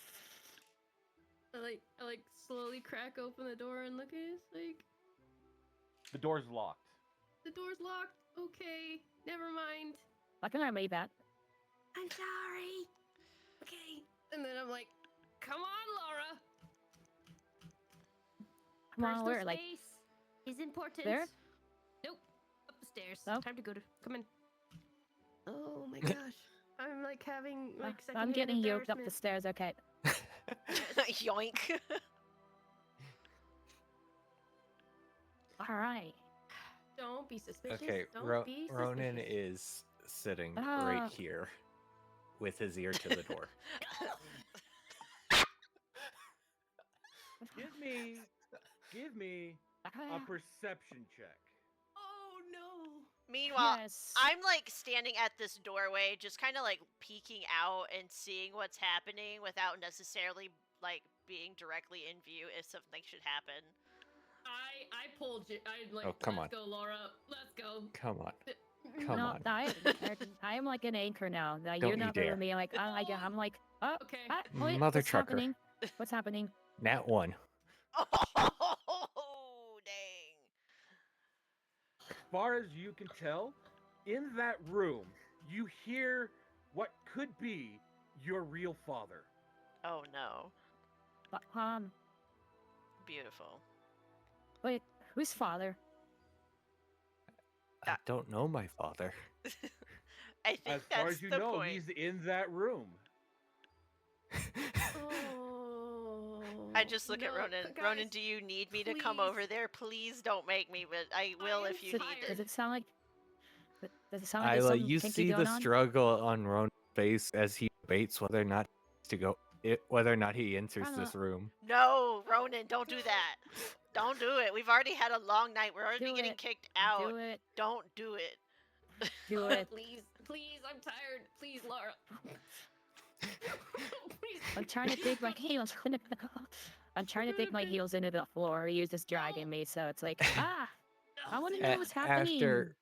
I like slowly crack open the door and look at it. It's like, The door's locked. the door's locked. Okay, never mind. Why can I make that? I'm sorry. Okay. And then I'm like, come on, Laura. Come on, Personal where? Like, space is important. there? Nope. Up the stairs. No? Time to go to. Come in. Oh my gosh. I'm like having like I'm secondhand getting yoked up the embarrassment. stairs. Okay. Yoink. All right. Don't be suspicious. Okay, Don't be suspicious. Ronan is sitting Ah. right here with his ear to the door. Give me a perception check. Oh no. Meanwhile, Yes. I'm like standing at this doorway, just kind of like peeking out and seeing what's happening without necessarily like being directly in view if something should happen. I pulled you. I like. Oh, come Let's on. go, Laura. Let's go. Come on. Come no, on. I am like an anchor now. Like, Don't you're you not dare. with me. Like, I'm like, oh, Okay. wait, Mother what's trucker. happening? What's happening? Nat 1. Oh, dang. As far as you can tell, in that room, you hear what could be your real father. Oh no. Beautiful. Wait, whose father? I don't know my father. I think As far that's as you the know, point. he's in that room. Oh. I just look at no, Ronan. guys, Ronan, do you need me to come over please. there? Please don't make me, but I will am if you Does need does it. it sound like? Does it sound like there's Isla, something you kinky see the going on? struggle on Ronan's face as he debates whether or not to go whether or not he enters Kinda- this room. No, Ronan, don't do that. Don't do it. We've already had a long night. We're already Do getting it. kicked out. Do it. Don't do it. Do it. Please, please, I'm tired. Please, Laura. Please. I'm trying to dig my heels. I'm trying to dig my heels into the floor. He was just dragging me, so it's like, I want to know what's happening. After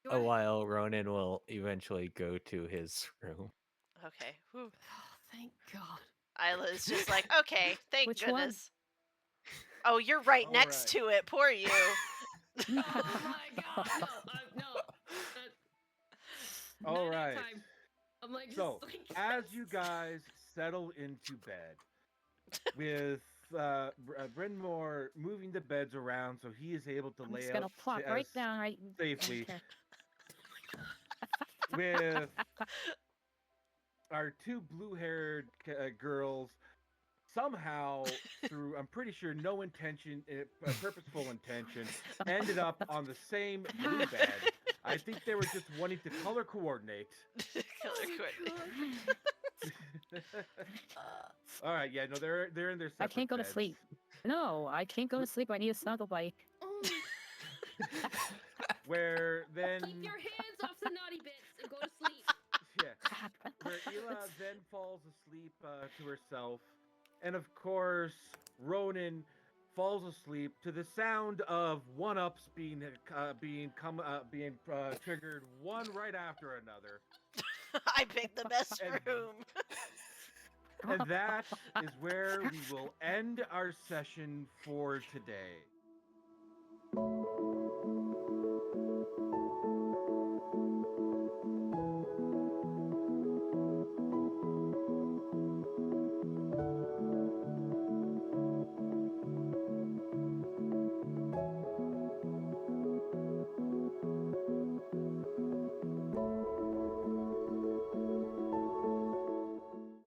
Do a I- while, Ronan will eventually go to his room. Okay. Whew. Oh, thank God. Isla is just like, okay, thank Which one? goodness. Oh, you're right All next right. to it. Poor you. Oh my God. No. All Night-night right. time. I'm like, just So, like, as you guys settle into bed, with Brynmore moving the beds around so he is able to I'm lay just out gonna plop right down right safely, Okay. with our two blue-haired girls somehow through I'm pretty sure no intention, purposeful intention, ended up on the same blue bed. I think they were just wanting to color coordinate. Color coordinate. All right, yeah, no, they're in their separate I can't go to beds. sleep. No, I can't go to sleep. I need a snuggle bite. oh, Where then keep your hands off the naughty bits and go to sleep. yeah, where Ela then falls asleep to herself, and of course Ronan falls asleep to the sound of one-ups being triggered one right after another, I picked the best And- room. and that is where we will end our session for today.